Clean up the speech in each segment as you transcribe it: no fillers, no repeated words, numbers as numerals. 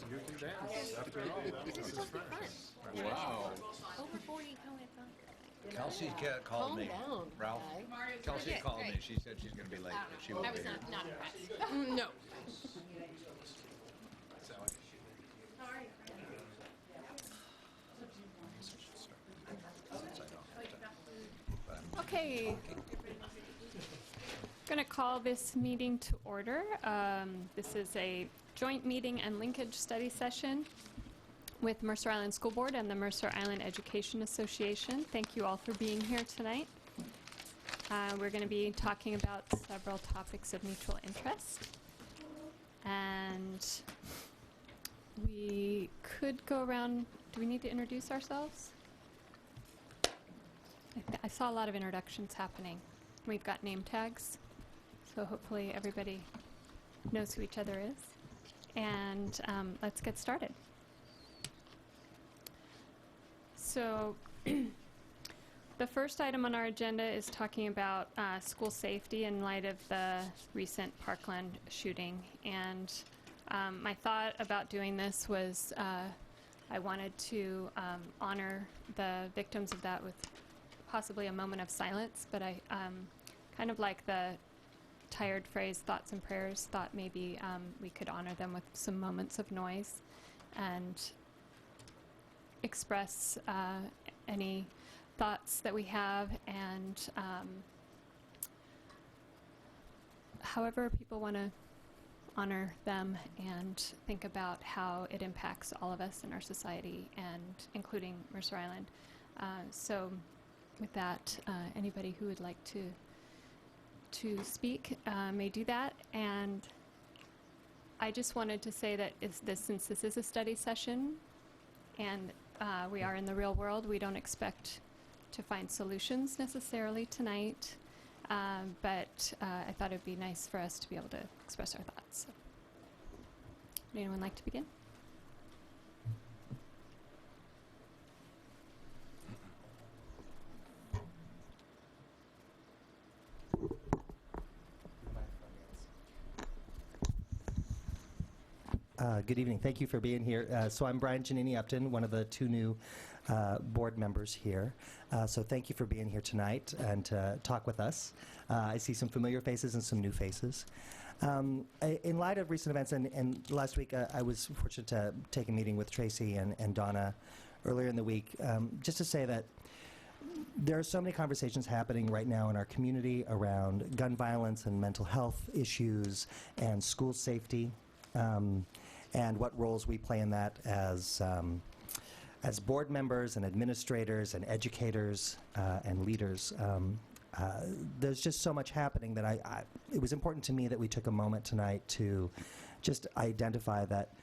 You can dance after all. This is supposed to be fun. Wow. Over 40, how had fun. Kelsey called me. Down, Ralph. guy. Kelsey Okay, called me. great. She said she's going to be late, but she will I be was here. not impressed. No. Okay. Going to call this meeting to order. This is a joint meeting and linkage study session with Mercer Island School Board and the Mercer Island Education Association. Thank you all for being here tonight. We're going to be talking about several topics of mutual interest. And we could go around. Do we need to introduce ourselves? I saw a lot of introductions happening. We've got name tags, so hopefully everybody knows who each other is. And let's get started. So the first item on our agenda is talking about school safety in light of the recent Parkland shooting. And my thought about doing this was I wanted to honor the victims of that with possibly a moment of silence, but I kind of like the tired phrase, thoughts and prayers, thought maybe we could honor them with some moments of noise and express any thoughts that we have, and however people want to honor them and think about how it impacts all of us in our society, and including Mercer Island. So with that, anybody who would like to speak may do that. And I just wanted to say that since this is a study session and we are in the real world, we don't expect to find solutions necessarily tonight, but I thought it would be nice for us to be able to express our thoughts. So, would anyone like to begin? Good evening. Thank you for being here. So I'm Brian Giannini-Upton, one of the two new board members here. So thank you for being here tonight and to talk with us. I see some familiar faces and some new faces. In light of recent events, and last week I was fortunate to take a meeting with Tracy and Donna earlier in the week, just to say that there are so many conversations happening right now in our community around gun violence and mental health issues and school safety. And what roles we play in that as board members and administrators and educators and leaders. There's just so much happening that it was important to me that we took a moment tonight to just identify that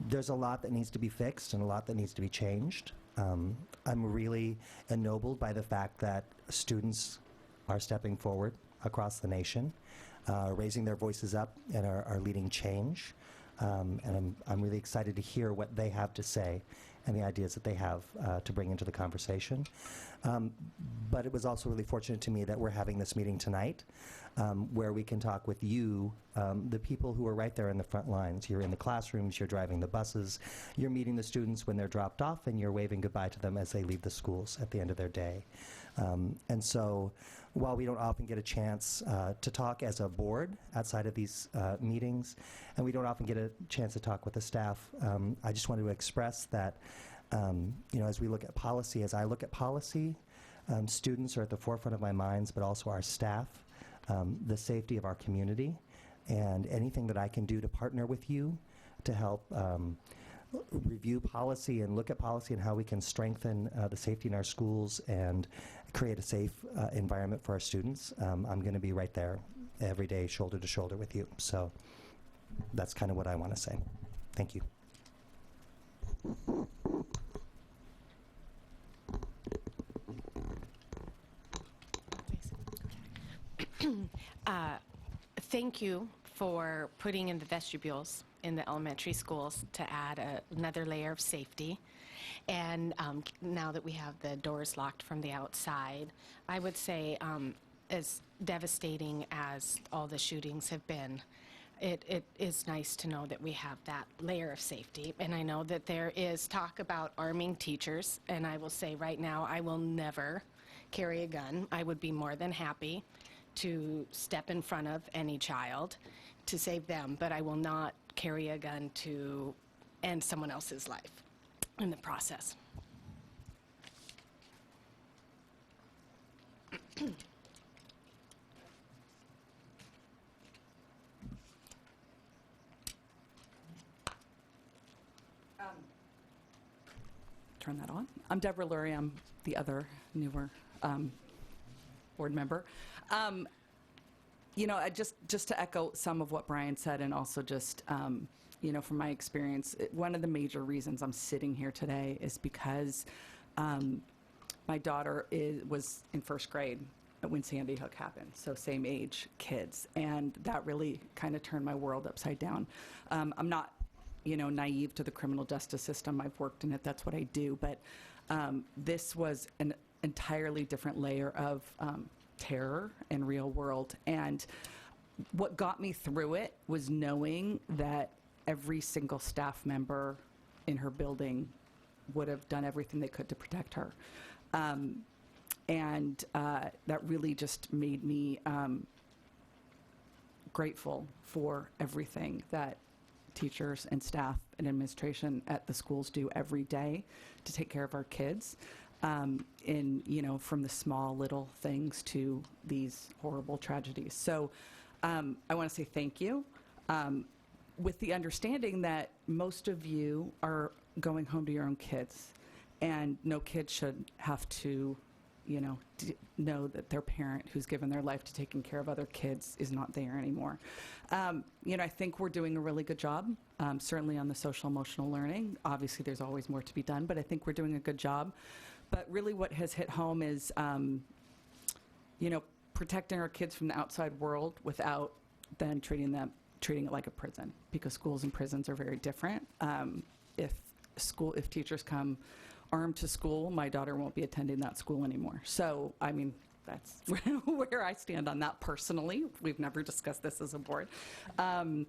there's a lot that needs to be fixed and a lot that needs to be changed. I'm really ennobled by the fact that students are stepping forward across the nation, raising their voices up and are leading change. And I'm really excited to hear what they have to say and the ideas that they have to bring into the conversation. But it was also really fortunate to me that we're having this meeting tonight where we can talk with you, the people who are right there in the front lines. You're in the classrooms, you're driving the buses, you're meeting the students when they're dropped off, and you're waving goodbye to them as they leave the schools at the end of their day. And so while we don't often get a chance to talk as a board outside of these meetings, and we don't often get a chance to talk with the staff, I just wanted to express that, as we look at policy, as I look at policy, students are at the forefront of my minds, but also our staff, the safety of our community, and anything that I can do to partner with you to help review policy and look at policy and how we can strengthen the safety in our schools and create a safe environment for our students. I'm going to be right there every day, shoulder to shoulder with you. So that's kind of what I want to say. Thank you. Thank you for putting in the vestibules in the elementary schools to add another layer of safety. And now that we have the doors locked from the outside, I would say as devastating as all the shootings have been, it is nice to know that we have that layer of safety. And I know that there is talk about arming teachers, and I will say right now, I will never carry a gun. I would be more than happy to step in front of any child to save them, but I will not carry a gun to end someone else's life in the process. Turn that on. I'm Deborah Lurie. I'm the other newer board member. You know, just to echo some of what Brian said, and also just, you know, from my experience, one of the major reasons I'm sitting here today is because my daughter was in first grade when Sandy Hook happened, so same age kids, and that really kind of turned my world upside down. I'm not, you know, naive to the criminal justice system. I've worked in it. That's what I do. But this was an entirely different layer of terror and real world. And what got me through it was knowing that every single staff member in her building would have done everything they could to protect her. And that really just made me grateful for everything that teachers and staff and administration at the schools do every day to take care of our kids, in, you know, from the small little things to these horrible tragedies. So I want to say thank you, with the understanding that most of you are going home to your own kids, and no kid should have to, you know, know that their parent who's given their life to taking care of other kids is not there anymore. You know, I think we're doing a really good job, certainly on the social emotional learning. Obviously, there's always more to be done, but I think we're doing a good job. But really what has hit home is, you know, protecting our kids from the outside world without then treating it like a prison, because schools and prisons are very different. If teachers come armed to school, my daughter won't be attending that school anymore. So, I mean, that's where I stand on that personally. We've never discussed this as a board. So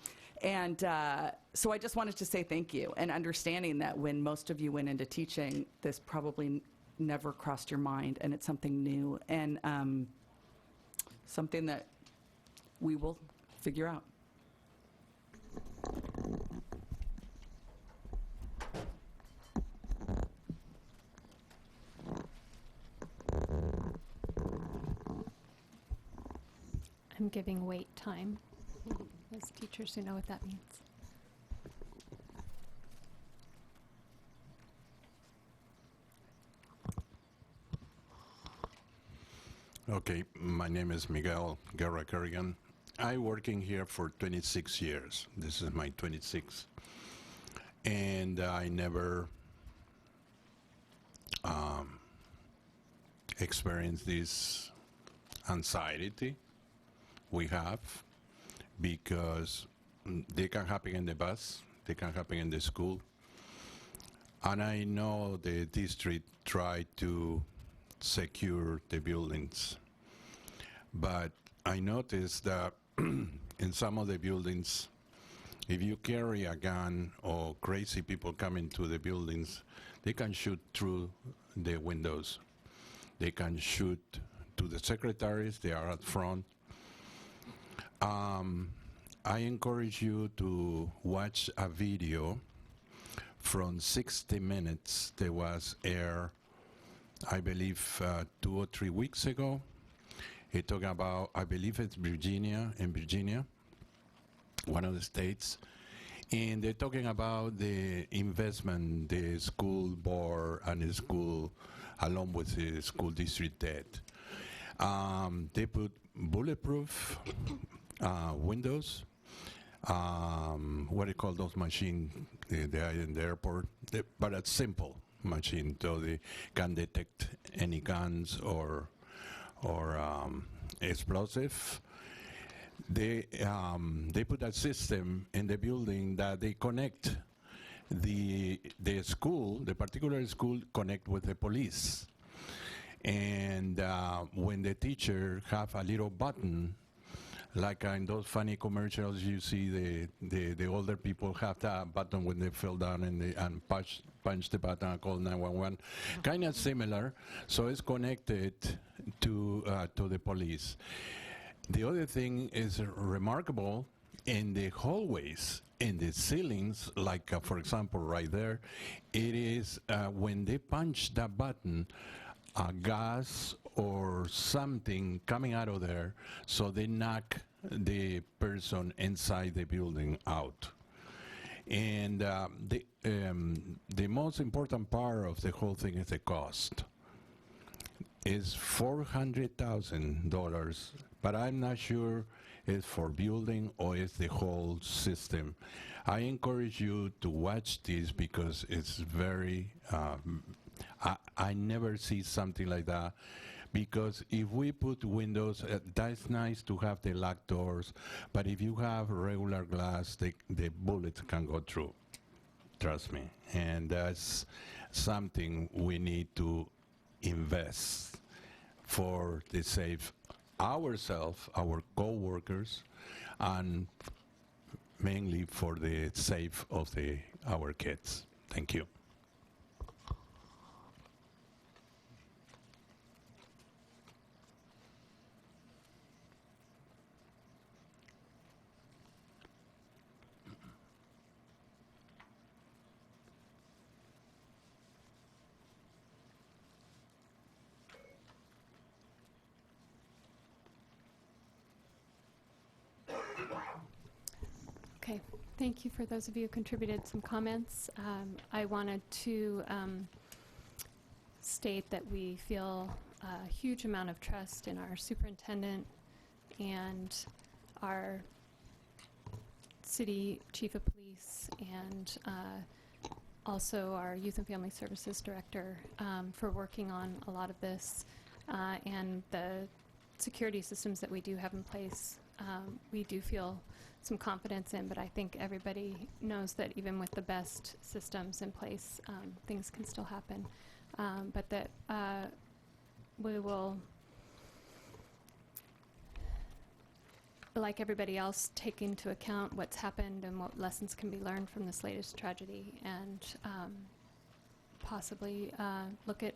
I just wanted to say thank you, and understanding that when most of you went into teaching, this probably never crossed your mind, and it's something new, and something that we will figure out. I'm giving wait time as teachers who know what that means. Okay, my name is Miguel Guerra Kerrigan. I working here for 26 years. This is my 26th. And I never experienced this anxiety we have, because they can happen in the bus, they can happen in the school. And I know the district tried to secure the buildings, but I noticed that in some of the buildings, if you carry a gun or crazy people come into the buildings, they can shoot through the windows. They can shoot to the secretaries, they are at front. I encourage you to watch a video from 60 Minutes that was aired, I believe, 2 or 3 weeks ago. It talking about, I believe it's Virginia, one of the states. And they're talking about the investment the school board and the school, along with the school district did. They put bulletproof windows, what do you call those machines they are in the airport, but a simple machine, so they can detect any guns or explosive. They put a system in the building that they connect the school, the particular school, connect with the police. And when the teacher have a little button like in those funny commercials, you see the older people have that button when they fell down and punch the button and call 911. Kind of similar, so it's connected to the police. The other thing is remarkable in the hallways, in the ceilings, like for example right there, it is when they punch that button, gas or something coming out of there, so they knock the person inside the building out. And the most important part of the whole thing is the cost. It's $400,000, but I'm not sure it's for building or it's the whole system. I encourage you to watch this because it's very, I never see something like that, because if we put windows, that's nice to have the locked doors, but if you have regular glass, the bullets can go through, trust me. And that's something we need to invest for the safe ourselves, our co-workers, and mainly for the safe of our kids. Thank you. Okay, thank you for those of you who contributed some comments. I wanted to state that we feel a huge amount of trust in our superintendent and our city chief of police and also our youth and family services director for working on a lot of this and the security systems that we do have in place. We do feel some confidence in, but I think everybody knows that even with the best systems in place, things can still happen. But that we will, like everybody else, take into account what's happened and what lessons can be learned from this latest tragedy, and possibly look at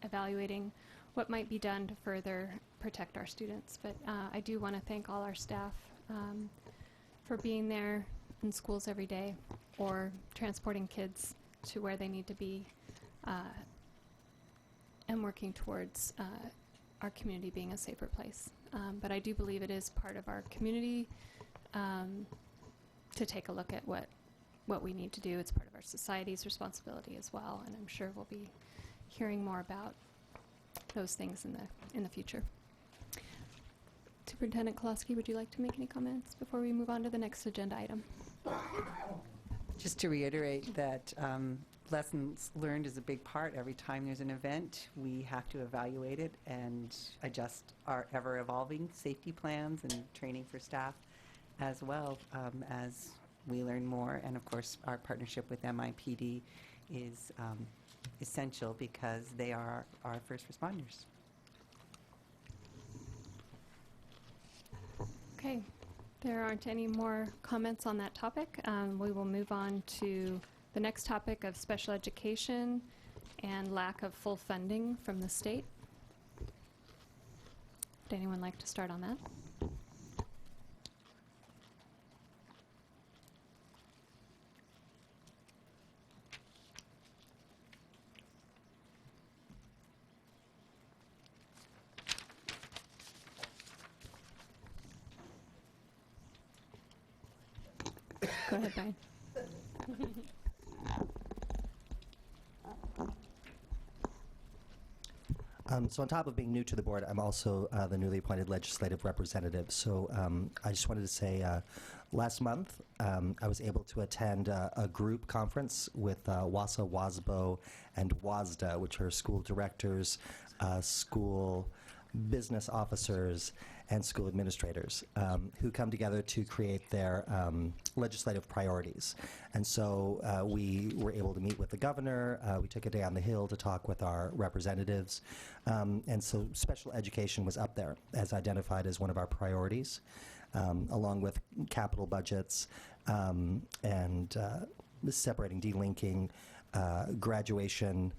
evaluating what might be done to further protect our students. But I do want to thank all our staff for being there in schools every day or transporting kids to where they need to be and working towards our community being a safer place. But I do believe it is part of our community to take a look at what we need to do. It's part of our society's responsibility as well, and I'm sure we'll be hearing more about those things in the future. Superintendent Kolosky, would you like to make any comments before we move on to the next agenda item? Just to reiterate that lessons learned is a big part. Every time there's an event, we have to evaluate it and adjust our ever-evolving safety plans and training for staff as well as we learn more. And of course, our partnership with MIPD is essential because they are our first responders. Okay, there aren't any more comments on that topic. We will move on to the next topic of special education and lack of full funding from the state. Would anyone like to start on that? Go ahead, Brian. So on top of being new to the board, I'm also the newly appointed legislative representative. So I just wanted to say last month I was able to attend a group conference with WASA, WASBO, and WASDA, which are school directors, school business officers, and school administrators who come together to create their legislative priorities. And so we were able to meet with the governor. We took a day on the Hill to talk with our representatives. And so special education was up there as identified as one of our priorities, along with capital budgets and separating, delinking graduation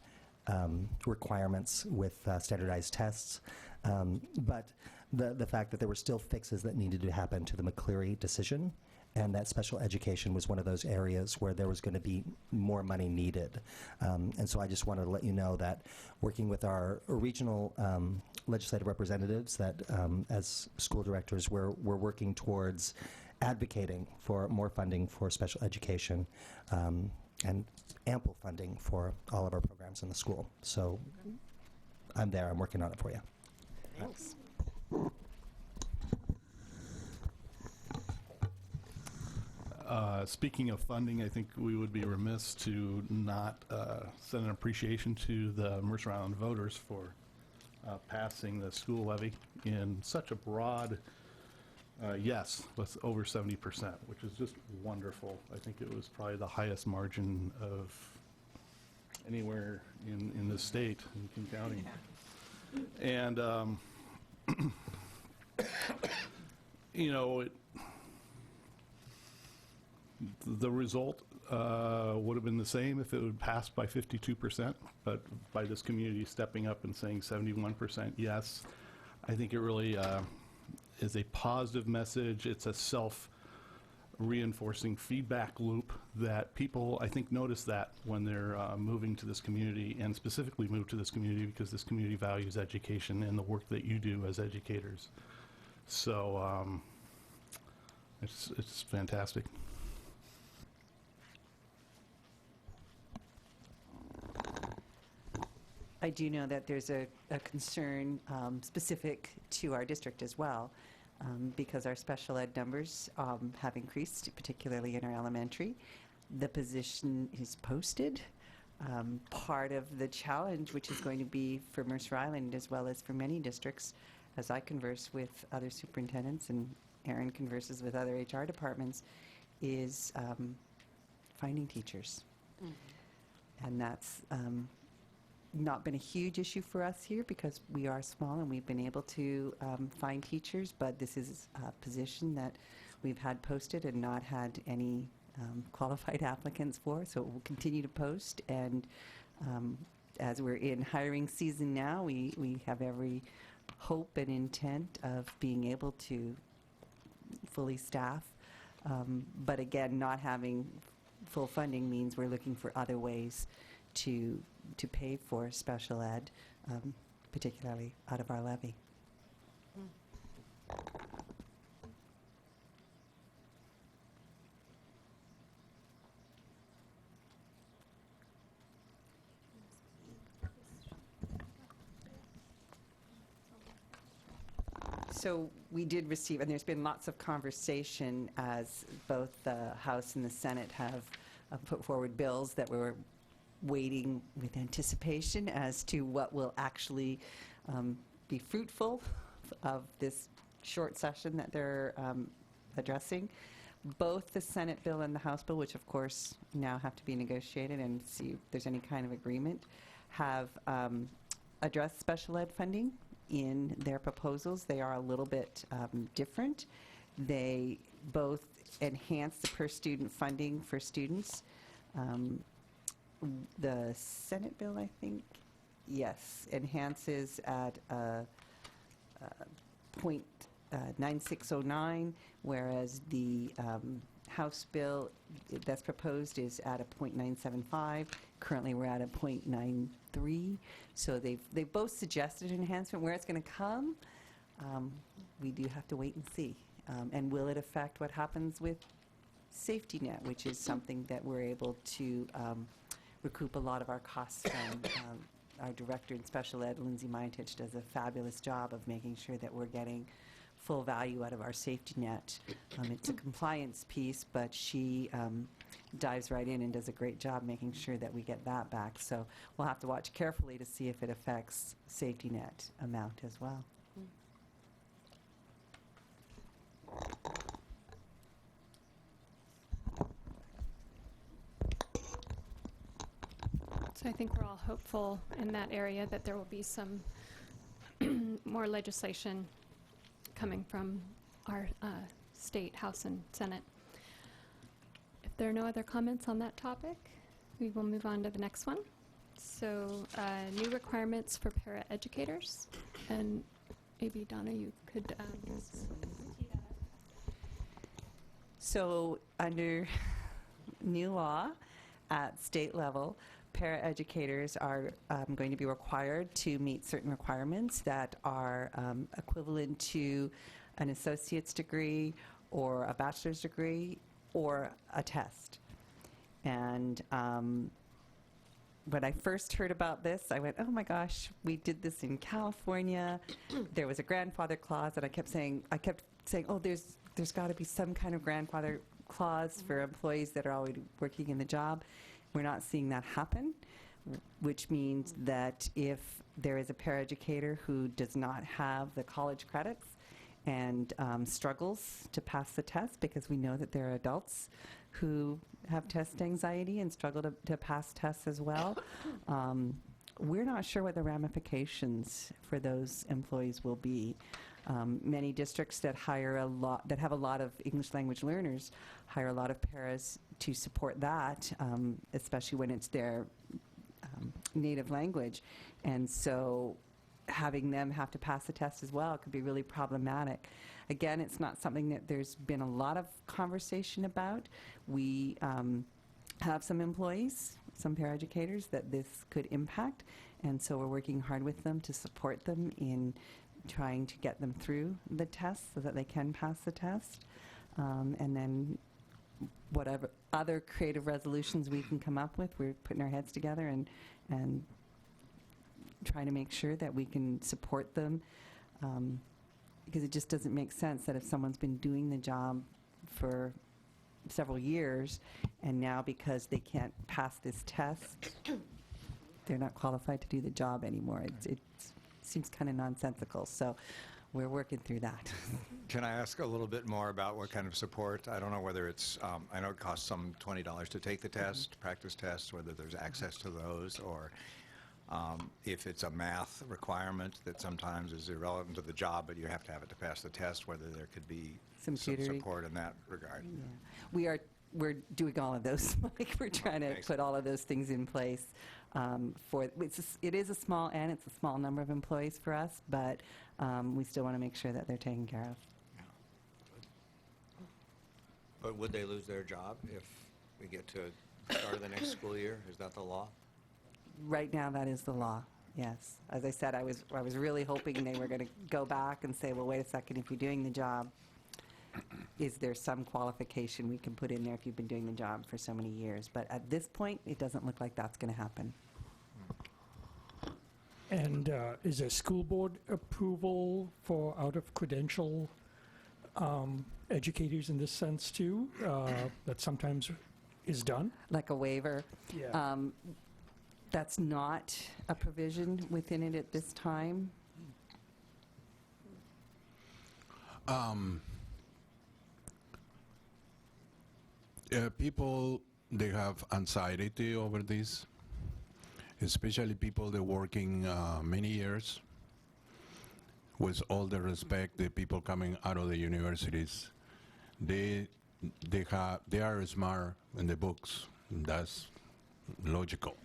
requirements with standardized tests. But the fact that there were still fixes that needed to happen to the McCleary decision, and that special education was one of those areas where there was going to be more money needed. And so I just wanted to let you know that working with our regional legislative representatives, that as school directors, we're working towards advocating for more funding for special education and ample funding for all of our programs in the school. So I'm there. I'm working on it for you. Thanks. Speaking of funding, I think we would be remiss to not send an appreciation to the Mercer Island voters for passing the school levy in such a broad yes, with over 70%, which is just wonderful. I think it was probably the highest margin of anywhere in the state, in King County. And, you know, the result would have been the same if it would pass by 52%, but by this community stepping up and saying 71% yes, I think it really is a positive message. It's a self-reinforcing feedback loop that people, I think, notice that when they're moving to this community, and specifically move to this community because this community values education and the work that you do as educators. So it's fantastic. I do know that there's a concern specific to our district as well, because our special ed numbers have increased, particularly in our elementary. The position is posted. Part of the challenge, which is going to be for Mercer Island as well as for many districts, as I converse with other superintendents and Erin converses with other HR departments, is finding teachers. Mm-hmm. And that's not been a huge issue for us here because we are small and we've been able to find teachers, but this is a position that we've had posted and not had any qualified applicants for, so we'll continue to post. And as we're in hiring season now, we have every hope and intent of being able to fully staff. But again, not having full funding means we're looking for other ways to pay for special ed, particularly out of our levy. So we did receive, and there's been lots of conversation as both the House and the Senate have put forward bills that we're waiting with anticipation as to what will actually be fruitful of this short session that they're addressing. Both the Senate bill and the House bill, which of course now have to be negotiated and see if there's any kind of agreement, have addressed special ed funding in their proposals. They are a little bit different. They both enhance the per student funding for students. The Senate bill, I think, yes, enhances at .9609, whereas the House bill that's proposed is at a .975. Currently, we're at a .93. So they've both suggested enhancement. Where it's going to come, we do have to wait and see. And will it affect what happens with safety net, which is something that we're able to recoup a lot of our costs from. Our director in special ed, Lindsay Myantich, does a fabulous job of making sure that we're getting full value out of our safety net. It's a compliance piece, but she dives right in and does a great job making sure that we get that back. So we'll have to watch carefully to see if it affects safety net amount as well. So I think we're all hopeful in that area that there will be some more legislation coming from our state House and Senate. If there are no other comments on that topic, we will move on to the next one. So new requirements for paraeducators. And maybe Donna, you could tee that up. So under new law at state level, paraeducators are going to be required to meet certain requirements that are equivalent to an associate's degree or a bachelor's degree or a test. And when I first heard about this, I went, oh my gosh, we did this in California. There was a grandfather clause, and I kept saying, oh, there's got to be some kind of grandfather clause for employees that are already working in the job. We're not seeing that happen, which means that if there is a paraeducator who does not have the college credits and struggles to pass the test, because we know that there are adults who have test anxiety and struggle to pass tests as well, we're not sure what the ramifications for those employees will be. Many districts that hire that have a lot of English language learners hire a lot of paras to support that, especially when it's their native language. And so having them have to pass the test as well could be really problematic. Again, it's not something that there's been a lot of conversation about. We have some employees, some paraeducators that this could impact, and so we're working hard with them to support them in trying to get them through the test so that they can pass the test. And then whatever other creative resolutions we can come up with, we're putting our heads together and trying to make sure that we can support them, because it just doesn't make sense that if someone's been doing the job for several years and now because they can't pass this test, they're not qualified to do the job anymore. It seems kind of nonsensical, so we're working through that. Can I ask a little bit more about what kind of support? I don't know whether it's, I know it costs some $20 to take the test, practice tests, whether there's access to those, or if it's a math requirement that sometimes is irrelevant to the job, but you have to have it to pass the test, whether there could be some tutoring support in that regard. Yeah. We're doing all of those, Mike. We're trying to put all of those things in place. It is a small number of employees for us, but we still want to make sure that they're taken care of. Yeah. But would they lose their job if we get to start of the next school year? Is that the law? Right now, that is the law, yes. As I said, I was really hoping they were going to go back and say, well, wait a second, if you're doing the job, is there some qualification we can put in there if you've been doing the job for so many years? But at this point, it doesn't look like that's going to happen. And is there school board approval for out-of-credential educators in this sense, too, that sometimes is done? Like a waiver? Yeah. That's not a provision within it at this time. People, they have anxiety over this, especially people that working many years. With all the respect, the people coming out of the universities, they are smart in the books. That's logical,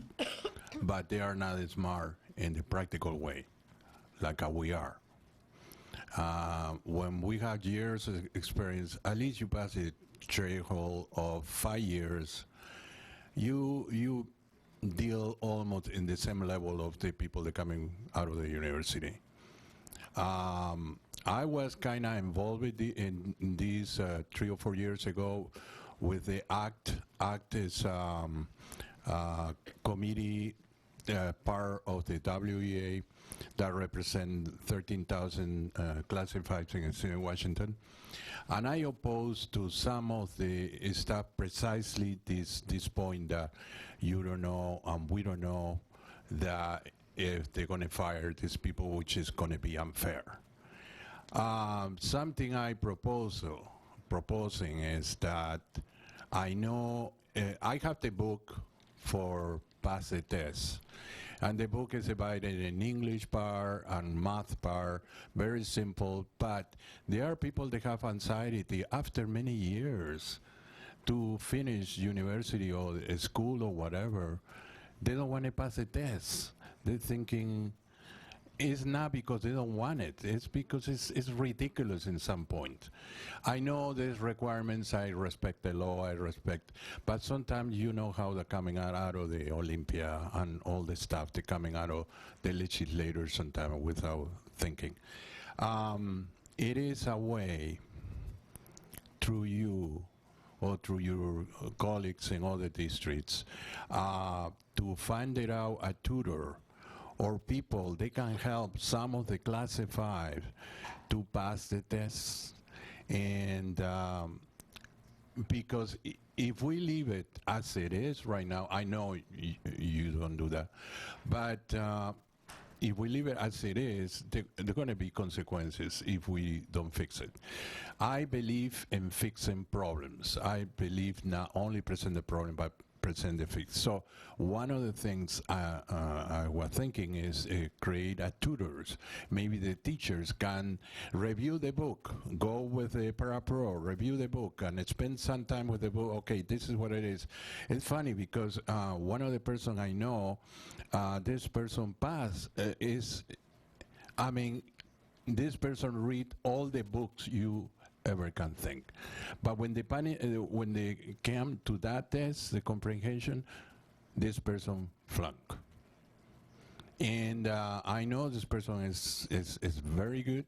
but they are not smart in the practical way, like we are. When we have years of experience, at least you pass a threshold of 5 years, you deal almost in the same level of the people that coming out of the university. I was kind of involved with in these 3 or 4 years ago with the ACT. ACT is committee part of the WEA that represent 13,000 classifieds in the state of Washington. And I oppose to some of the stuff precisely this point that you don't know and we don't know that if they're going to fire these people, which is going to be unfair. Something proposing is that I know I have the book for pass the test, and the book is divided in English part and math part, very simple. But there are people that have anxiety after many years to finish university or school or whatever. They don't want to pass the test. They're thinking it's not because they don't want it. It's because it's ridiculous in some point. I know there's requirements. I respect the law. I respect, but sometimes you know how they're coming out of the Olympia and all the stuff. They're coming out of the legislators sometimes without thinking. It is a way through you or through your colleagues in other districts to find it out a tutor or people, they can help some of the classified to pass the tests. And because if we leave it as it is right now, I know you don't do that, but if we leave it as it is, there are going to be consequences if we don't fix it. I believe in fixing problems. I believe not only present the problem, but present the fix. So one of the things I was thinking is create a tutors. Maybe the teachers can review the book, go with the parapro, review the book, and spend some time with the book. Okay, this is what it is. It's funny because one of the person I know, this person passed this person read all the books you ever can think. But when they came to that test, the comprehension, this person flunked. And I know this person is very good,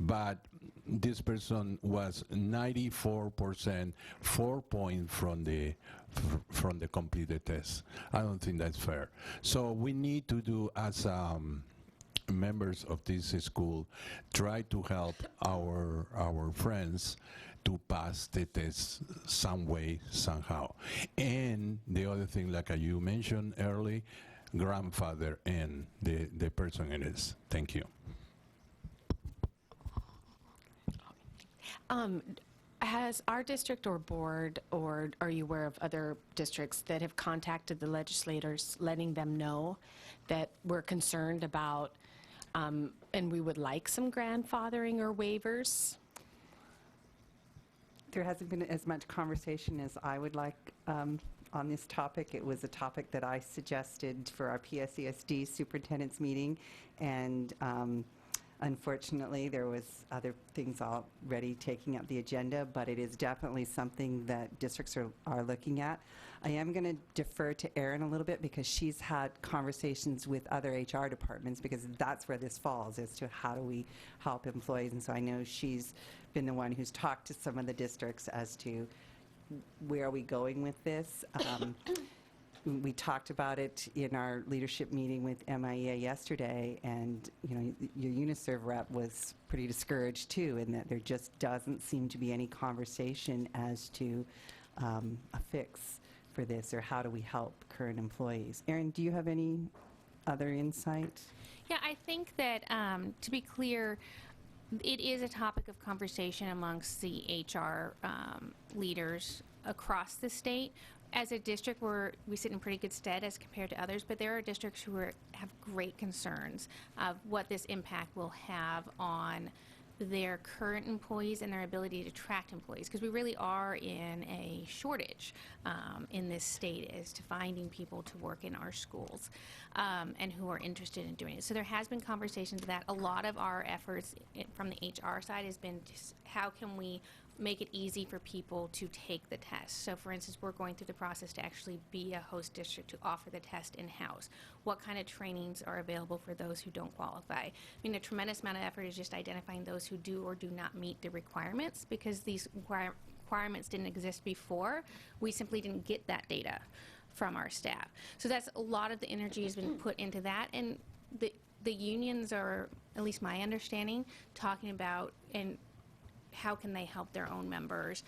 but this person was 94%, 4 points from the completed test. I don't think that's fair. So we need to do as members of this school, try to help our friends to pass the test some way, somehow. And the other thing, like you mentioned early, grandfather and the person it is. Thank you. Has our district or board, or are you aware of other districts that have contacted the legislators, letting them know that we're concerned about and we would like some grandfathering or waivers? There hasn't been as much conversation as I would like on this topic. It was a topic that I suggested for our PSESD superintendent's meeting, and unfortunately there was other things already taking up the agenda, but it is definitely something that districts are looking at. I am going to defer to Erin a little bit because she's had conversations with other HR departments, because that's where this falls, as to how do we help employees. And so I know she's been the one who's talked to some of the districts as to where are we going with this. We talked about it in our leadership meeting with MIA yesterday, and your UNISERV rep was pretty discouraged too, in that there just doesn't seem to be any conversation as to a fix for this, or how do we help current employees. Erin, do you have any other insight? Yeah, I think that, to be clear, it is a topic of conversation amongst the HR leaders across the state. As a district, we sit in pretty good stead as compared to others, but there are districts who have great concerns of what this impact will have on their current employees and their ability to attract employees, because we really are in a shortage in this state as to finding people to work in our schools and who are interested in doing it. So there has been conversations of that. A lot of our efforts from the HR side has been just how can we make it easy for people to take the test. So for instance, we're going through the process to actually be a host district to offer the test in-house. What kind of trainings are available for those who don't qualify? I mean, a tremendous amount of effort is just identifying those who do or do not meet the requirements, because these requirements didn't exist before. We simply didn't get that data from our staff. So that's a lot of the energy has been put into that, and the unions are, at least my understanding, talking about and how can they help their own members,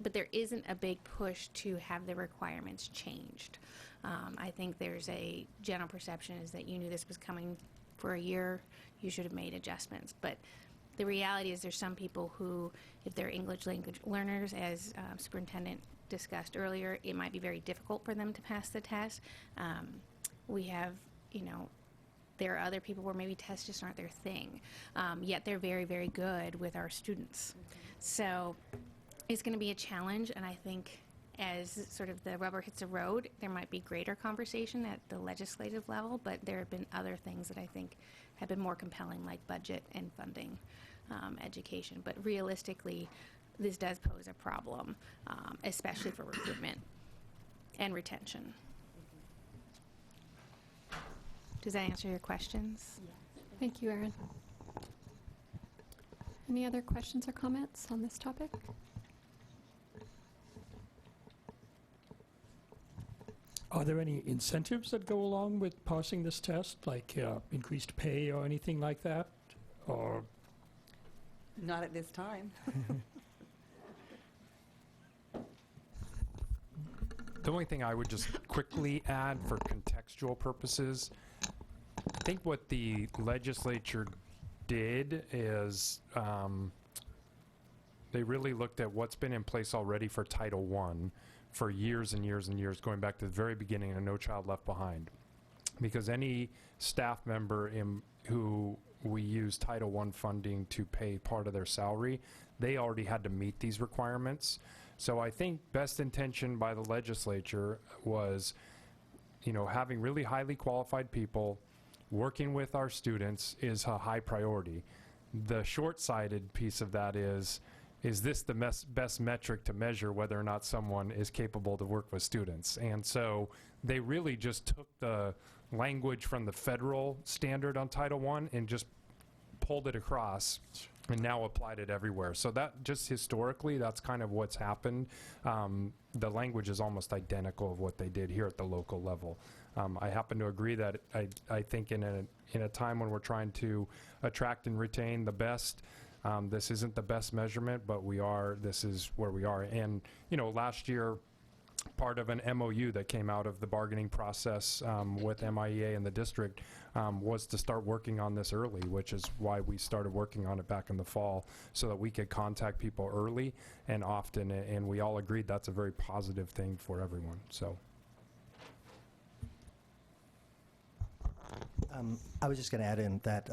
but there isn't a big push to have the requirements changed. I think there's a general perception is that you knew this was coming for a year, you should have made adjustments, but the reality is there's some people who, if they're English language learners, as Superintendent discussed earlier, it might be very difficult for them to pass the test. We have, there are other people where maybe tests just aren't their thing, yet they're very, very good with our students. So it's going to be a challenge, and I think as sort of the rubber hits the road, there might be greater conversation at the legislative level, but there have been other things that I think have been more compelling, like budget and funding education. But realistically, this does pose a problem, especially for recruitment and retention. Does that answer your questions? Thank you, Erin. Any other questions or comments on this topic? Are there any incentives that go along with passing this test, like increased pay or anything like that? Or Not at this time. The only thing I would just quickly add for contextual purposes, I think what the legislature did is they really looked at what's been in place already for Title I for years and years and years, going back to the very beginning of No Child Left Behind. Because any staff member who we use Title I funding to pay part of their salary, they already had to meet these requirements. So I think best intention by the legislature was, having really highly qualified people working with our students is a high priority. The short-sighted piece of that is this the best metric to measure whether or not someone is capable to work with students? And so they really just took the language from the federal standard on Title I and just pulled it across and now applied it everywhere. So that just historically, that's kind of what's happened. The language is almost identical of what they did here at the local level. I happen to agree that I think in a time when we're trying to attract and retain the best, this isn't the best measurement, but this is where we are. And, last year, part of an MOU that came out of the bargaining process with MIEA and the district was to start working on this early, which is why we started working on it back in the fall, so that we could contact people early and often, and we all agreed that's a very positive thing for everyone. So. I was just going to add in that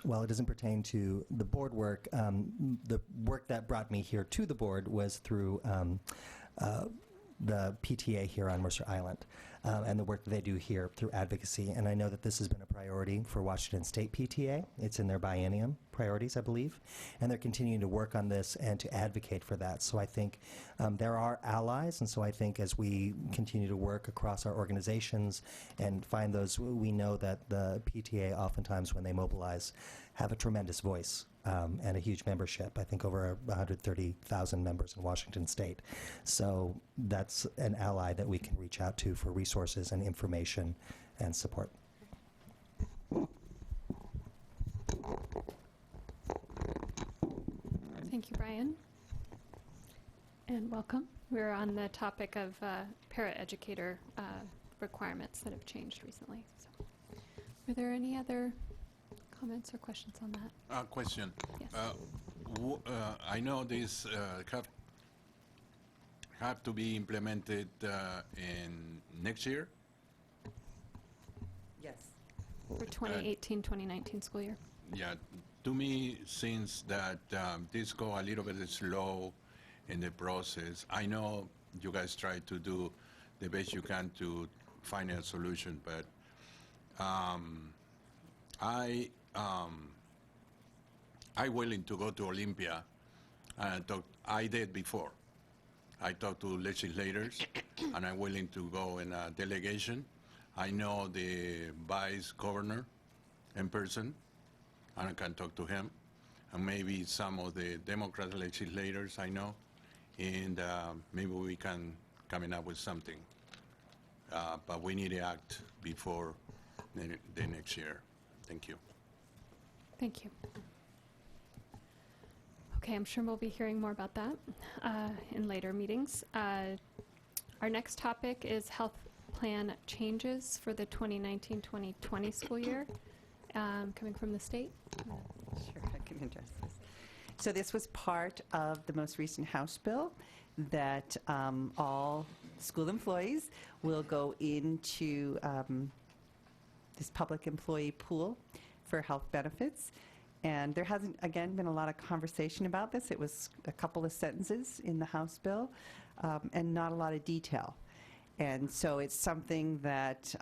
while it doesn't pertain to the board work, the work that brought me here to the board was through the PTA here on Mercer Island and the work that they do here through advocacy. And I know that this has been a priority for Washington State PTA. It's in their biennium priorities, I believe. And they're continuing to work on this and to advocate for that. So I think there are allies. And so I think as we continue to work across our organizations and find those, we know that the PTA oftentimes when they mobilize have a tremendous voice. And a huge membership, I think over 130,000 members in Washington State. So that's an ally that we can reach out to for resources and information and support. Thank you, Brian. And welcome. We're on the topic of paraeducator requirements that have changed recently. So, are there any other comments or questions on that? Question. Yes. I know these have to be implemented in next year. Yes. For 2018-2019 school year. Yeah, to me, since that this go a little bit slow in the process, I know you guys try to do the best you can to find a solution, but I willing to go to Olympia and talk. I did before. I talked to legislators, and I'm willing to go in a delegation. I know the vice governor in person, and I can talk to him, and maybe some of the Democrat legislators I know, and maybe we can coming up with something. But we need to act before the next year. Thank you. Thank you. Okay, I'm sure we'll be hearing more about that in later meetings. Our next topic is health plan changes for the 2019-2020 school year, coming from the state. Sure, I can address this. So this was part of the most recent House bill that all school employees will go into this public employee pool for health benefits. And there hasn't, again, been a lot of conversation about this. It was a couple of sentences in the House bill and not a lot of detail. And so it's something that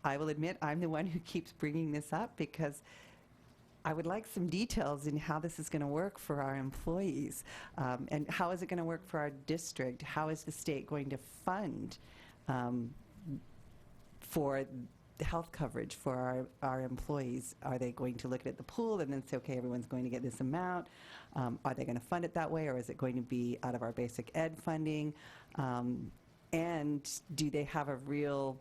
I will admit I'm the one who keeps bringing this up because I would like some details in how this is going to work for our employees. And how is it going to work for our district? How is the state going to fund for the health coverage for our employees? Are they going to look at the pool and then say, okay, everyone's going to get this amount? Are they going to fund it that way, or is it going to be out of our basic ed funding? And do they have a real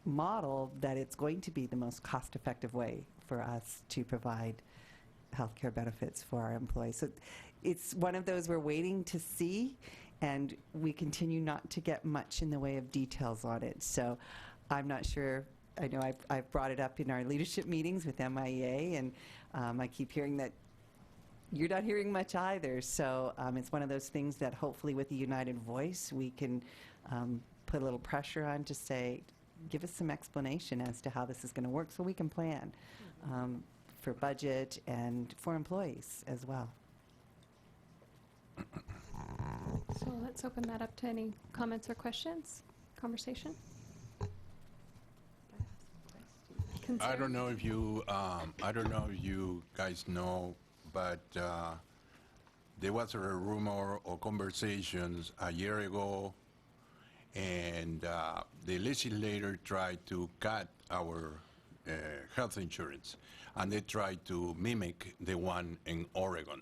model that it's going to be the most cost-effective way for us to provide health care benefits for our employees? So it's one of those we're waiting to see, and we continue not to get much in the way of details on it. So I'm not sure. I know I've brought it up in our leadership meetings with MIEA, and I keep hearing that you're not hearing much either. So it's one of those things that hopefully with a united voice we can put a little pressure on to say, give us some explanation as to how this is going to work so we can plan for budget and for employees as well. So let's open that up to any comments or questions, conversation. I don't know if you, guys know, but there was a rumor or conversations a year ago, and the legislator tried to cut our health insurance, and they tried to mimic the one in Oregon.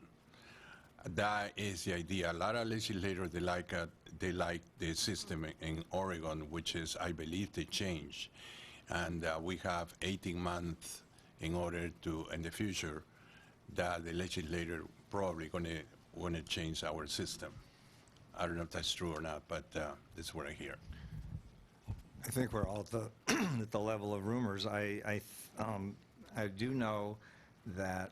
That is the idea. A lot of legislators, they like the system in Oregon, which is, I believe, they changed. And we have 18 months in order to, in the future, that the legislator probably going to change our system. I don't know if that's true or not, but that's what I hear. I think we're all at the, at the level of rumors. I do know that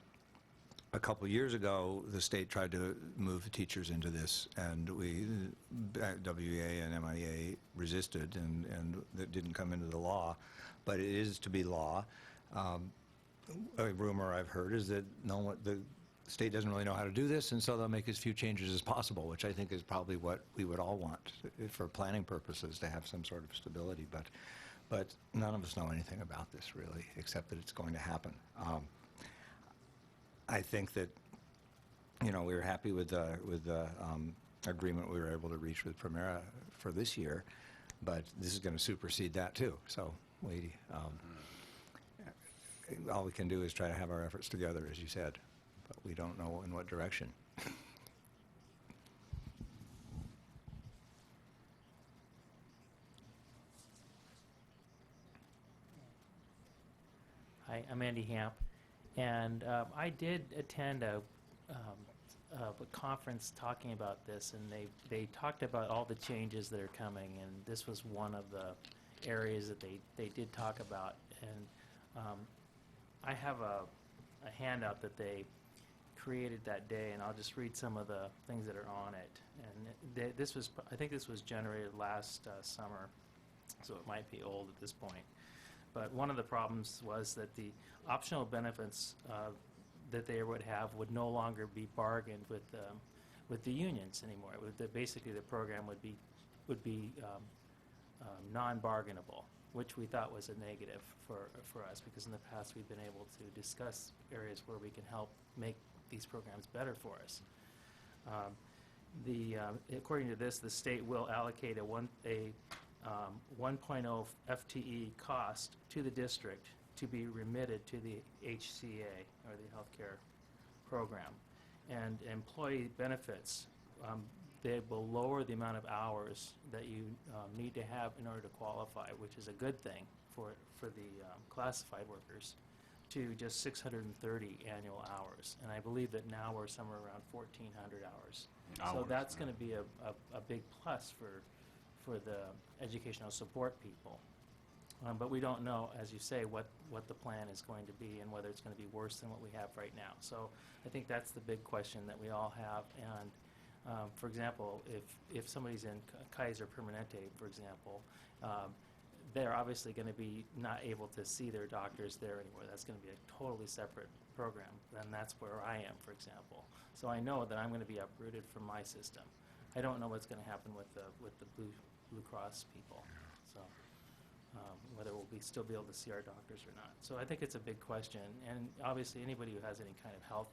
a couple years ago, the state tried to move teachers into this, and WEA and MIA resisted, and that didn't come into the law. But it is to be law. A rumor I've heard is that the state doesn't really know how to do this, and so they'll make as few changes as possible, which I think is probably what we would all want for planning purposes, to have some sort of stability. But none of us know anything about this really, except that it's going to happen. I think that, we were happy with the agreement we were able to reach with Primera for this year, but this is going to supersede that too. So all we can do is try to have our efforts together, as you said, but we don't know in what direction. Hi, I'm Andy Hamp, and I did attend a conference talking about this, and they talked about all the changes that are coming, and this was one of the areas that they did talk about. And I have a handout that they created that day, and I'll just read some of the things that are on it. And I think this was generated last summer, so it might be old at this point. But one of the problems was that the optional benefits that they would have would no longer be bargained with the unions anymore. Basically, the program would be non-bargainable, which we thought was a negative for us, because in the past we've been able to discuss areas where we can help make these programs better for us. According to this, the state will allocate a 1.0 FTE cost to the district to be remitted to the HCA, or the healthcare program. And employee benefits, they will lower the amount of hours that you need to have in order to qualify, which is a good thing for the classified workers, to just 630 annual hours. And I believe that now we're somewhere around 1,400 hours. So that's going to be a big plus for the educational support people. But we don't know, as you say, what the plan is going to be and whether it's going to be worse than what we have right now. So I think that's the big question that we all have. And for example, if somebody's in Kaiser Permanente, for example, they're obviously going to be not able to see their doctors there anymore. That's going to be a totally separate program, and that's where I am, for example. So I know that I'm going to be uprooted from my system. I don't know what's going to happen with the Blue Cross people. So whether we'll still be able to see our doctors or not. So I think it's a big question, and obviously anybody who has any kind of health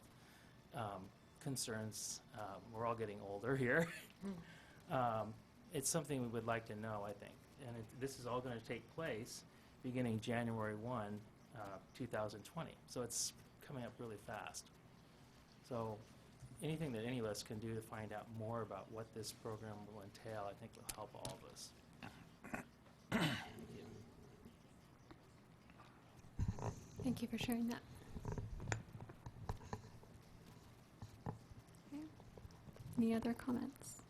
concerns, we're all getting older here. It's something we would like to know, I think. And this is all going to take place beginning January 1, 2020. So it's coming up really fast. So anything that any of us can do to find out more about what this program will entail, I think will help all of us. Thank you for sharing that. Okay. Any other comments?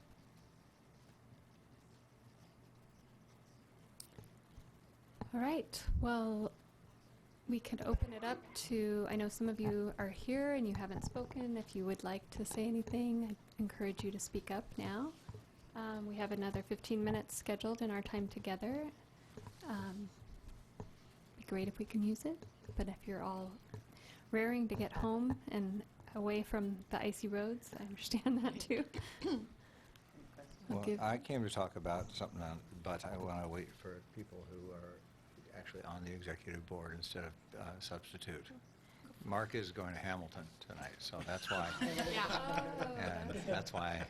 All right. Well, we could open it up to, I know some of you are here and you haven't spoken. If you would like to say anything, I encourage you to speak up now. We have another 15 minutes scheduled in our time together. Be great if we can use it, but if you're all raring to get home and away from the icy roads, I understand that too. Well, I came to talk about something, but I want to wait for people who are actually on the executive board instead of substitute. Mark is going to Hamilton tonight, so that's why. And that's why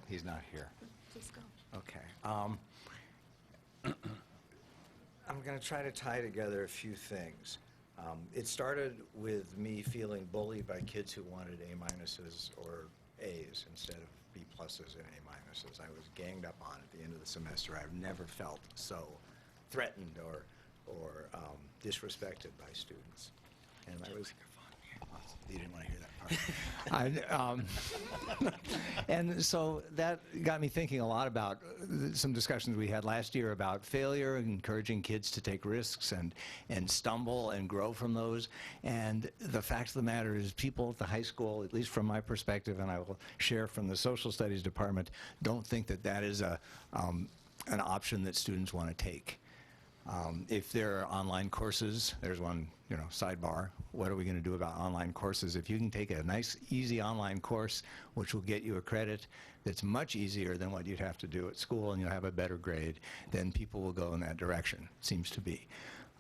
he's not here. Please go. Okay. I'm going to try to tie together a few things. It started with me feeling bullied by kids who wanted A-minuses or A's instead of B pluses and A-minuses. I was ganged up on at the end of the semester. I've never felt so threatened or disrespected by students. And I was, you didn't want to hear that part. And so that got me thinking a lot about some discussions we had last year about failure, encouraging kids to take risks and stumble and grow from those. And the fact of the matter is people at the high school, at least from my perspective, and I will share from the social studies department, don't think that that is an option that students want to take. If there are online courses, there's one, sidebar. What are we going to do about online courses? If you can take a nice, easy online course, which will get you a credit that's much easier than what you'd have to do at school, and you'll have a better grade, then people will go in that direction, seems to be.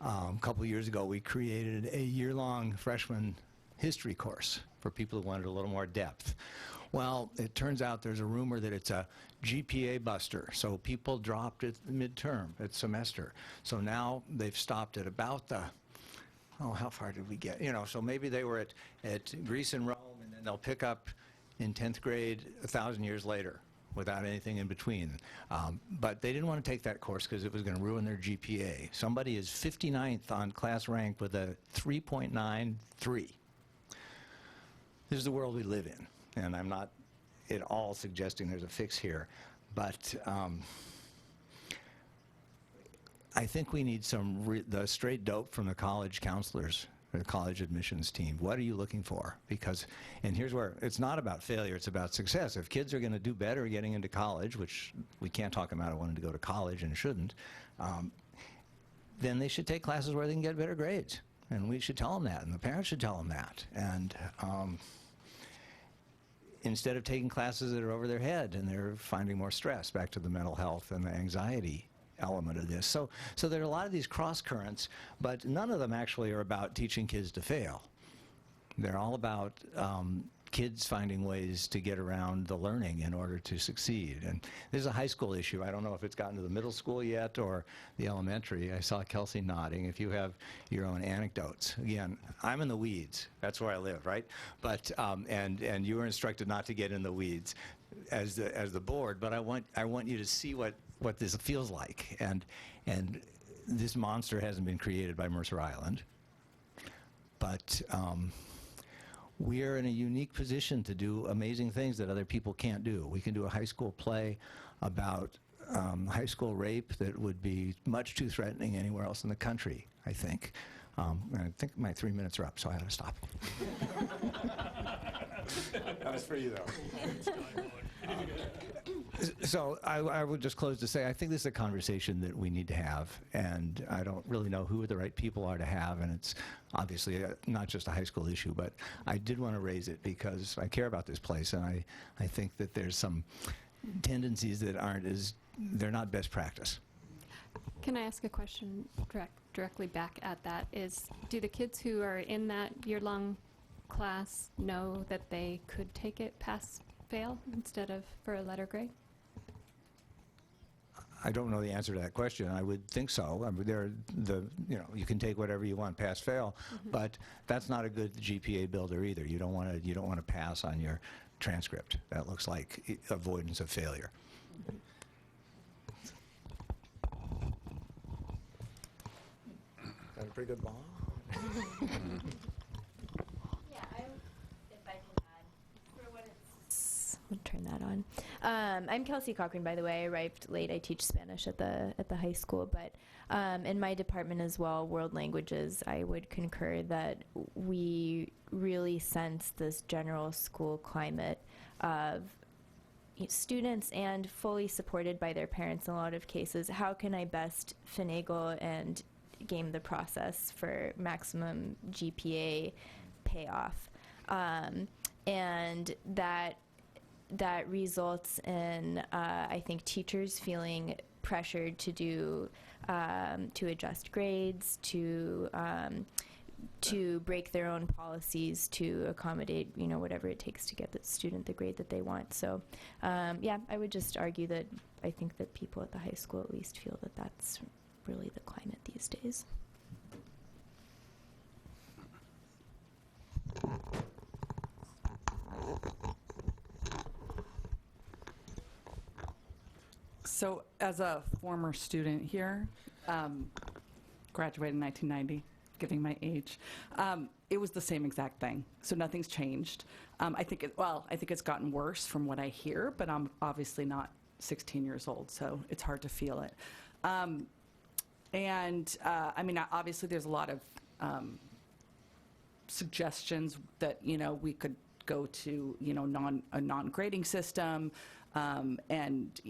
A couple years ago, we created a year-long freshman history course for people who wanted a little more depth. Well, it turns out there's a rumor that it's a GPA buster, so people dropped at the midterm, at semester. So now they've stopped at about the, how far did we get? So maybe they were at Greece and Rome, and then they'll pick up in 10th grade 1,000 years later without anything in between. But they didn't want to take that course because it was going to ruin their GPA. Somebody is 59th on class rank with a 3.93. This is the world we live in. And I'm not at all suggesting there's a fix here, but I think we need the straight dope from the college counselors, or the college admissions team. What are you looking for? Because, and here's where, it's not about failure, it's about success. If kids are going to do better getting into college, which we can't talk them out of wanting to go to college and shouldn't, then they should take classes where they can get better grades. And we should tell them that, and the parents should tell them that. And instead of taking classes that are over their head and they're finding more stress, back to the mental health and the anxiety element of this. So there are a lot of these cross currents, but none of them actually are about teaching kids to fail. They're all about kids finding ways to get around the learning in order to succeed. And this is a high school issue. I don't know if it's gotten to the middle school yet or the elementary. I saw Kelsey nodding. If you have your own anecdotes. Again, I'm in the weeds. That's where I live, right? But, and you were instructed not to get in the weeds as the board, but I want you to see what this feels like. And this monster hasn't been created by Mercer Island, but we are in a unique position to do amazing things that other people can't do. We can do a high school play about high school rape that would be much too threatening anywhere else in the country, I think. And I think my 3 minutes are up, so I ought to stop. That was for you, though. So I would just close to say I think this is a conversation that we need to have, and I don't really know who the right people are to have, and it's obviously not just a high school issue, but I did want to raise it because I care about this place, and I think that there's some tendencies that they're not best practice. Can I ask a question directly back at that? Do the kids who are in that year-long class know that they could take it pass-fail instead of for a letter grade? I don't know the answer to that question. I would think so. I mean, you can take whatever you want, pass, fail, but that's not a good GPA builder either. You don't want to pass on your transcript. That looks like avoidance of failure. Got a pretty good ball. Yeah, if I can add, for what it's. I'll turn that on. I'm Kelsey Cochran, by the way. I arrived late. I teach Spanish at the high school, but in my department as well, world languages, I would concur that we really sense this general school climate of students and fully supported by their parents in a lot of cases. How can I best finagle and game the process for maximum GPA payoff? And that results in, I think, teachers feeling pressured to do, to adjust grades, to break their own policies to accommodate, whatever it takes to get the student the grade that they want. So, yeah, I would just argue that I think that people at the high school at least feel that that's really the climate these days. So as a former student here, graduated in 1990, giving my age, it was the same exact thing. So nothing's changed. I think it's gotten worse from what I hear, but I'm obviously not 16 years old, so it's hard to feel it. I mean, obviously there's a lot of suggestions that, we could go to, a non-grading system, and,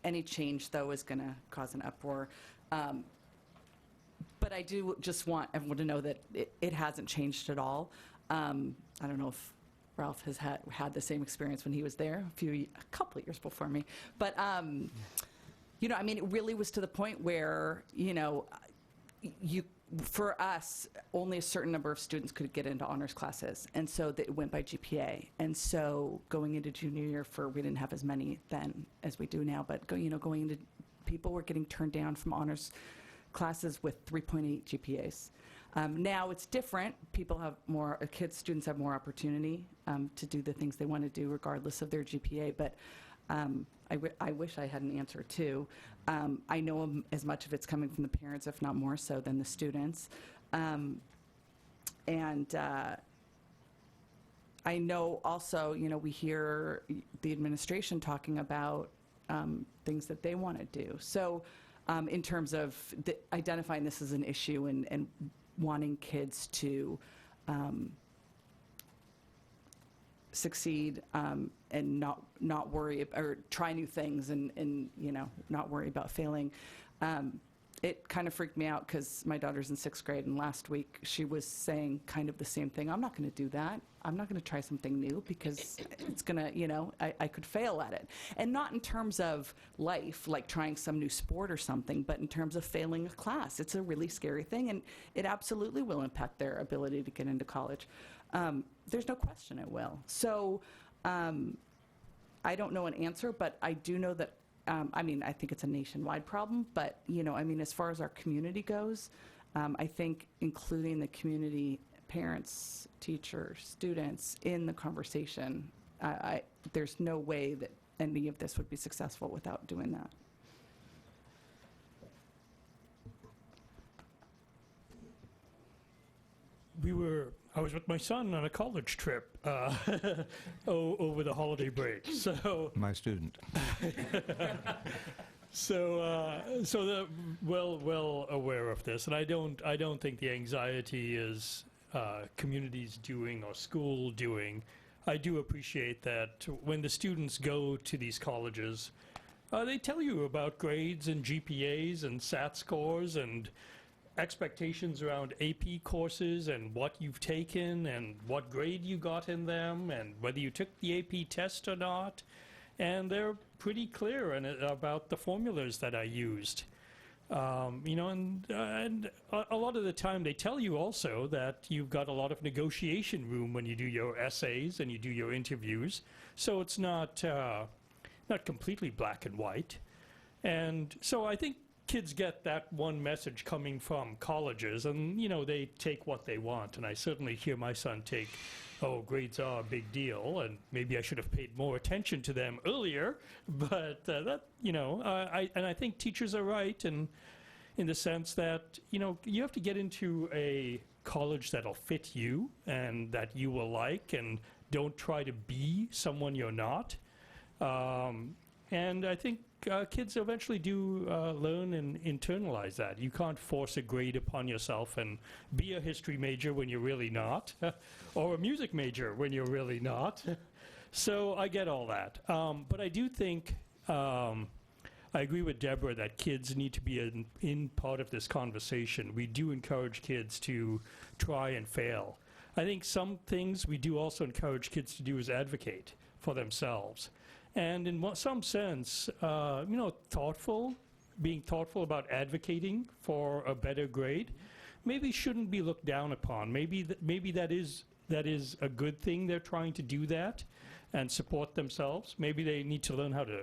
any change, though, is going to cause an uproar. But I do just want everyone to know that it hasn't changed at all. I don't know if Ralph has had the same experience when he was there a couple of years before me. But, I mean, it really was to the point where, for us, only a certain number of students could get into honors classes, and so it went by GPA. And so going into junior year, we didn't have as many then as we do now, but going into, people were getting turned down from honors classes with 3.8 GPAs. Now it's different. Students have more opportunity to do the things they want to do regardless of their GPA, but I wish I had an answer too. I know as much of it's coming from the parents, if not more so than the students. I know also, we hear the administration talking about things that they want to do. So in terms of identifying this as an issue and wanting kids to succeed and not worry or try new things and not worry about failing. It kind of freaked me out because my daughter's in 6th grade, and last week she was saying kind of the same thing. I'm not going to do that. I'm not going to try something new because it's going to, I could fail at it. And not in terms of life, like trying some new sport or something, but in terms of failing a class. It's a really scary thing, and it absolutely will impact their ability to get into college. There's no question it will. So I don't know an answer, but I do know that, I think it's a nationwide problem, but, as far as our community goes, I think including the community, parents, teachers, students in the conversation, there's no way that any of this would be successful without doing that. I was with my son on a college trip over the holiday break. So My student. well aware of this, and I don't think the anxiety is communities doing or school doing. I do appreciate that when the students go to these colleges, they tell you about grades and GPAs and SAT scores and expectations around AP courses and what you've taken and what grade you got in them and whether you took the AP test or not. And they're pretty clear about the formulas that I used. And a lot of the time they tell you also that you've got a lot of negotiation room when you do your essays and you do your interviews. So it's not completely black and white. And so I think kids get that one message coming from colleges, and they take what they want. And I certainly hear my son take, oh, grades are a big deal, and maybe I should have paid more attention to them earlier. But I think teachers are right, and in the sense that you have to get into a college that'll fit you and that you will like, and don't try to be someone you're not. And I think kids eventually do learn and internalize that. You can't force a grade upon yourself and be a history major when you're really not, or a music major when you're really not. So I get all that. But I do think, I agree with Deborah that kids need to be in part of this conversation. We do encourage kids to try and fail. I think some things we do also encourage kids to do is advocate for themselves. And in some sense, being thoughtful about advocating for a better grade, maybe shouldn't be looked down upon. Maybe that is a good thing. They're trying to do that and support themselves. Maybe they need to learn how to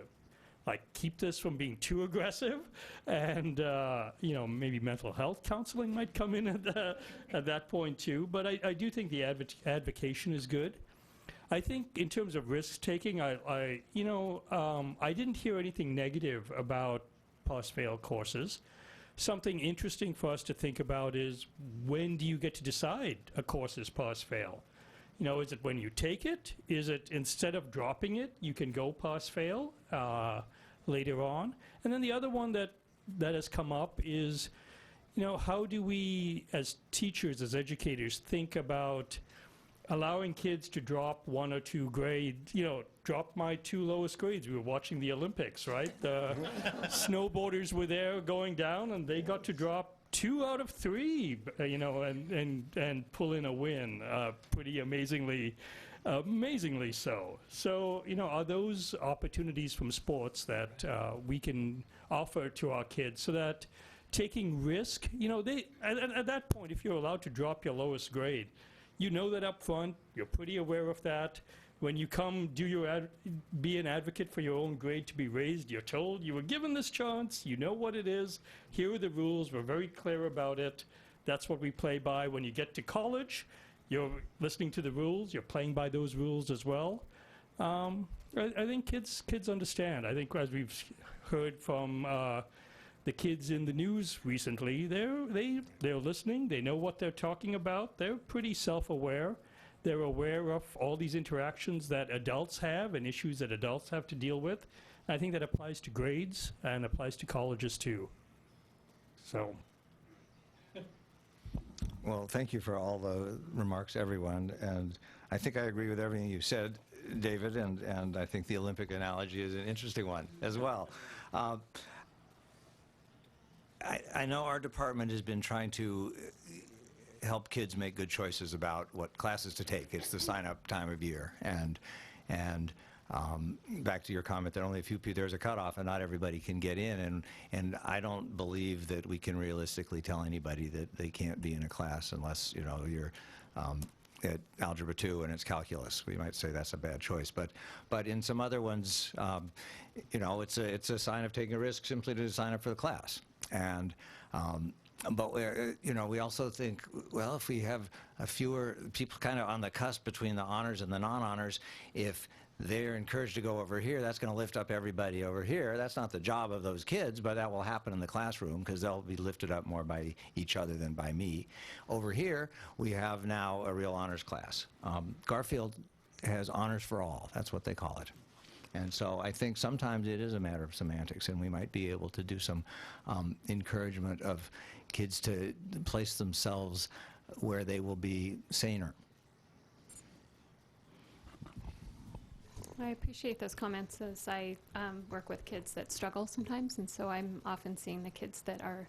keep this from being too aggressive, and maybe mental health counseling might come in at that point too. But I do think the advocation is good. I think in terms of risk-taking, I didn't hear anything negative about pass-fail courses. Something interesting for us to think about is, when do you get to decide a course is pass-fail? Is it when you take it? Is it instead of dropping it, you can go pass-fail later on? And then the other one that has come up is, how do we as teachers, as educators, think about allowing kids to drop one or two grades, drop my two lowest grades. We were watching the Olympics, right? The snowboarders were there going down, and they got to drop 2 out of 3, and pull in a win, pretty amazingly so. So, are those opportunities from sports that we can offer to our kids so that taking risk, at that point, if you're allowed to drop your lowest grade, you know that up front, you're pretty aware of that. When you come be an advocate for your own grade to be raised, you're told you were given this chance, you know what it is, here are the rules, we're very clear about it, that's what we play by. When you get to college, you're listening to the rules, you're playing by those rules as well. I think kids understand. I think as we've heard from the kids in the news recently, they're listening, they know what they're talking about, they're pretty self-aware. They're aware of all these interactions that adults have and issues that adults have to deal with. I think that applies to grades and applies to colleges too. So. Well, thank you for all the remarks, everyone. And I think I agree with everything you said, David, and I think the Olympic analogy is an interesting one as well. I know our department has been trying to help kids make good choices about what classes to take. It's the sign-up time of year, and back to your comment that only a few people, there's a cutoff and not everybody can get in, and I don't believe that we can realistically tell anybody that they can't be in a class unless you're at Algebra 2 and it's calculus. We might say that's a bad choice, but in some other ones, it's a sign of taking a risk simply to sign up for the class. And but we also think, well, if we have fewer people kind of on the cusp between the honors and the non-honors, if they're encouraged to go over here, that's going to lift up everybody over here. That's not the job of those kids, but that will happen in the classroom because they'll be lifted up more by each other than by me. Over here, we have now a real honors class. Garfield has honors for all. That's what they call it. And so I think sometimes it is a matter of semantics, and we might be able to do some encouragement of kids to place themselves where they will be saner. I appreciate those comments as I work with kids that struggle sometimes, and so I'm often seeing the kids that are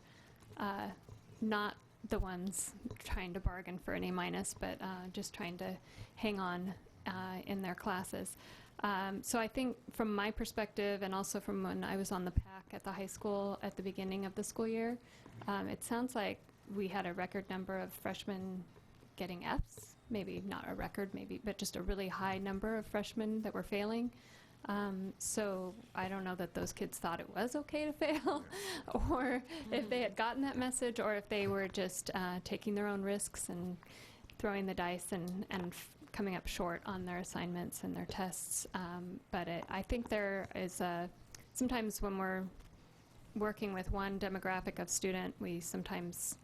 not the ones trying to bargain for an A-, but just trying to hang on in their classes. So I think from my perspective, and also from when I was on the PAC at the high school at the beginning of the school year, it sounds like we had a record number of freshmen getting Fs. Maybe not a record, but just a really high number of freshmen that were failing. So I don't know that those kids thought it was okay to fail, or if they had gotten that message, or if they were just taking their own risks and throwing the dice and coming up short on their assignments and their tests. But I think there is sometimes when we're working with one demographic of student, we sometimes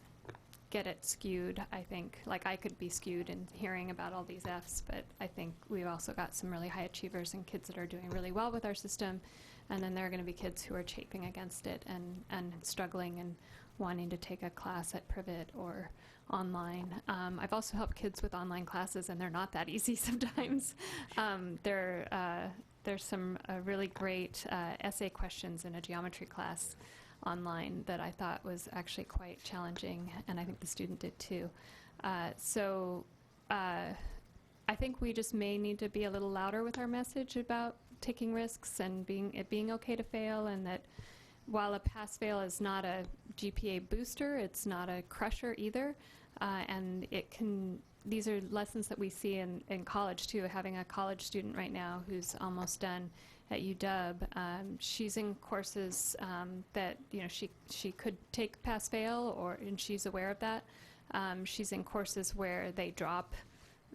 get it skewed, I think. Like, I could be skewed in hearing about all these Fs, but I think we've also got some really high achievers and kids that are doing really well with our system, and then there are going to be kids who are chafing against it and struggling and wanting to take a class at Privet or online. I've also helped kids with online classes, and they're not that easy sometimes. There's some really great essay questions in a geometry class online that I thought was actually quite challenging, and I think the student did too. So I think we just may need to be a little louder with our message about taking risks and it being okay to fail, and that while a pass-fail is not a GPA booster, it's not a crusher either, and these are lessons that we see in college too. Having a college student right now who's almost done at UW, she's in courses that she could take pass-fail, and she's aware of that. She's in courses where they drop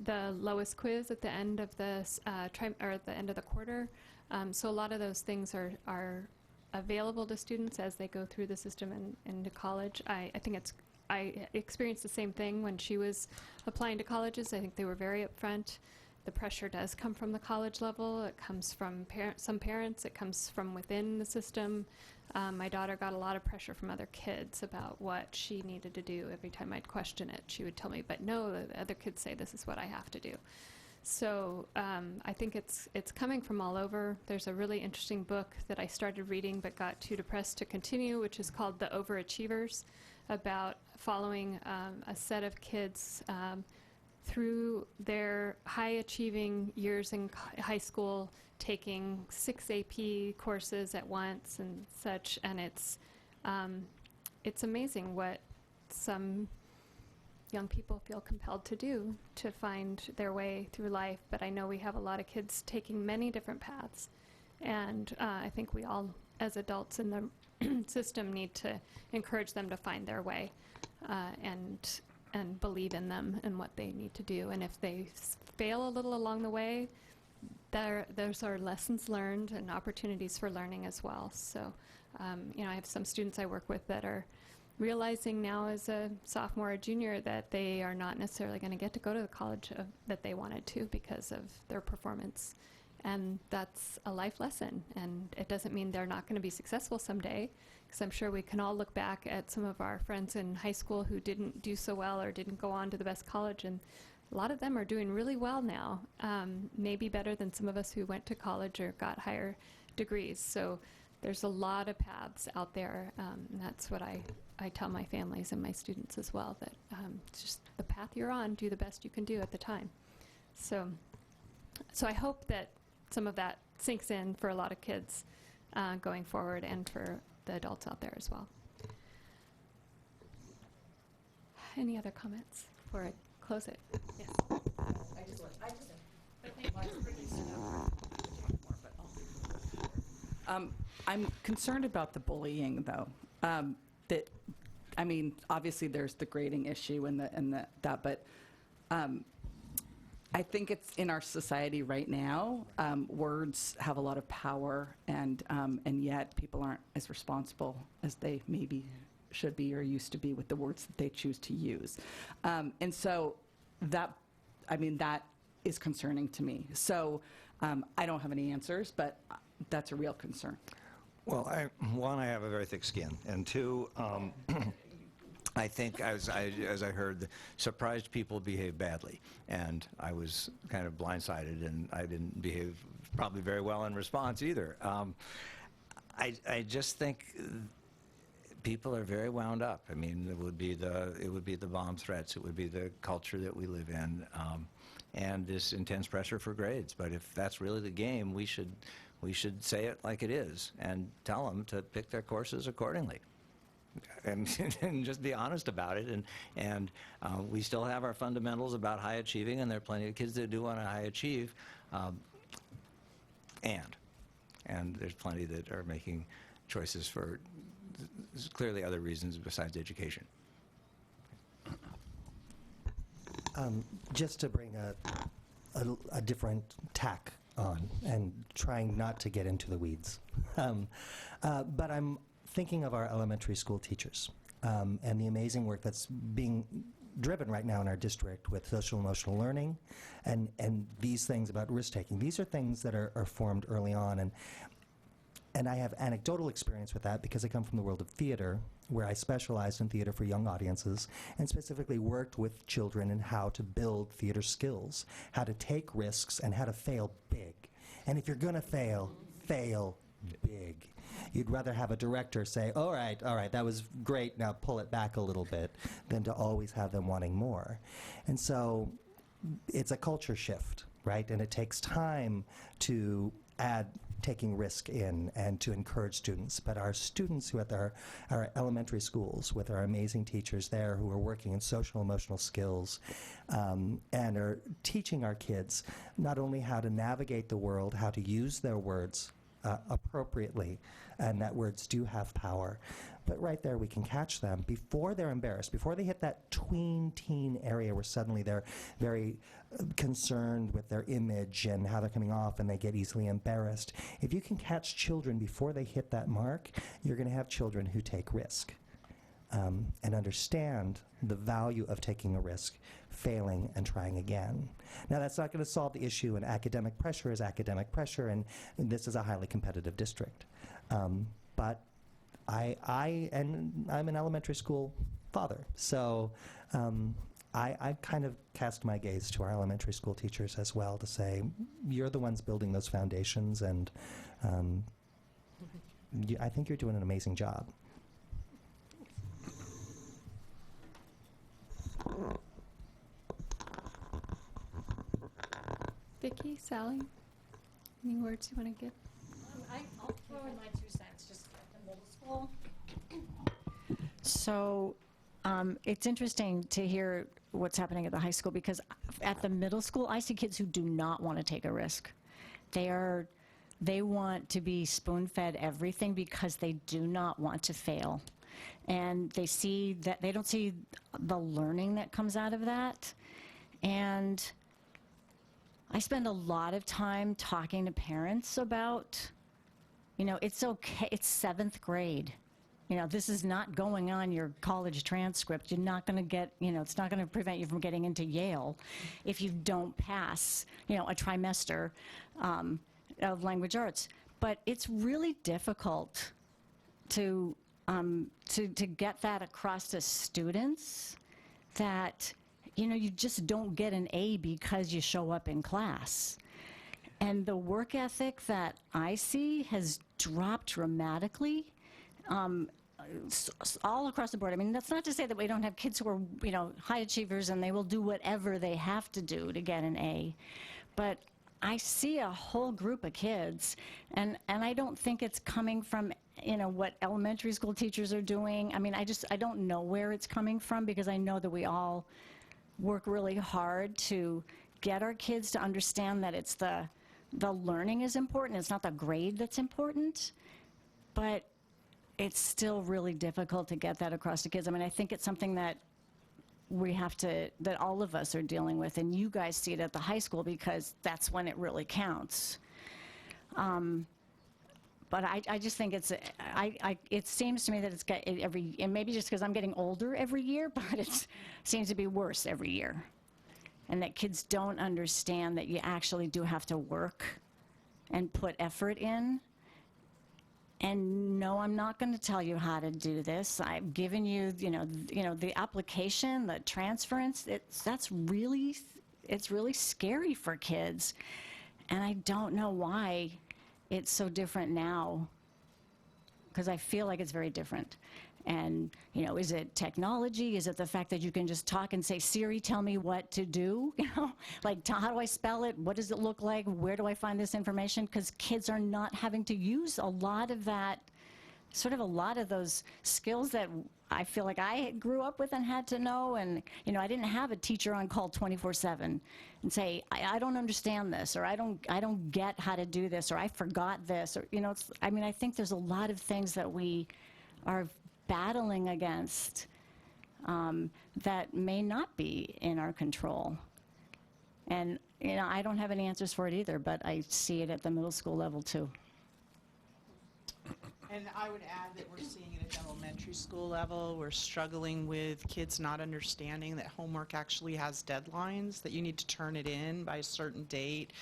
the lowest quiz at the end of the at the end of the quarter. So a lot of those things are available to students as they go through the system and into college. I experienced the same thing when she was applying to colleges. I think they were very upfront. The pressure does come from the college level. It comes from some parents. It comes from within the system. My daughter got a lot of pressure from other kids about what she needed to do. Every time I'd question it, she would tell me, but no, the other kids say this is what I have to do. So I think it's coming from all over. There's a really interesting book that I started reading but got too depressed to continue, which is called The Overachievers, about following a set of kids through their high-achieving years in high school, taking 6 AP courses at once and such, and it's amazing what some young people feel compelled to do to find their way through life. But I know we have a lot of kids taking many different paths, and I think we all, as adults in the system, need to encourage them to find their way and believe in them and what they need to do. And if they fail a little along the way, those are lessons learned and opportunities for learning as well. So, I have some students I work with that are realizing now as a sophomore or junior that they are not necessarily going to get to go to the college that they wanted to because of their performance. And that's a life lesson. And it doesn't mean they're not going to be successful someday, because I'm sure we can all look back at some of our friends in high school who didn't do so well or didn't go on to the best college, and a lot of them are doing really well now, maybe better than some of us who went to college or got higher degrees. So there's a lot of paths out there, and that's what I tell my families and my students as well, that it's just the path you're on, do the best you can do at the time. So I hope that some of that sinks in for a lot of kids going forward, and for the adults out there as well. Any other comments before I close it? Yes. I'm concerned about the bullying, though. Obviously there's the grading issue and that, but I think it's in our society right now. Words have a lot of power, and yet people aren't as responsible as they maybe should be or used to be with the words that they choose to use. And so that is concerning to me. So I don't have any answers, but that's a real concern. Well, one, I have a very thick skin, and two, I think, as I heard, surprised people behave badly, and I was kind of blindsided, and I didn't behave probably very well in response either. I just think people are very wound up. I mean, it would be the bomb threats, it would be the culture that we live in, and this intense pressure for grades. But if that's really the game, we should say it like it is and tell them to pick their courses accordingly. And just be honest about it. And we still have our fundamentals about high achieving, and there are plenty of kids that do want to high achieve. And there's plenty that are making choices for clearly other reasons besides education. Just to bring a different tack on and trying not to get into the weeds. But I'm thinking of our elementary school teachers and the amazing work that's being driven right now in our district with social emotional learning and these things about risk-taking. These are things that are formed early on, and I have anecdotal experience with that because I come from the world of theater, where I specialized in theater for young audiences and specifically worked with children in how to build theater skills, how to take risks, and how to fail big. And if you're going to fail, fail big. You'd rather have a director say, all right, that was great, now pull it back a little bit, than to always have them wanting more. And so it's a culture shift, right? And it takes time to add taking risk in and to encourage students. But our students who at our elementary schools with our amazing teachers there who are working in social emotional skills and are teaching our kids not only how to navigate the world, how to use their words appropriately, and that words do have power. But right there we can catch them before they're embarrassed, before they hit that tween-teen area where suddenly they're very concerned with their image and how they're coming off and they get easily embarrassed. If you can catch children before they hit that mark, you're going to have children who take risk and understand the value of taking a risk, failing, and trying again. Now, that's not going to solve the issue, and academic pressure is academic pressure, and this is a highly competitive district. But I'm an elementary school father, so I kind of cast my gaze to our elementary school teachers as well to say, you're the ones building those foundations, and I think you're doing an amazing job. Vicki, Sally, any words you want to give? I'll throw in my 2 cents just at the middle school. So it's interesting to hear what's happening at the high school, because at the middle school, I see kids who do not want to take a risk. They want to be spoon-fed everything because they do not want to fail. And they see that they don't see the learning that comes out of that. And I spend a lot of time talking to parents about, it's okay, it's 7th grade. This is not going on your college transcript. You're not going to get, it's not going to prevent you from getting into Yale if you don't pass, a trimester of language arts. But it's really difficult to get that across to students that, you just don't get an A because you show up in class. And the work ethic that I see has dropped dramatically all across the board. I mean, that's not to say that we don't have kids who are, high achievers and they will do whatever they have to do to get an A. But I see a whole group of kids, and I don't think it's coming from, what elementary school teachers are doing. I mean, I don't know where it's coming from, because I know that we all work really hard to get our kids to understand that it's the learning is important. It's not the grade that's important, but it's still really difficult to get that across to kids. I mean, I think it's something that that all of us are dealing with, and you guys see it at the high school because that's when it really counts. But I just think it seems to me that it's got and maybe just because I'm getting older every year, but it seems to be worse every year. And that kids don't understand that you actually do have to work and put effort in. And no, I'm not going to tell you how to do this. I've given you, the application, the transference. It's really scary for kids, and I don't know why it's so different now. Because I feel like it's very different. And, is it technology? Is it the fact that you can just talk and say, Siri, tell me what to do? Like, how do I spell it? What does it look like? Where do I find this information? Because kids are not having to use a lot of that, sort of a lot of those skills that I feel like I grew up with and had to know. And, I didn't have a teacher on call 24/7 and say, I don't understand this, or I don't get how to do this, or I forgot this, or, I think there's a lot of things that we are battling against that may not be in our control. And, I don't have any answers for it either, but I see it at the middle school level too. And I would add that we're seeing it at the elementary school level. We're struggling with kids not understanding that homework actually has deadlines, that you need to turn it in by a certain date.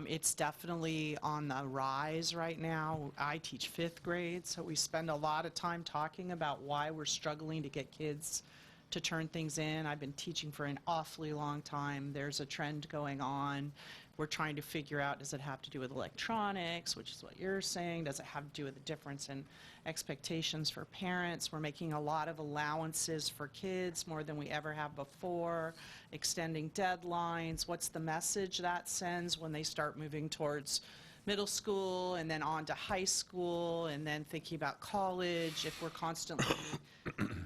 It's definitely on the rise right now. I teach 5th grade, so we spend a lot of time talking about why we're struggling to get kids to turn things in. I've been teaching for an awfully long time. There's a trend going on. We're trying to figure out, does it have to do with electronics, which is what you're saying? Does it have to do with the difference in expectations for parents? We're making a lot of allowances for kids, more than we ever have before, extending deadlines. What's the message that sends when they start moving towards middle school and then on to high school and then thinking about college? If we're constantly,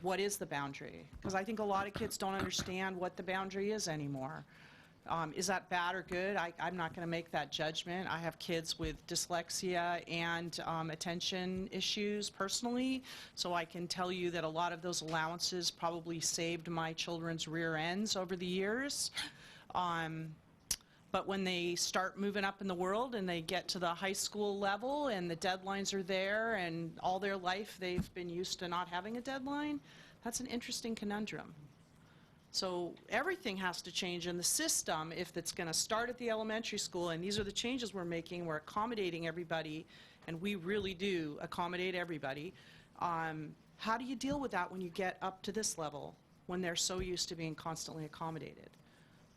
what is the boundary? Because I think a lot of kids don't understand what the boundary is anymore. Is that bad or good? I'm not going to make that judgment. I have kids with dyslexia and attention issues personally, so I can tell you that a lot of those allowances probably saved my children's rear ends over the years. But when they start moving up in the world and they get to the high school level and the deadlines are there and all their life they've been used to not having a deadline, that's an interesting conundrum. So everything has to change in the system if it's going to start at the elementary school, and these are the changes we're making. We're accommodating everybody, and we really do accommodate everybody. How do you deal with that when you get up to this level, when they're so used to being constantly accommodated?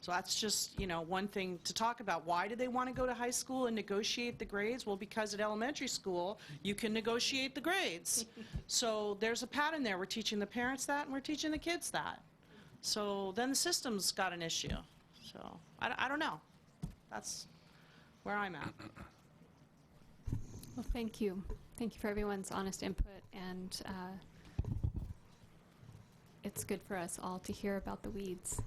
So that's just, one thing to talk about. Why do they want to go to high school and negotiate the grades? Well, because at elementary school, you can negotiate the grades. So there's a pattern there. We're teaching the parents that, and we're teaching the kids that. So then the system's got an issue. So I don't know. That's where I'm at. Well, thank you. Thank you for everyone's honest input, and it's good for us all to hear about the weeds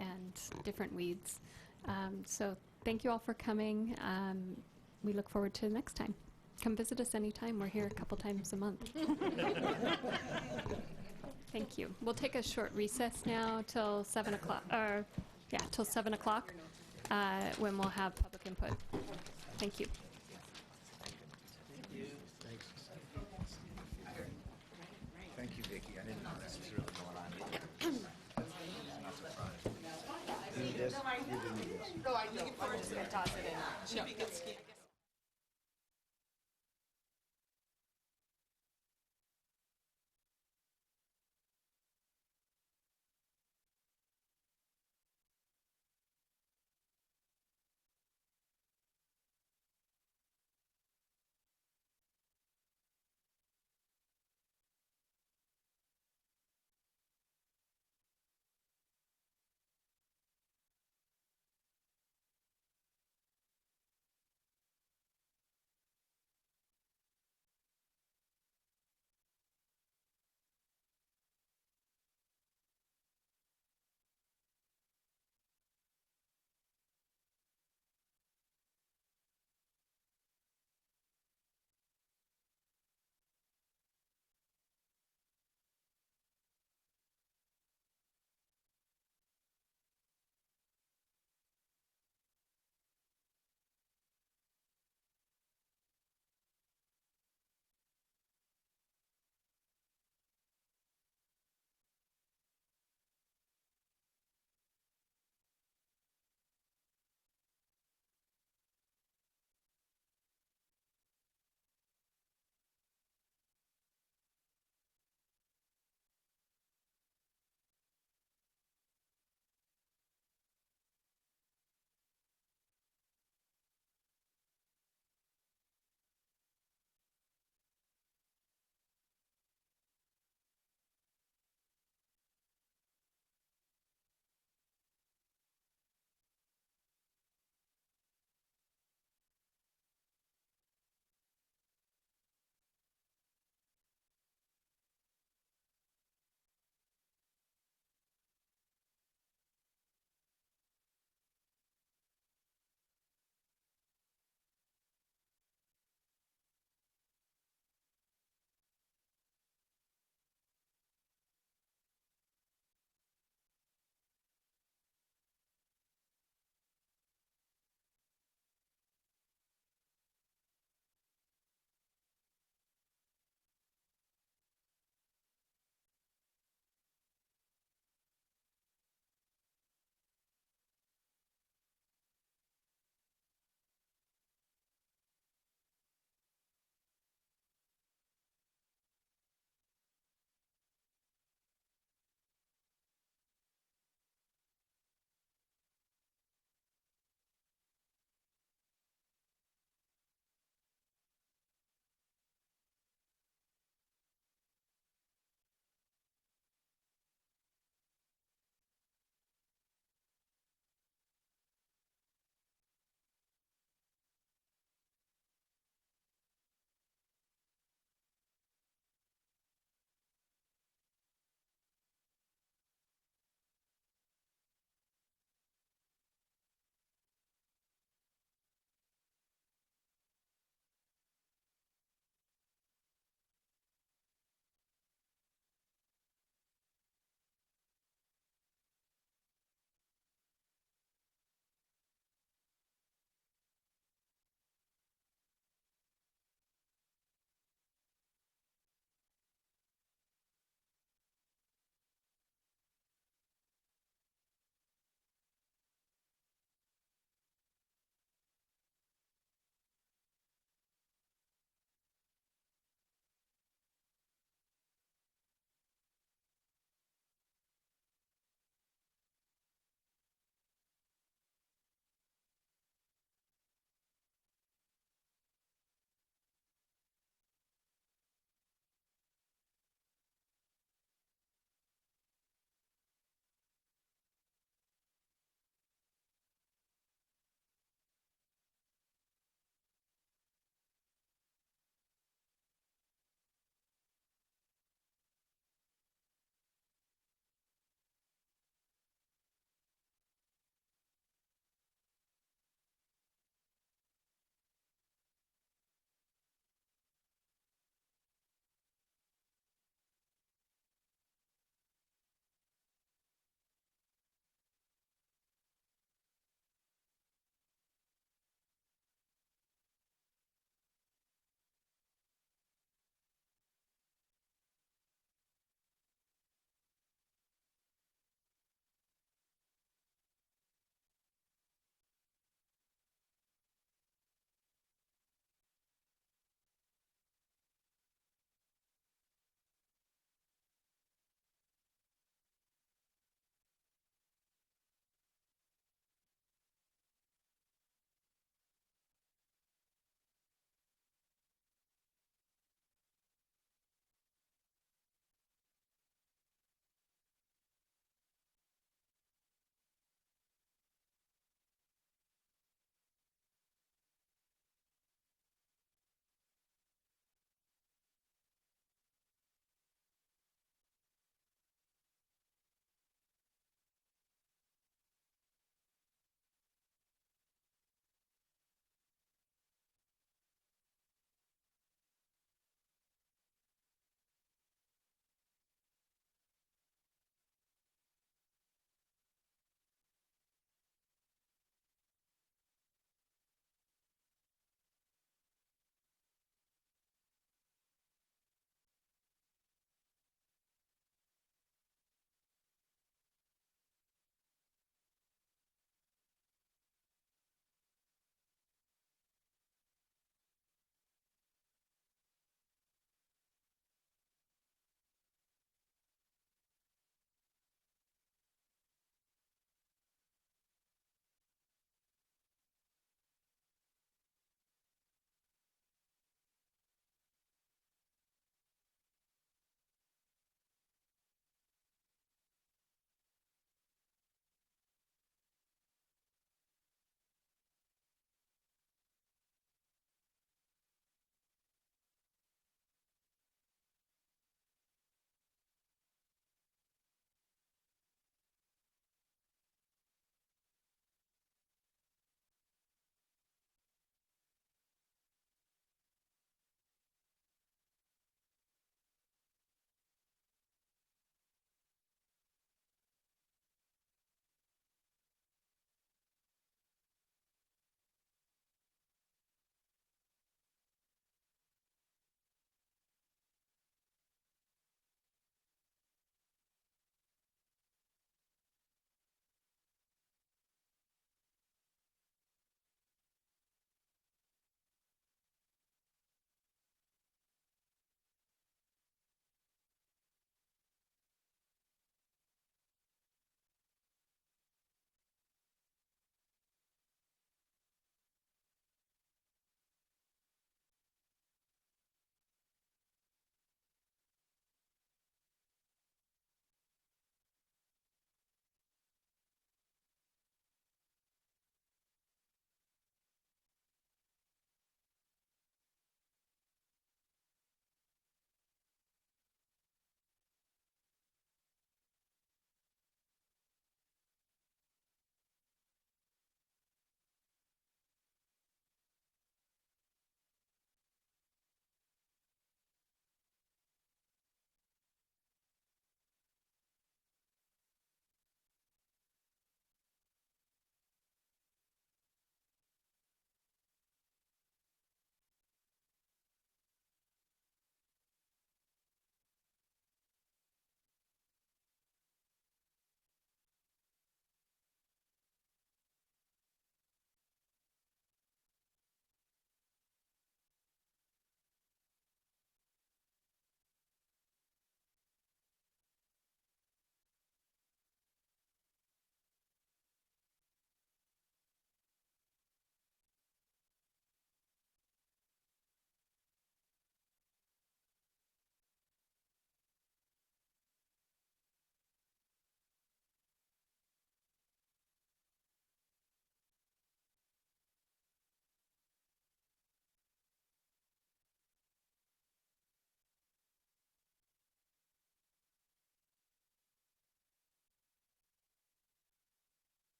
and different weeds. So thank you all for coming. We look forward to next time. Come visit us anytime. We're here a couple times a month. Thank you. We'll take a short recess now till 7 o'clock, till 7 o'clock, when we'll have public input. Thank you. Thank you, Vicki. I didn't know this was really going on. Not surprised. Go, you can just toss it in. Should be good ski.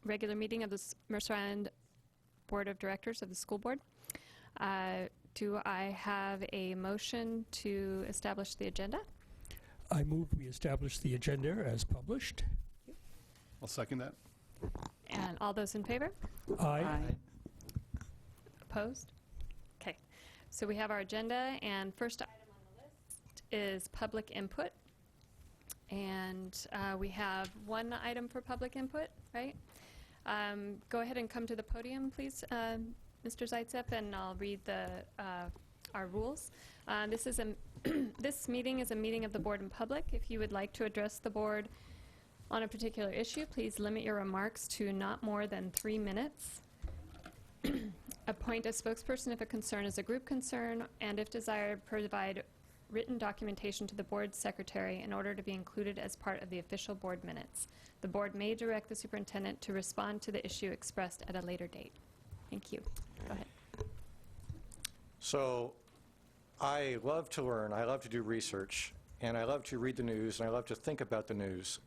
regular meeting of the Mercer Island Board of Directors of the School Board. Do I have a motion to establish the agenda? I move we establish the agenda as published. I'll second that. And all those in favor? Aye. Opposed? Okay. So we have our agenda, and first item on the list is public input. And we have one item for public input, right? Go ahead and come to the podium, please, Mr. Zaitsev, and I'll read our rules. This meeting is a meeting of the board in public. If you would like to address the board on a particular issue, please limit your remarks to not more than 3 minutes. Appoint a spokesperson if a concern is a group concern, and if desired, provide written documentation to the board secretary in order to be included as part of the official board minutes. The board may direct the superintendent to respond to the issue expressed at a later date. Thank you. Go ahead. So I love to learn, I love to do research, and I love to read the news, and I love to think about the news.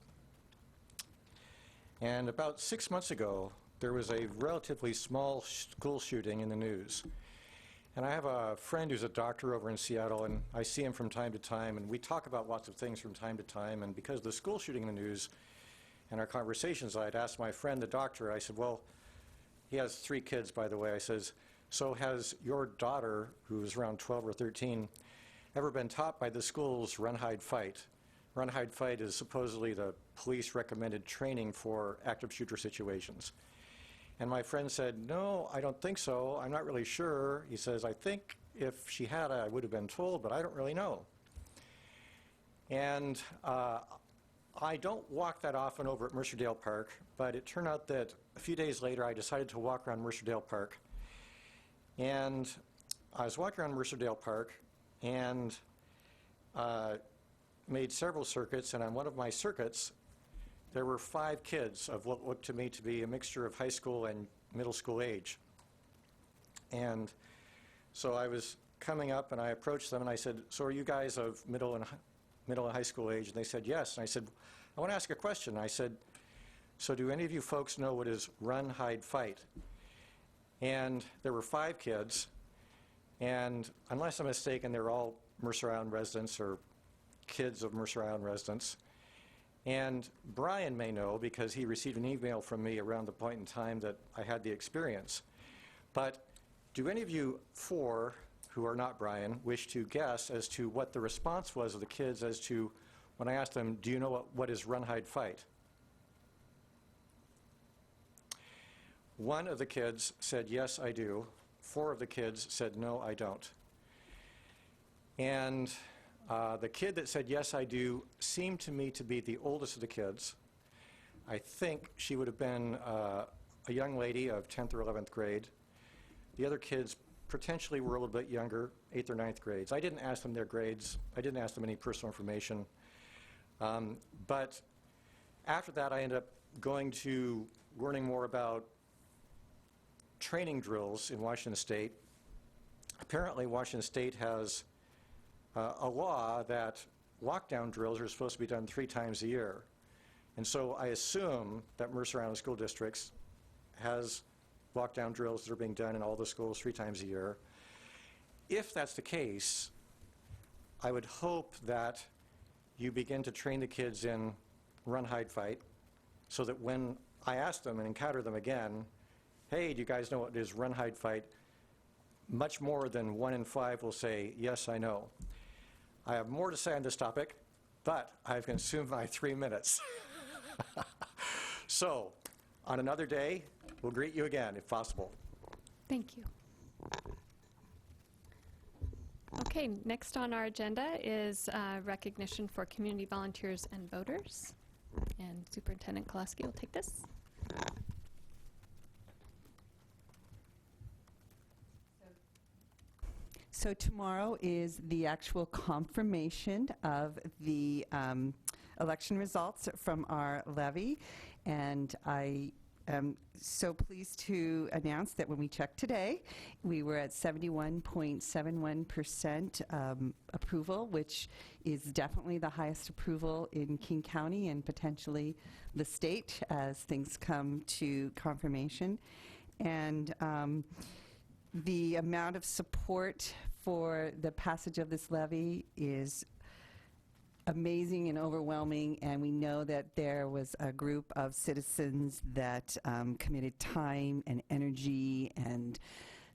And about 6 months ago, there was a relatively small school shooting in the news. And I have a friend who's a doctor over in Seattle, and I see him from time to time, and we talk about lots of things from time to time. And because of the school shooting in the news and our conversations, I'd asked my friend, the doctor, I said, well, he has 3 kids, by the way. I says, so has your daughter, who's around 12 or 13, ever been taught by the school's run, hide, fight? Run, hide, fight is supposedly the police recommended training for active shooter situations. And my friend said, no, I don't think so. I'm not really sure. He says, I think if she had, I would have been told, but I don't really know. And I don't walk that often over at Mercerdale Park, but it turned out that a few days later I decided to walk around Mercerdale Park. And I was walking around Mercerdale Park and made several circuits, and on one of my circuits there were 5 kids of what looked to me to be a mixture of high school and middle school age. And so I was coming up and I approached them and I said, so are you guys of middle and high school age? And they said yes. And I said, I want to ask a question. I said, so do any of you folks know what is run, hide, fight? And there were 5 kids, and unless I'm mistaken, they're all Mercer Island residents or kids of Mercer Island residents. And Brian may know because he received an email from me around the point in time that I had the experience. But do any of you 4 who are not Brian wish to guess as to what the response was of the kids as to when I asked them, do you know what is run, hide, fight? 1 of the kids said, yes, I do. 4 of the kids said, no, I don't. And the kid that said, yes, I do, seemed to me to be the oldest of the kids. I think she would have been a young lady of 10th or 11th grade. The other kids potentially were a little bit younger, 8th or 9th grades. I didn't ask them their grades. I didn't ask them any personal information. But after that, I ended up going to learning more about training drills in Washington State. Apparently, Washington State has a law that lockdown drills are supposed to be done 3 times a year. And so I assume that Mercer Island School Districts has lockdown drills that are being done in all the schools 3 times a year. If that's the case, I would hope that you begin to train the kids in run, hide, fight, so that when I ask them and encounter them again, hey, do you guys know what it is run, hide, fight? Much more than 1 in 5 will say, yes, I know. I have more to say on this topic, but I've consumed my 3 minutes. So, on another day, we'll greet you again, if possible. Thank you. Okay, next on our agenda is recognition for community volunteers and voters. And Superintendent Kolaski will take this. So tomorrow is the actual confirmation of the election results from our levy, and I So pleased to announce that when we checked today, we were at 71.71% approval, which is definitely the highest approval in King County and potentially the state as things come to confirmation. And the amount of support for the passage of this levy is amazing and overwhelming, and we know that there was a group of citizens that committed time and energy and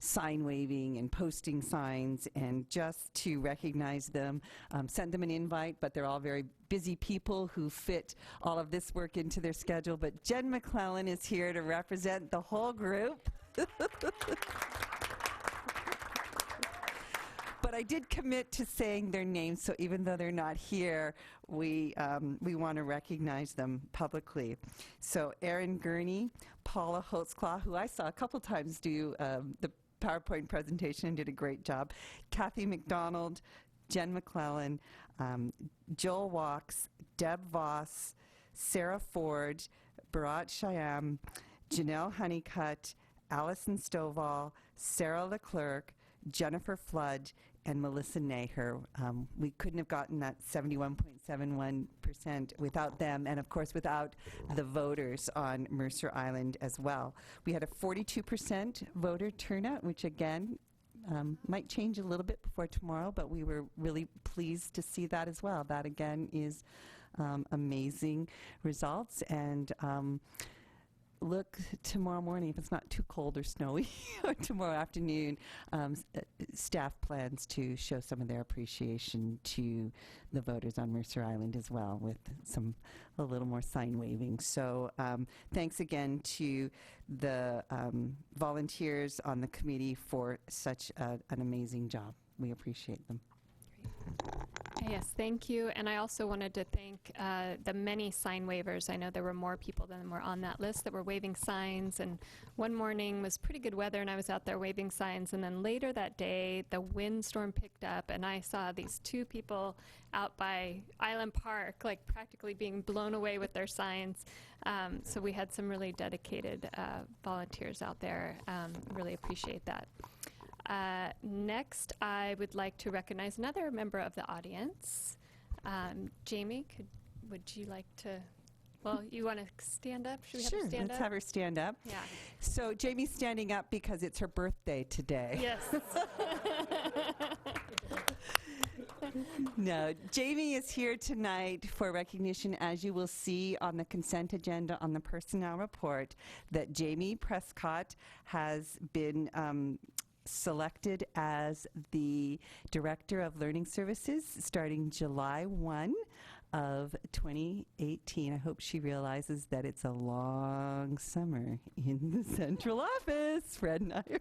sign waving and posting signs, and just to recognize them, send them an invite, but they're all very busy people who fit all of this work into their schedule. But Jen McClellan is here to represent the whole group. But I did commit to saying their names, so even though they're not here, we want to recognize them publicly. So Erin Gurney, Paula Holtzclaw, who I saw a couple times do the PowerPoint presentation and did a great job, Kathy McDonald, Jen McClellan, Joel Walks, Deb Voss, Sarah Ford, Bharat Shyam, Janelle Honeycutt, Allison Stovall, Sarah Leclerc, Jennifer Flood, and Melissa Naher. We couldn't have gotten that 71.71% without them, and of course without the voters on Mercer Island as well. We had a 42% voter turnout, which again might change a little bit before tomorrow, but we were really pleased to see that as well. That again is amazing results, and look tomorrow morning, if it's not too cold or snowy, or tomorrow afternoon, staff plans to show some of their appreciation to the voters on Mercer Island as well, with a little more sign waving. So thanks again to the volunteers on the committee for such an amazing job. We appreciate them. Yes, thank you. And I also wanted to thank the many sign waivers. I know there were more people than were on that list that were waving signs. And one morning was pretty good weather, and I was out there waving signs. And then later that day, the windstorm picked up, and I saw these two people out by Island Park, like practically being blown away with their signs. So we had some really dedicated volunteers out there. Really appreciate that. Next, I would like to recognize another member of the audience. Jamie, would you like to, well, you want to stand up? Should we have her stand up? Let's have her stand up. Yeah. So Jamie's standing up because it's her birthday today. Yes. No, Jamie is here tonight for recognition, as you will see on the consent agenda on the personnel report, that Jamie Prescott has been selected as the Director of Learning Services starting July 1 of 2018. I hope she realizes that it's a long summer in the central office. Fred and I are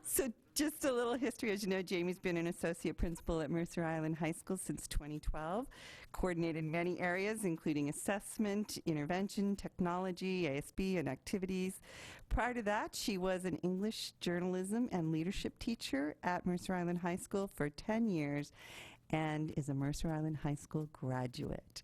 So just a little history. As you know, Jamie's been an associate principal at Mercer Island High School since 2012, coordinated many areas, including assessment, intervention, technology, ASB, and activities. Prior to that, she was an English journalism and leadership teacher at Mercer Island High School for 10 years and is a Mercer Island High School graduate.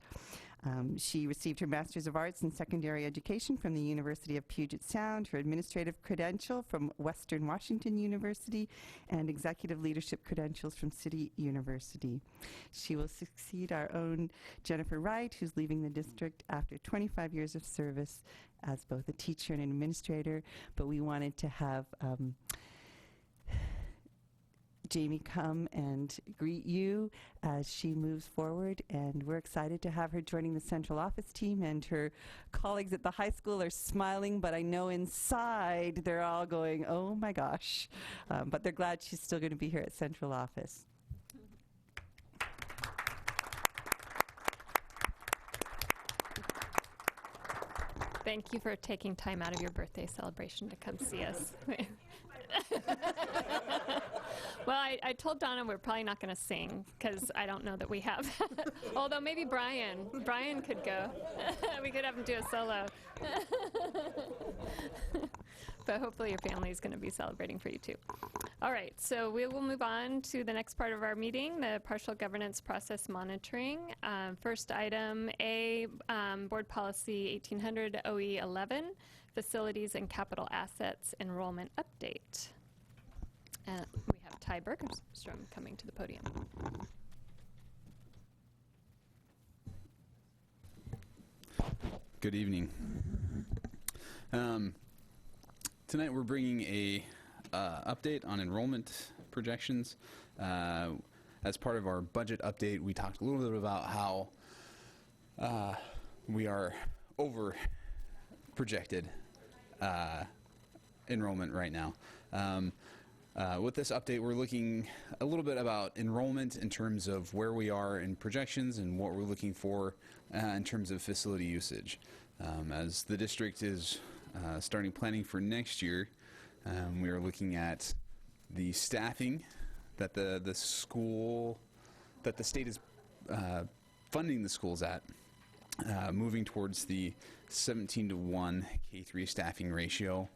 She received her Master's of Arts in Secondary Education from the University of Puget Sound, her administrative credential from Western Washington University, and executive leadership credentials from City University. She will succeed our own Jennifer Wright, who's leaving the district after 25 years of service as both a teacher and an administrator, but we wanted to have Jamie come and greet you as she moves forward, and we're excited to have her joining the central office team, and her colleagues at the high school are smiling, but I know inside they're all going, oh my gosh, but they're glad she's still going to be here at central office. Thank you for taking time out of your birthday celebration to come see us. Well, I told Donna we're probably not going to sing because I don't know that we have. Although maybe Brian could go. We could have him do a solo. But hopefully your family is going to be celebrating for you too. All right, so we will move on to the next part of our meeting, the partial governance process monitoring. First item A, Board Policy 1800 OE 11, Facilities and Capital Assets Enrollment Update. We have Ty Bergstrom coming to the podium. Good evening. Tonight we're bringing a update on enrollment projections. As part of our budget update, we talked a little bit about how we are over projected enrollment right now. With this update, we're looking a little bit about enrollment in terms of where we are in projections and what we're looking for in terms of facility usage. As the district is starting planning for next year, we are looking at the staffing that the state is funding the schools at, moving towards the 17-to-1 K-3 staffing ratio.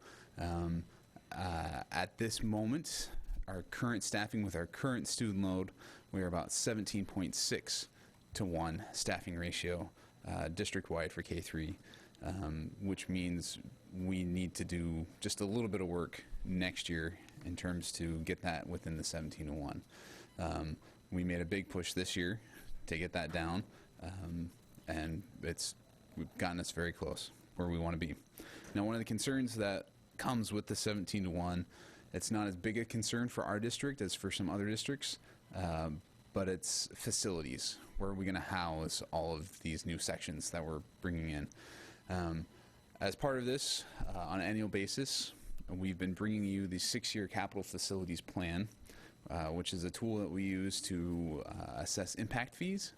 At this moment, our current staffing with our current student load, we are about 17.6-to-1 staffing ratio district-wide for K-3, which means we need to do just a little bit of work next year in terms to get that within the 17-to-1. We made a big push this year to get that down, and we've gotten us very close where we want to be. Now, one of the concerns that comes with the 17-to-1, it's not as big a concern for our district as for some other districts, but it's facilities. Where are we going to house all of these new sections that we're bringing in? As part of this, on an annual basis, we've been bringing you the 6-year capital facilities plan, which is a tool that we use to assess impact fees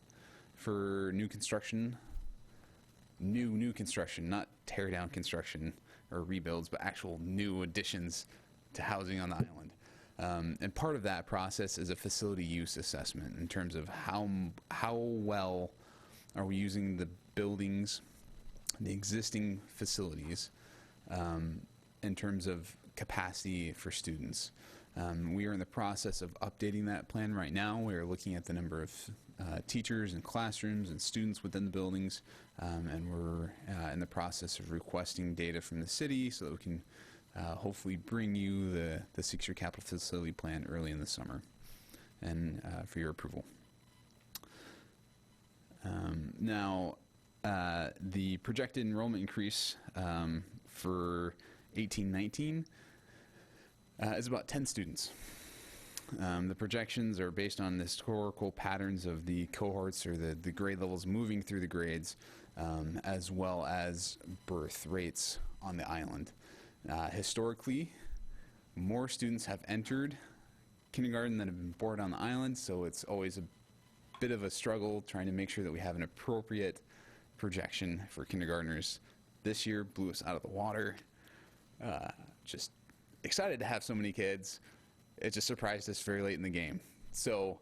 for new construction, new construction, not tear down construction or rebuilds, but actual new additions to housing on the island. And part of that process is a facility use assessment in terms of how well are we using the buildings, the existing facilities, in terms of capacity for students. We are in the process of updating that plan right now. We are looking at the number of teachers and classrooms and students within the buildings, and we're in the process of requesting data from the city so that we can hopefully bring you the 6-year capital facility plan early in the summer and for your approval. Now, the projected enrollment increase for 18-19 is about 10 students. The projections are based on the historical patterns of the cohorts or the grade levels moving through the grades, as well as birth rates on the island. Historically, more students have entered kindergarten than have been born on the island, so it's always a bit of a struggle trying to make sure that we have an appropriate projection for kindergartners. This year blew us out of the water. Just excited to have so many kids. It just surprised us very late in the game. So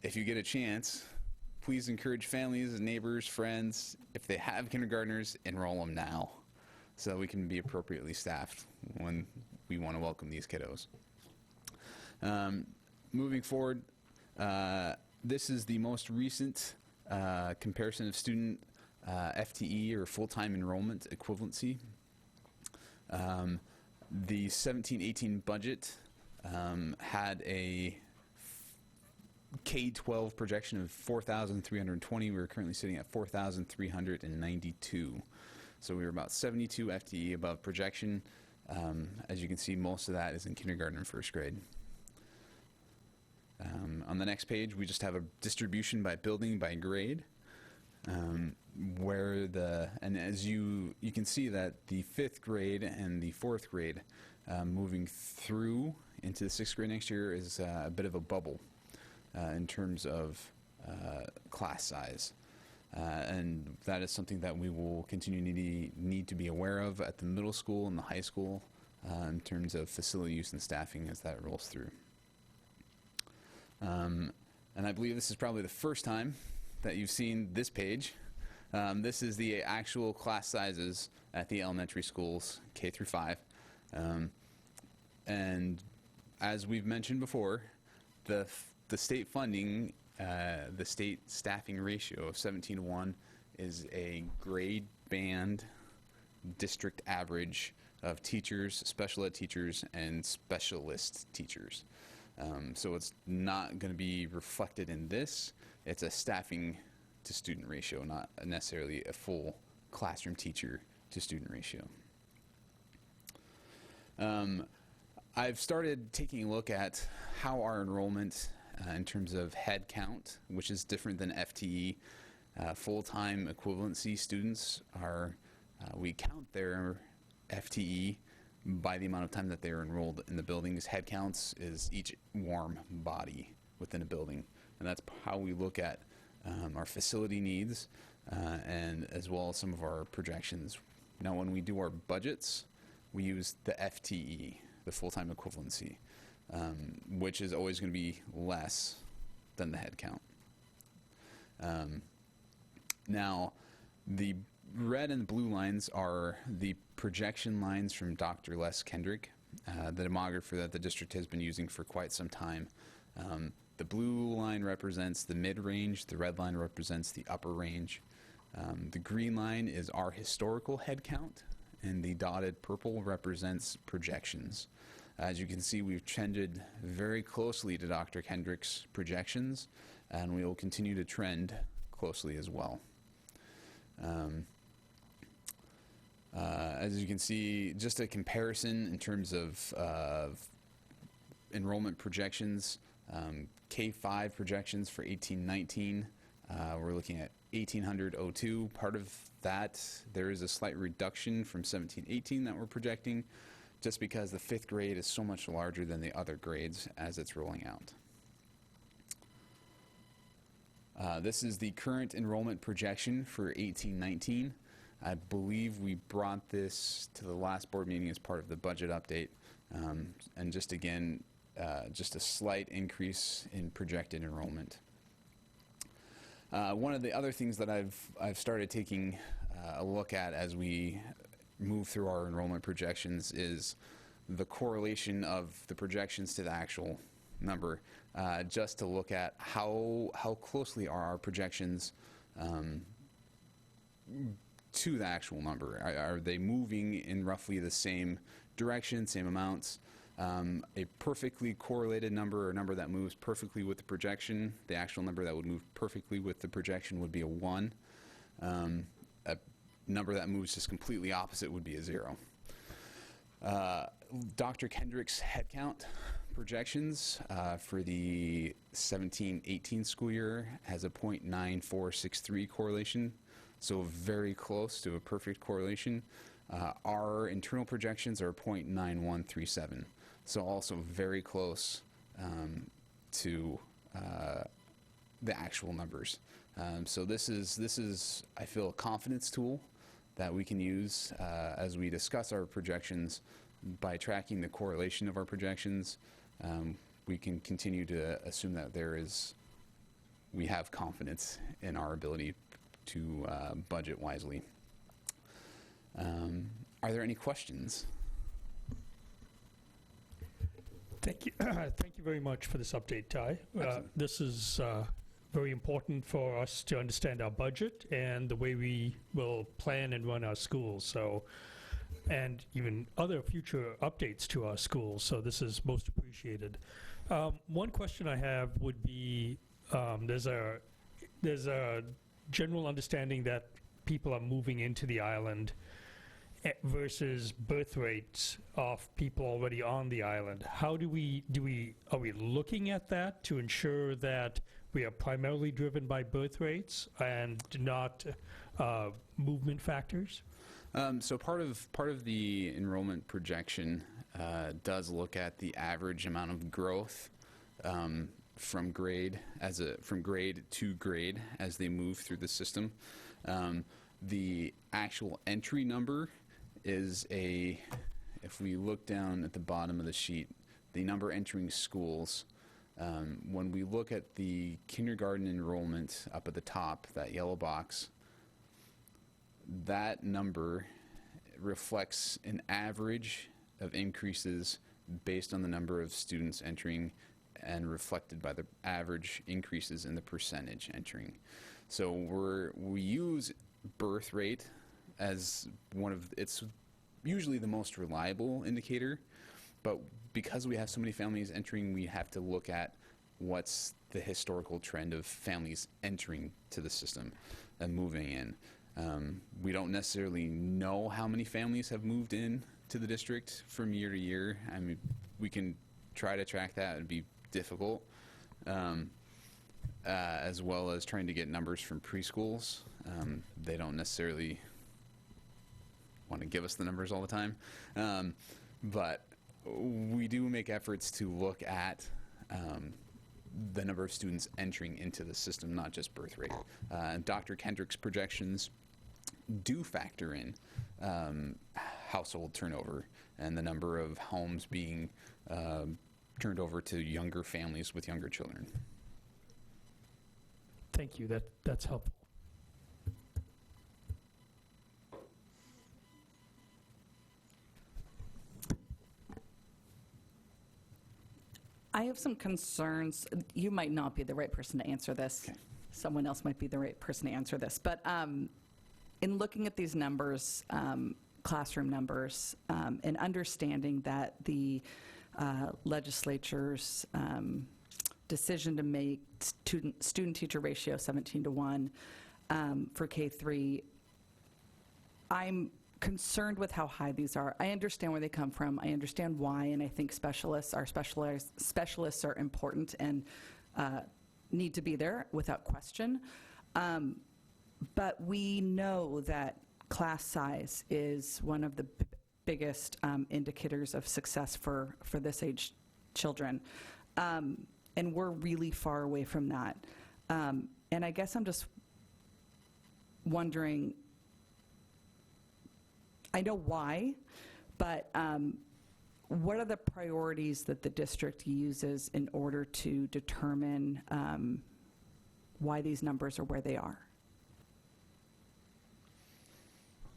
if you get a chance, please encourage families, neighbors, friends, if they have kindergartners, enroll them now so that we can be appropriately staffed when we want to welcome these kiddos. Moving forward, this is the most recent comparison of student FTE or full-time enrollment equivalency. The 17-18 budget had a K-12 projection of 4,320. We were currently sitting at 4,392. So we were about 72 FTE above projection. As you can see, most of that is in kindergarten and first grade. On the next page, we just have a distribution by building by grade, and as you can see that the 5th grade and the 4th grade moving through into the 6th grade next year is a bit of a bubble in terms of class size. And that is something that we will continue to need to be aware of at the middle school and the high school in terms of facility use and staffing as that rolls through. And I believe this is probably the first time that you've seen this page. This is the actual class sizes at the elementary schools, K through 5. And As we've mentioned before, the state funding, the state staffing ratio of 17:1 is a grade band district average of teachers, special ed teachers, and specialist teachers. So it's not going to be reflected in this. It's a staffing to student ratio, not necessarily a full classroom teacher to student ratio. I've started taking a look at how our enrollment in terms of head count, which is different than FTE, full-time equivalency students are, we count their FTE by the amount of time that they're enrolled in the buildings. Head counts is each warm body within a building, and that's how we look at our facility needs and as well as some of our projections. Now, when we do our budgets, we use the FTE, the full-time equivalency, which is always going to be less than the head count. Now, the red and blue lines are the projection lines from Dr. Les Kendrick, the demographer that the district has been using for quite some time. The blue line represents the mid-range, the red line represents the upper range. The green line is our historical head count, and the dotted purple represents projections. As you can see, we've trended very closely to Dr. Kendrick's projections, and we will continue to trend closely as well. As you can see, just a comparison in terms of enrollment projections, K-5 projections for 18-19, we're looking at 1,802. Part of that, there is a slight reduction from 17-18 that we're projecting, just because the 5th grade is so much larger than the other grades as it's rolling out. This is the current enrollment projection for 18-19. I believe we brought this to the last board meeting as part of the budget update. And just again, just a slight increase in projected enrollment. One of the other things that I've started taking a look at as we move through our enrollment projections is the correlation of the projections to the actual number, just to look at how closely are our projections to the actual number. Are they moving in roughly the same direction, same amounts? A perfectly correlated number, or a number that moves perfectly with the projection, the actual number that would move perfectly with the projection would be a 1. A number that moves just completely opposite would be a 0. Dr. Kendrick's headcount projections for the 17-18 school year has a 0.9463 correlation, so very close to a perfect correlation. Our internal projections are 0.9137, so also very close to the actual numbers. So this is, I feel, a confidence tool that we can use as we discuss our projections. By tracking the correlation of our projections, we can continue to assume that we have confidence in our ability to budget wisely. Are there any questions? Thank you. Thank you very much for this update, Ty. This is very important for us to understand our budget and the way we will plan and run our schools. So, and even other future updates to our schools. So this is most appreciated. One question I have would be, there's a general understanding that people are moving into the island versus birth rates of people already on the island. How are we looking at that to ensure that we are primarily driven by birth rates and not movement factors? So part of the enrollment projection does look at the average amount of growth from grade to grade as they move through the system. The actual entry number is if we look down at the bottom of the sheet, the number entering schools. When we look at the kindergarten enrollment up at the top, that yellow box, that number reflects an average of increases based on the number of students entering and reflected by the average increases in the percentage entering. So we use birth rate as it's usually the most reliable indicator, but because we have so many families entering, we have to look at what's the historical trend of families entering to the system and moving in. We don't necessarily know how many families have moved in to the district from year to year. I mean, we can try to track that. It'd be difficult, as well as trying to get numbers from preschools. They don't necessarily want to give us the numbers all the time, but we do make efforts to look at the number of students entering into the system, not just birth rate. Dr. Kendrick's projections do factor in household turnover and the number of homes being turned over to younger families with younger children. Thank you. That's helpful. I have some concerns. You might not be the right person to answer this. Okay. Someone else might be the right person to answer this. But in looking at these numbers, classroom numbers, and understanding that the legislature's decision to make student-teacher ratio 17:1 for K-3, I'm concerned with how high these are. I understand where they come from. I understand why, and I think specialists are important and need to be there without question. But we know that class size is one of the biggest indicators of success for this age children. And we're really far away from that. And I guess I'm just wondering, I know why, but what are the priorities that the district uses in order to determine why these numbers are where they are?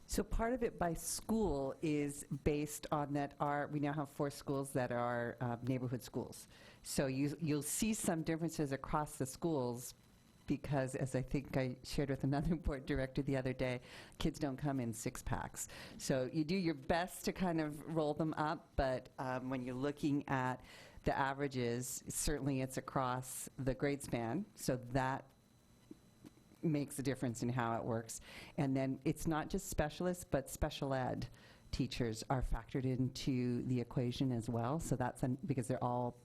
So part of it by school is based on that we now have 4 schools that are neighborhood schools. So you'll see some differences across the schools because, as I think I shared with another board director the other day, kids don't come in 6-packs. So you do your best to kind of roll them up, but when you're looking at the averages, certainly it's across the grade span, so that makes a difference in how it works. And then it's not just specialists, but special ed teachers are factored into the equation as well. So that's because they're all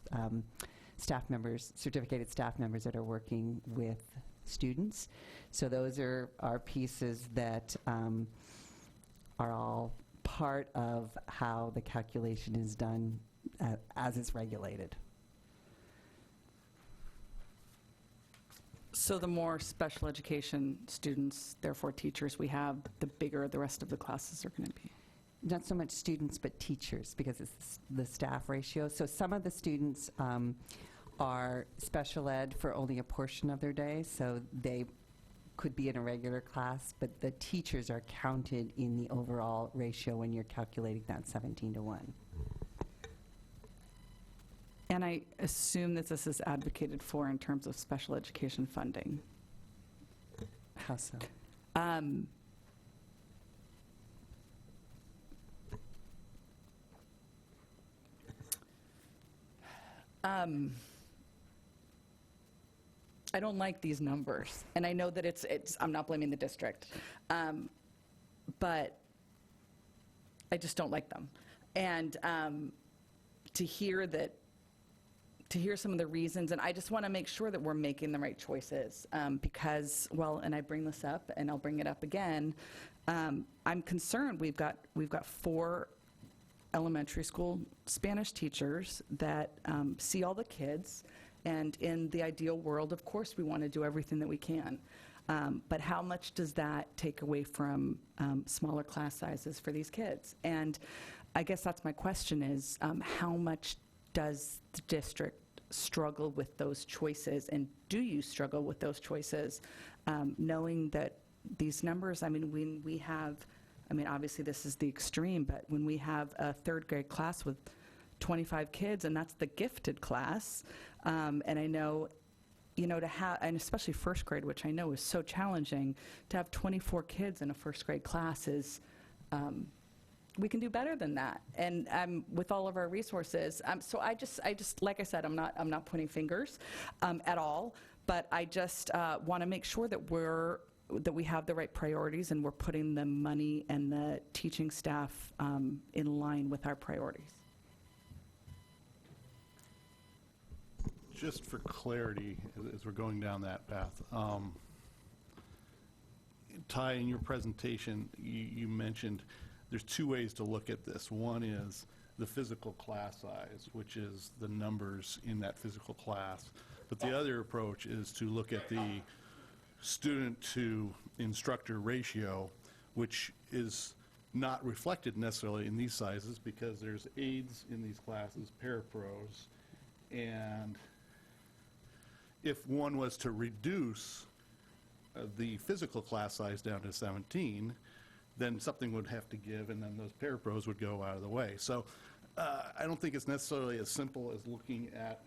staff members, certificated staff members that are working with students. So those are pieces that are all part of how the calculation is done as it's regulated. So the more special education students, therefore teachers we have, the bigger the rest of the classes are going to be. Not so much students, but teachers, because it's the staff ratio. So some of the students are special ed for only a portion of their day, so they could be in a regular class, but the teachers are counted in the overall ratio when you're calculating that 17:1. And I assume that this is advocated for in terms of special education funding. How so? I don't like these numbers, and I know that it's I'm not blaming the district, but I just don't like them. And to hear some of the reasons, and I just want to make sure that we're making the right choices, because, well, and I bring this up, and I'll bring it up again, I'm concerned. We've got 4 elementary school Spanish teachers that see all the kids, and in the ideal world, of course, we want to do everything that we can. But how much does that take away from smaller class sizes for these kids? And I guess that's my question is, how much does the district struggle with those choices, and do you struggle with those choices, knowing that these numbers, I mean, when we have, I mean, obviously this is the extreme, but when we have a 3rd grade class with 25 kids, and that's the gifted class. And I know, to have, and especially first grade, which I know is so challenging, to have 24 kids in a first grade class is, we can do better than that. And with all of our resources, so I just, like I said, I'm not pointing fingers at all, but I just want to make sure that we have the right priorities and we're putting the money and the teaching staff in line with our priorities. Just for clarity, as we're going down that path, Ty, in your presentation, you mentioned there's two ways to look at this. One is the physical class size, which is the numbers in that physical class. But the other approach is to look at the student to instructor ratio, which is not reflected necessarily in these sizes because there's aides in these classes, parapros, and if one was to reduce the physical class size down to 17, then something would have to give, and then those parapros would go out of the way. So I don't think it's necessarily as simple as looking at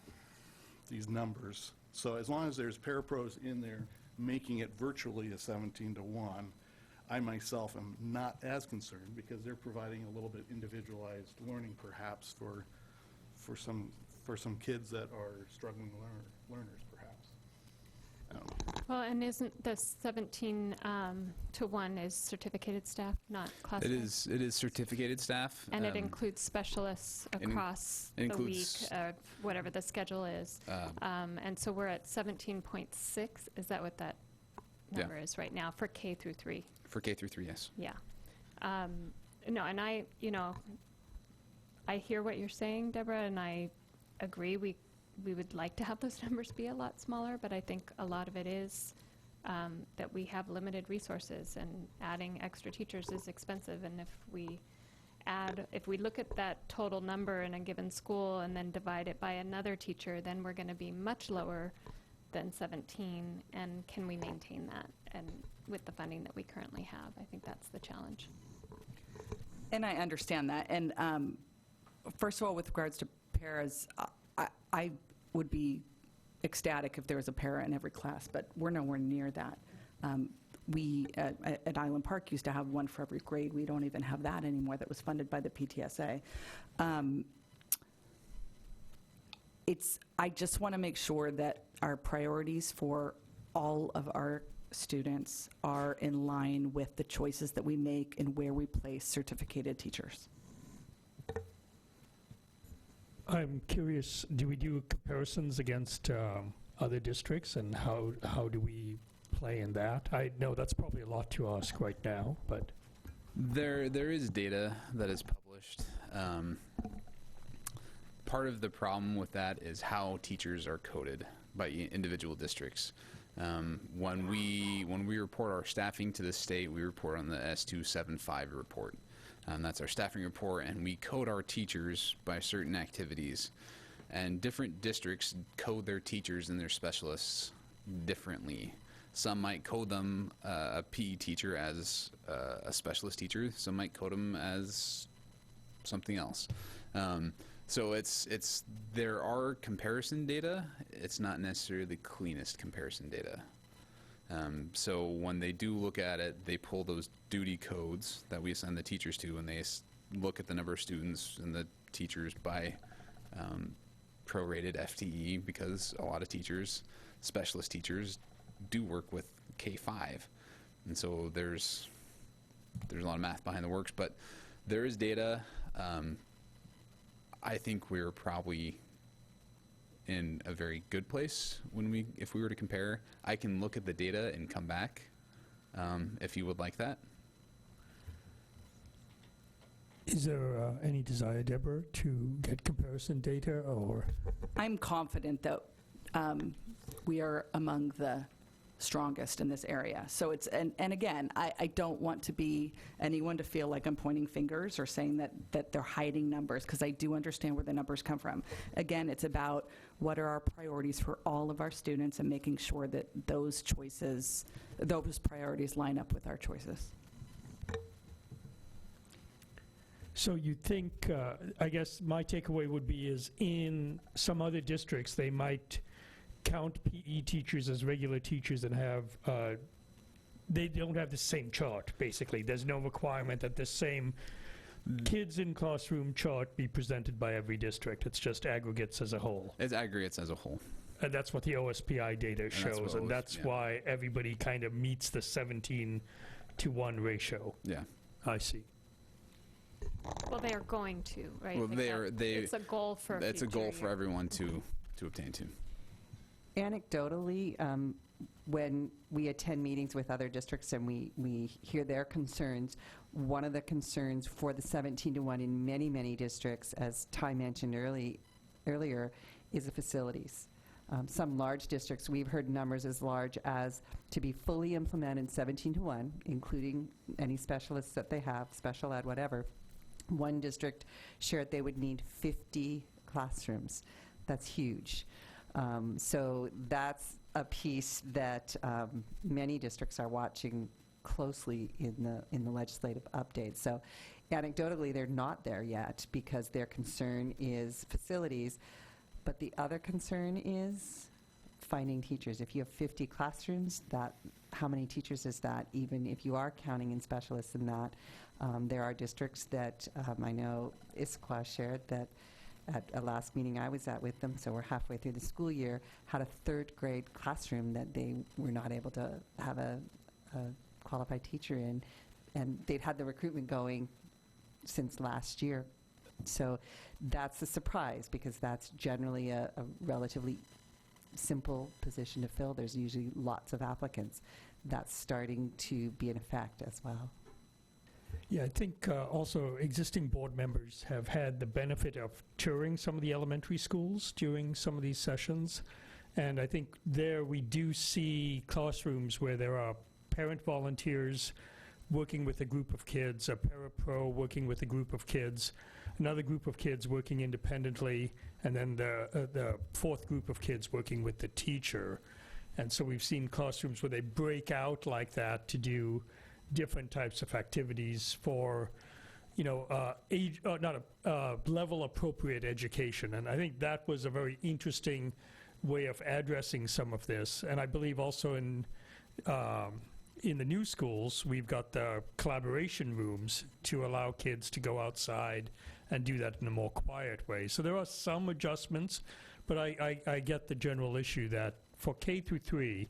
these numbers. So as long as there's parapros in there making it virtually a 17 to 1, I myself am not as concerned because they're providing a little bit individualized learning perhaps for some kids that are struggling learners perhaps. Well, and isn't the 17 to 1 is certificated staff, not classified? It is certificated staff. And it includes specialists across the week, whatever the schedule is. And so we're at 17.6. Is that what that number is right now for K through 3? For K through 3, yes. Yeah. No, and I hear what you're saying, Deborah, and I agree. We would like to have those numbers be a lot smaller, but I think a lot of it is that we have limited resources, and adding extra teachers is expensive. And if we look at that total number in a given school and then divide it by another teacher, then we're going to be much lower than 17. And can we maintain that? And with the funding that we currently have, I think that's the challenge. And I understand that. And first of all, with regards to paras, I would be ecstatic if there was a para in every class, but we're nowhere near that. We at Island Park used to have one for every grade. We don't even have that anymore. That was funded by the PTSA. I just want to make sure that our priorities for all of our students are in line with the choices that we make and where we place certificated teachers. I'm curious, do we do comparisons against other districts, and how do we play in that? I know that's probably a lot to ask right now, but... There is data that is published. Part of the problem with that is how teachers are coded by individual districts. When we report our staffing to the state, we report on the S275 report. That's our staffing report, and we code our teachers by certain activities. And different districts code their teachers and their specialists differently. Some might code them a PE teacher as a specialist teacher. Some might code them as something else. So there are comparison data. It's not necessarily the cleanest comparison data. So when they do look at it, they pull those duty codes that we assign the teachers to, and they look at the number of students and the teachers by prorated FTE, because a lot of teachers, specialist teachers, do work with K-5. And so there's a lot of math behind the works, but there is data. I think we're probably in a very good place if we were to compare. I can look at the data and come back if you would like that. Is there any desire, Deborah, to get comparison data, or? I'm confident that we are among the strongest in this area. So it's, and again, I don't want to be anyone to feel like I'm pointing fingers or saying that they're hiding numbers, because I do understand where the numbers come from. Again, it's about what are our priorities for all of our students and making sure that those choices, those priorities line up with our choices. So you think, I guess my takeaway would be is in some other districts, they might count PE teachers as regular teachers and have, they don't have the same chart, basically. There's no requirement that the same kids in classroom chart be presented by every district. It's just aggregates as a whole. It's aggregates as a whole. And that's what the OSPI data shows, and that's why everybody kind of meets the 17 to 1 ratio. Yeah. I see. Well, they are going to, right? Well, Like it's a goal for a It's a goal future for year. everyone to obtain to. Anecdotally, when we attend meetings with other districts and we hear their concerns, one of the concerns for the 17 to 1 in many, many districts, as Ty mentioned earlier, is the facilities. Some large districts, we've heard numbers as large as to be fully implemented 17 to 1, including any specialists that they have, special ed, whatever. One district shared they would need 50 classrooms. That's huge. So that's a piece that many districts are watching closely in the legislative updates. So anecdotally, they're not there yet because their concern is facilities. But the other concern is finding teachers. If you have 50 classrooms, how many teachers is that, even if you are counting in specialists in that? There are districts that I know Issaquah shared that at a last meeting I was at with them, so we're halfway through the school year, had a 3rd grade classroom that they were not able to have a qualified teacher in, and they'd had the recruitment going since last year. So that's a surprise because that's generally a relatively simple position to fill. There's usually lots of applicants. That's starting to be in effect as well. Yeah, I think also existing board members have had the benefit of touring some of the elementary schools during some of these sessions. And I think there we do see classrooms where there are parent volunteers working with a group of kids, a parapro working with a group of kids, another group of kids working independently, and then the 4th group of kids working with the teacher. And so we've seen classrooms where they break out like that to do different types of activities for, level appropriate education. And I think that was a very interesting way of addressing some of this. And I believe also in the new schools, we've got the collaboration rooms to allow kids to go outside and do that in a more quiet way. So there are some adjustments, but I get the general issue that for K through 3,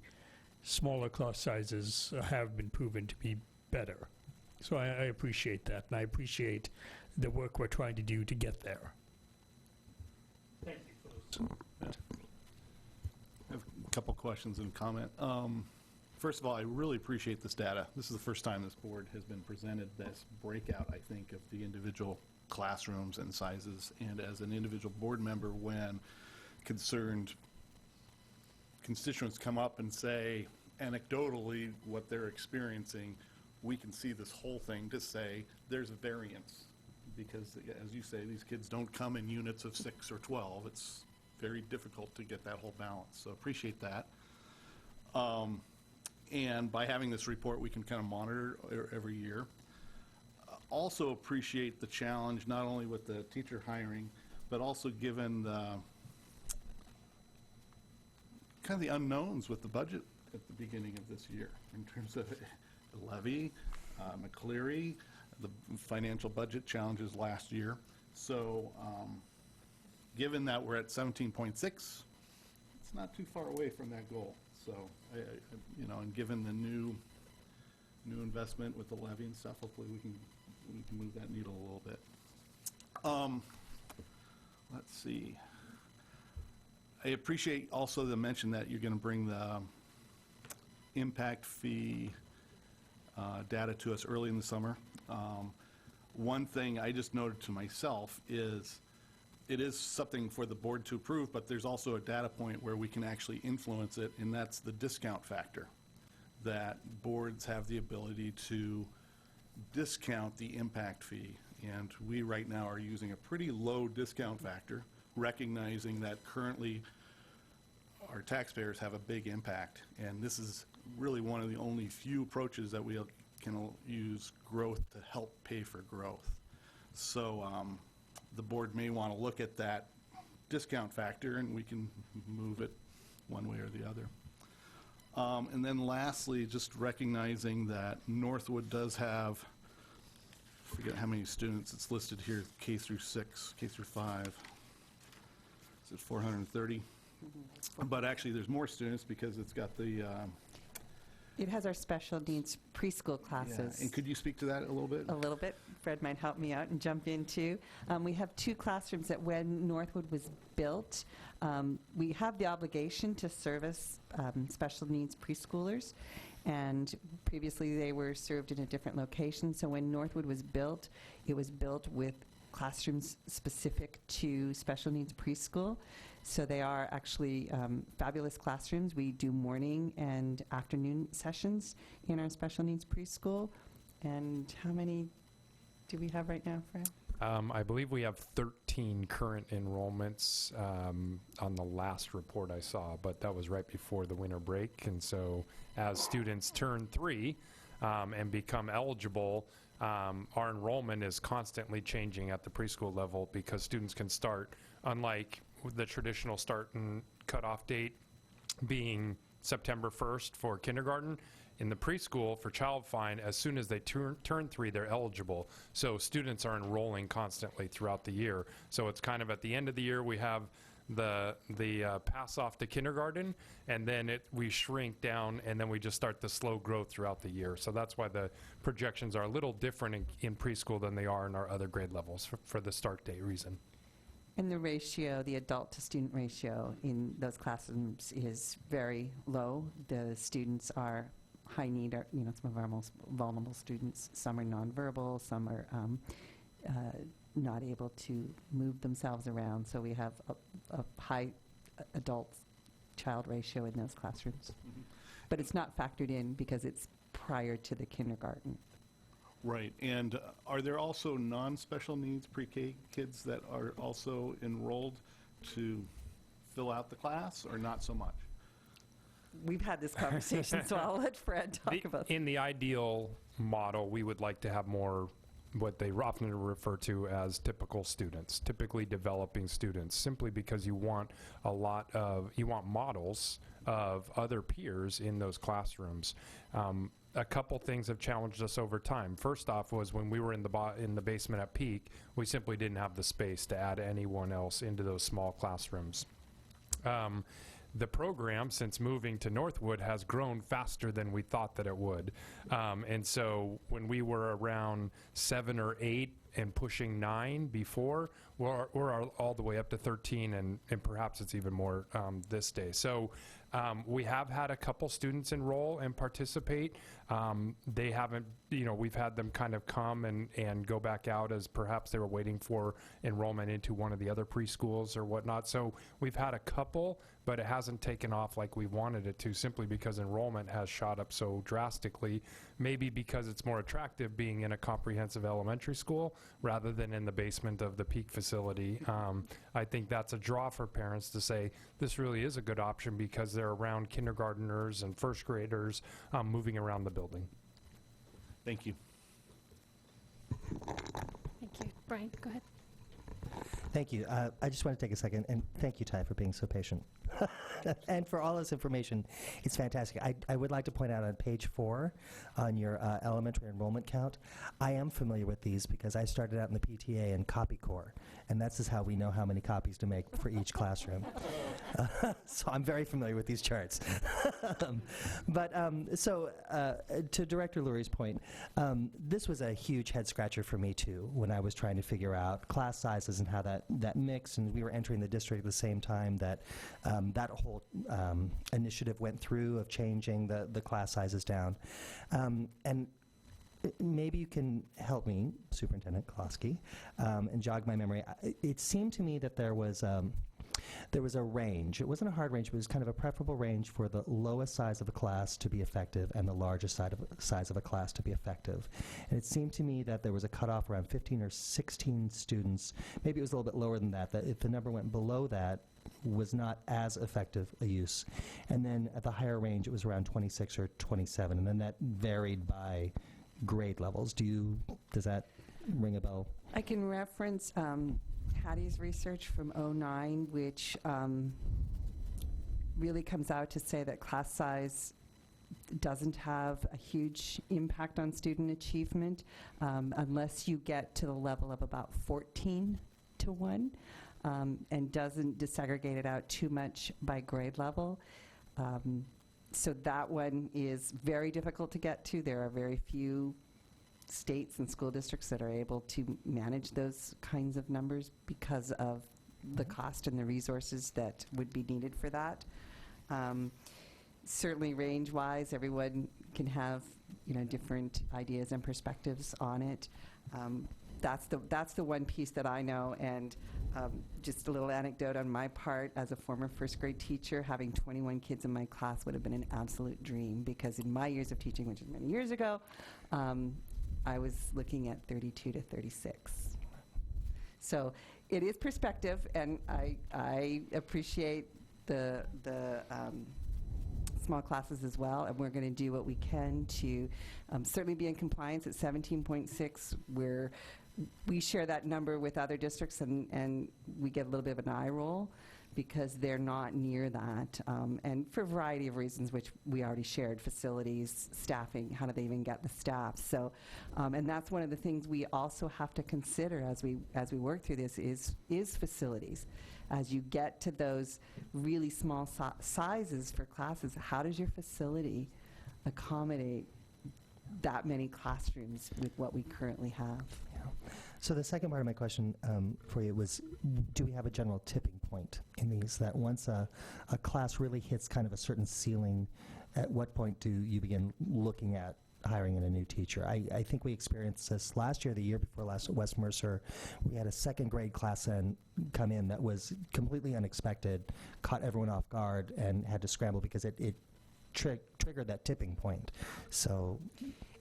smaller class sizes have been proven to be better. So I appreciate that, and I appreciate the work we're trying to do to get there. Thank you for those. I have a couple questions and comment. First of all, I really appreciate this data. This is the first time this board has been presented this breakout, I think, of the individual classrooms and sizes. And as an individual board member, when concerned constituents come up and say anecdotally what they're experiencing, we can see this whole thing to say there's a variance. Because, as you say, these kids don't come in units of 6 or 12. It's very difficult to get that whole balance. So appreciate that. And by having this report, we can kind of monitor every year. Also appreciate the challenge, not only with the teacher hiring, but also given the kind of the unknowns with the budget at the beginning of this year in terms of levy, McCleary, the financial budget challenges last year. So given that we're at 17.6, it's not too far away from that goal. So, and given the new investment with the levy and stuff, hopefully we can move that needle a little bit. Let's see. I appreciate also the mention that you're going to bring the impact fee data to us early in the summer. One thing I just noted to myself is it is something for the board to approve, but there's also a data point where we can actually influence it, and that's the discount factor. That boards have the ability to discount the impact fee, and we right now are using a pretty low discount factor, recognizing that currently our taxpayers have a big impact, and this is really one of the only few approaches that we can use growth to help pay for growth. So the board may want to look at that discount factor, and we can move it one way or the other. And then lastly, just recognizing that Northwood does have, I forget how many students it's listed here, K through 6, K through 5. Is it 430? But actually, there's more students because it's got the... It has our special needs preschool classes. And could you speak to that a little bit? A little bit. Fred might help me out and jump in too. We have 2 classrooms that when Northwood was built, we have the obligation to service special needs preschoolers, and previously they were served in a different location. So when Northwood was built, it was built with classrooms specific to special needs preschool. So they are actually fabulous classrooms. We do morning and afternoon sessions in our special needs preschool. And how many do we have right now, Fred? I believe we have 13 current enrollments on the last report I saw, but that was right before the winter break. And so as students turn 3 and become eligible, our enrollment is constantly changing at the preschool level because students can start, unlike the traditional start and cutoff date being September 1st for kindergarten. In the preschool for Child Find, as soon as they turn 3, they're eligible. So students are enrolling constantly throughout the year. So it's kind of at the end of the year we have the pass off to kindergarten, and then we shrink down, and then we just start the slow growth throughout the year. So that's why the projections are a little different in preschool than they are in our other grade levels for the start date reason. And the ratio, the adult to student ratio in those classrooms is very low. The students are high need, or, some of our most vulnerable students. Some are nonverbal, some are not able to move themselves around. So we have a high adult-child ratio in those classrooms. But it's not factored in because it's prior to the kindergarten. Right. And are there also non-special needs pre-K kids that are also enrolled to fill out the class, or not so much? We've had this conversation, so I'll let Fred talk about that. In the ideal model, we would like to have more what they often refer to as typical students, typically developing students, simply because you want models of other peers in those classrooms. A couple things have challenged us over time. First off was when we were in the basement at Peak, we simply didn't have the space to add anyone else into those small classrooms. The program, since moving to Northwood, has grown faster than we thought that it would. And so when we were around 7 or 8 and pushing 9 before, we're all the way up to 13, and perhaps it's even more this day. So we have had a couple students enroll and participate. They haven't, we've had them kind of come and go back out as perhaps they were waiting for enrollment into one of the other preschools or whatnot. So we've had a couple, but it hasn't taken off like we wanted it to, simply because enrollment has shot up so drastically, maybe because it's more attractive being in a comprehensive elementary school rather than in the basement of the Peak facility. I think that's a draw for parents to say, this really is a good option because they're around kindergarteners and first graders moving around the building. Thank you. Thank you. Brian, go ahead. Thank you. I just want to take a second, and thank you, Ty, for being so patient. And for all this information, it's fantastic. I would like to point out on page 4 on your elementary enrollment count, I am familiar with these because I started out in the PTA in Copy Corps, and that's just how we know how many copies to make for each classroom. So I'm very familiar with these charts. To Director Lurie's point, this was a huge head scratcher for me too when I was trying to figure out class sizes and how that mix, and we were entering the district at the same time that that whole initiative went through of changing the class sizes down. And maybe you can help me, Superintendent Klosky, and jog my memory. It seemed to me that there was a range. It wasn't a hard range, but it was kind of a preferable range for the lowest size of a class to be effective and the largest size of a class to be effective. And it seemed to me that there was a cutoff around 15 or 16 students. Maybe it was a little bit lower than that, that if the number went below that, was not as effective a use. And then at the higher range, it was around 26 or 27, and then that varied by grade levels. Does that ring a bell? I can reference Hattie's research from '09, which really comes out to say that class size doesn't have a huge impact on student achievement unless you get to the level of about 14 to 1, and doesn't disaggregate it out too much by grade level. So that one is very difficult to get to. There are very few states and school districts that are able to manage those kinds of numbers because of the cost and the resources that would be needed for that. Certainly range-wise, everyone can have, different ideas and perspectives on it. That's the one piece that I know, and just a little anecdote on my part, as a former first grade teacher, having 21 kids in my class would have been an absolute dream, because in my years of teaching, which is many years ago, I was looking at 32 to 36. So it is perspective, and I appreciate the small classes as well, and we're going to do what we can to certainly be in compliance at 17.6. We share that number with other districts, and we get a little bit of an eye roll because they're not near that, and for a variety of reasons, which we already shared: facilities, staffing, how do they even get the staff? So, and that's one of the things we also have to consider as we work through this is facilities. As you get to those really small sizes for classes, how does your facility accommodate that many classrooms with what we currently have? Yeah. So the second part of my question for you was, do we have a general tipping point in these, that once a class really hits kind of a certain ceiling, at what point do you begin looking at hiring in a new teacher? I think we experienced this last year, the year before last at West Mercer. We had a second grade class come in that was completely unexpected, caught everyone off guard, and had to scramble because it triggered that tipping point. So,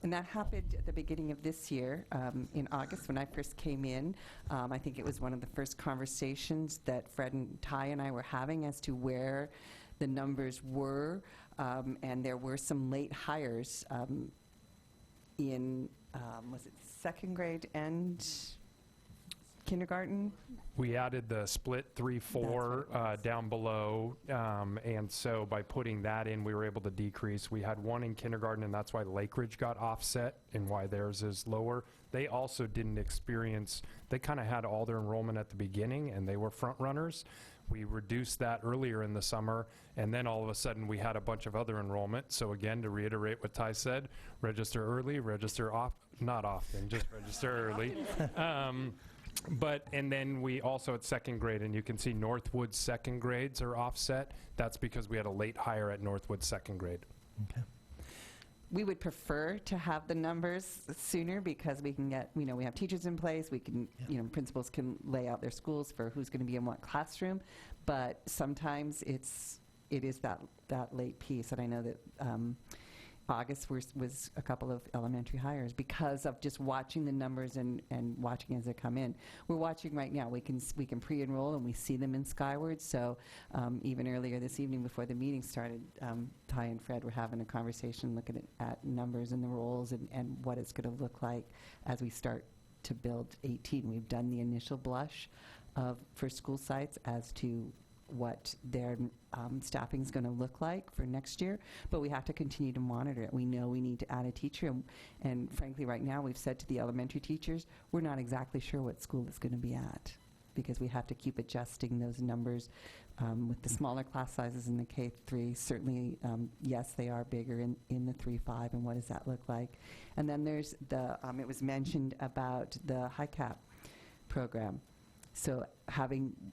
and that happened at the beginning of this year, in August when I first came in. I think it was one of the first conversations that Fred and Ty and I were having as to where the numbers were, and there were some late hires in, was it second grade and kindergarten? We added the split 3-4 down below, and so by putting that in, we were able to decrease. We had one in kindergarten, and that's why Lake Ridge got offset and why theirs is lower. They also didn't experience, they kind of had all their enrollment at the beginning, and they were front runners. We reduced that earlier in the summer, and then all of a sudden we had a bunch of other enrollment. So again, to reiterate what Ty said, register early, register not often, just register early. And then we also at second grade, and you can see Northwood's second grades are offset. That's because we had a late hire at Northwood second grade. Okay. We would prefer to have the numbers sooner because we can get, we have teachers in place, we can, principals can lay out their schools for who's going to be in what classroom, but sometimes it is that late piece. And I know that August was a couple of elementary hires because of just watching the numbers and watching as they come in. We're watching right now. We can pre-enroll and we see them in Skyward. So even earlier this evening before the meeting started, Ty and Fred were having a conversation looking at numbers and the roles and what it's going to look like as we start to build 18. We've done the initial blush for school sites as to what their staffing is going to look like for next year, but we have to continue to monitor it. We know we need to add a teacher, and frankly right now we've said to the elementary teachers, we're not exactly sure what school it's going to be at because we have to keep adjusting those numbers with the smaller class sizes in the K-3. Certainly, yes, they are bigger in the 3-5, and what does that look like? And then there's it was mentioned about the high cap program. So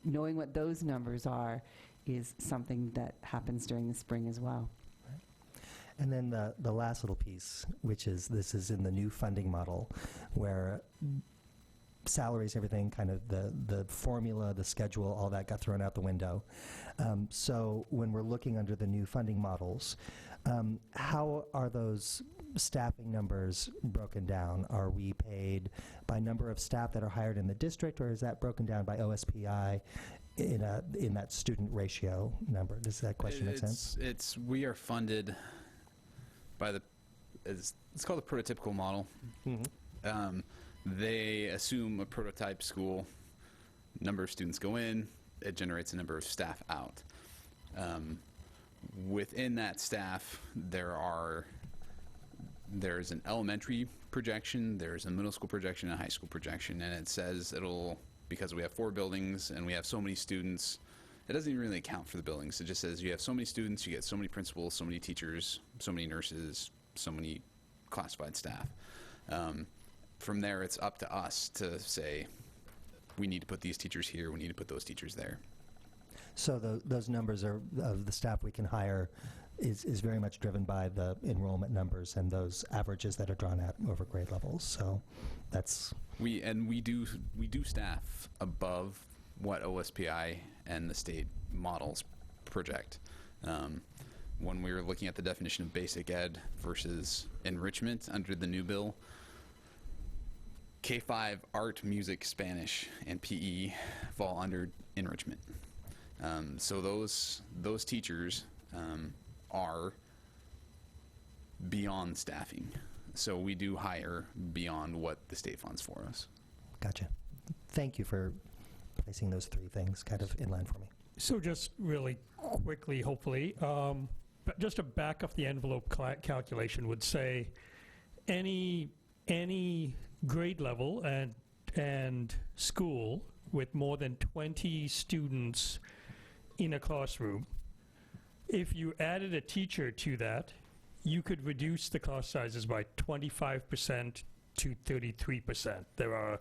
knowing what those numbers are is something that happens during the spring as well. Right. And then the last little piece, which is this is in the new funding model where salaries, everything, kind of the formula, the schedule, all that got thrown out the window. So when we're looking under the new funding models, how are those staffing numbers broken down? Are we paid by number of staff that are hired in the district, or is that broken down by OSPI in that student ratio number? Does that question make sense? We are funded by it's called the prototypical model. Mm-hmm. they assume a prototype school, number of students go in, it generates a number of staff out. Within that staff, there's an elementary projection, there's a middle school projection, and a high school projection, and it says because we have 4 buildings and we have so many students, it doesn't even really account for the buildings. It just says you have so many students, you get so many principals, so many teachers, so many nurses, so many classified staff. From there, it's up to us to say, we need to put these teachers here, we need to put those teachers there. So those numbers of the staff we can hire is very much driven by the enrollment numbers and those averages that are drawn out over grade levels. So that's... We do staff above what OSPI and the state models project. When we were looking at the definition of basic ed versus enrichment under the new bill, K-5 art, music, Spanish, and PE fall under enrichment. So those teachers are beyond staffing. So we do hire beyond what the state funds for us. Gotcha. Thank you for placing those 3 things kind of in line for me. So just really quickly, hopefully, but just a back of the envelope calculation would say any grade level and school with more than 20 students in a classroom, if you added a teacher to that, you could reduce the class sizes by 25% to 33%. There are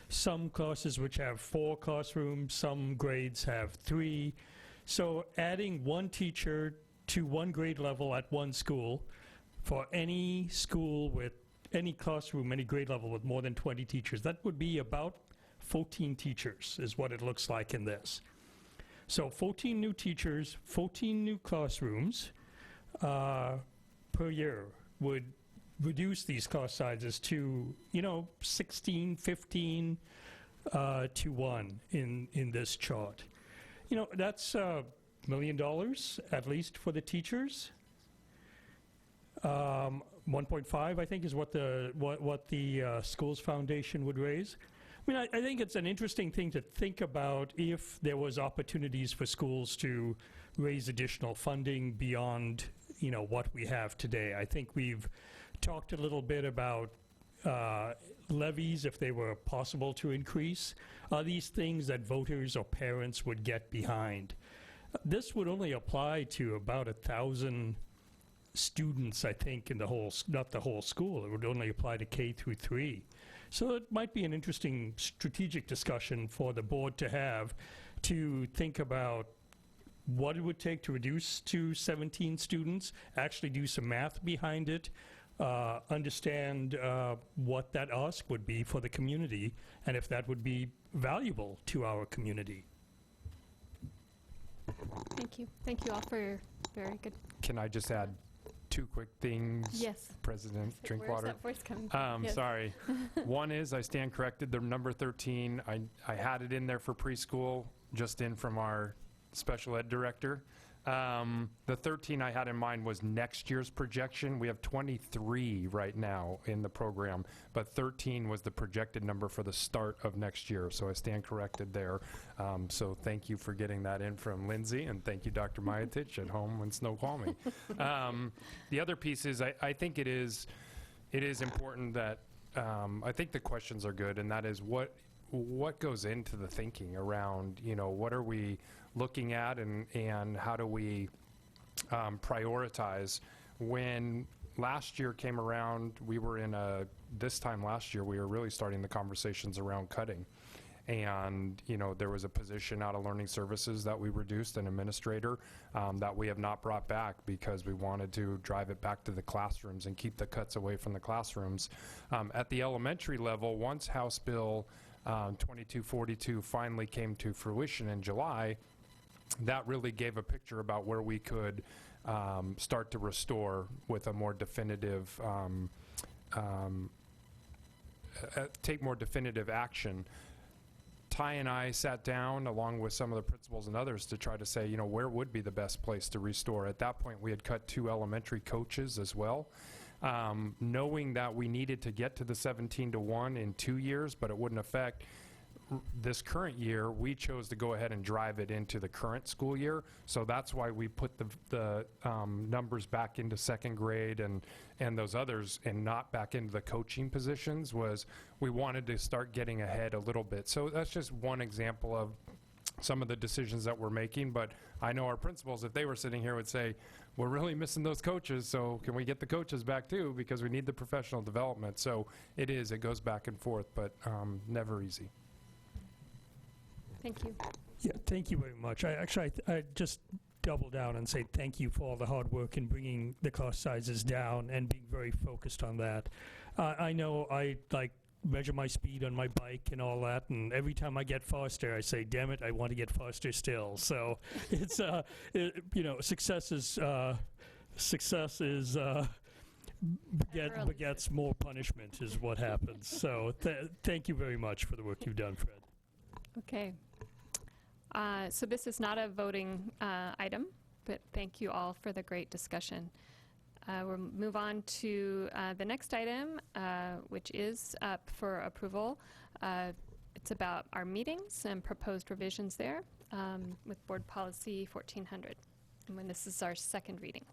some classes which have 4 classrooms, some grades have 3. So adding 1 teacher to 1 grade level at 1 school for any school with any classroom, any grade level with more than 20 teachers, that would be about 14 teachers is what it looks like in this. So 14 new teachers, 14 new classrooms per year would reduce these class sizes to, 16, 15 to 1 in this chart. That's $1 million at least for the teachers. 1.5, I think, is what the Schools Foundation would raise. I think it's an interesting thing to think about if there was opportunities for schools to raise additional funding beyond, what we have today. I think we've talked a little bit about levies, if they were possible to increase. Are these things that voters or parents would get behind? This would only apply to about 1,000 students, I think, in not the whole school. It would only apply to K through 3. So it might be an interesting strategic discussion for the board to have, to think about what it would take to reduce to 17 students, actually do some math behind it, understand what that ask would be for the community, and if that would be valuable to our community. Thank you. Thank you all for your very good... Can I just add 2 quick things? Yes. President Drinkwater. Where's that voice coming from? Yes. Sorry. One is, I stand corrected, the number 13, I had it in there for preschool, just in from our special ed director. The 13 I had in mind was next year's projection. We have 23 right now in the program, but 13 was the projected number for the start of next year, so I stand corrected there. So thank you for getting that in from Lindsay, and thank you, Dr. Majatich, at home when Snoqualmie. The other piece is, I think it is important that, I think the questions are good, and that is what goes into the thinking around, what are we looking at, and how do we prioritize? When last year came around, this time last year, we were really starting the conversations around cutting. And, there was a position out of learning services that we reduced, an administrator, that we have not brought back because we wanted to drive it back to the classrooms and keep the cuts away from the classrooms. At the elementary level, once House Bill 2242 finally came to fruition in July, that really gave a picture about where we could start to restore with a more definitive, take more definitive action. Ty and I sat down along with some of the principals and others to try to say, where would be the best place to restore? At that point, we had cut 2 elementary coaches as well. knowing that we needed to get to the 17-to-1 in 2 years, but it wouldn't affect this current year, we chose to go ahead and drive it into the current school year. So that's why we put the numbers back into second grade and those others, and not back into the coaching positions. Was we wanted to start getting ahead a little bit. So that's just one example of some of the decisions that we're making. But I know our principals, if they were sitting here, would say, we're really missing those coaches, so can we get the coaches back too, because we need the professional development. So it goes back and forth, but never easy. Thank you. Yeah, thank you very much. I just double down and say thank you for all the hard work in bringing the class sizes down and being very focused on that. I know I measure my speed on my bike and all that, and every time I get faster, I say, damn it, I want to get faster still. So it's, success is begets more punishment is what happens. So thank you very much for the work you've done, Fred. Okay. So this is not a voting item, but thank you all for the great discussion. We'll move on to the next item, which is up for approval. It's about our meetings and proposed revisions there with Board Policy 1400. And when this is our second reading.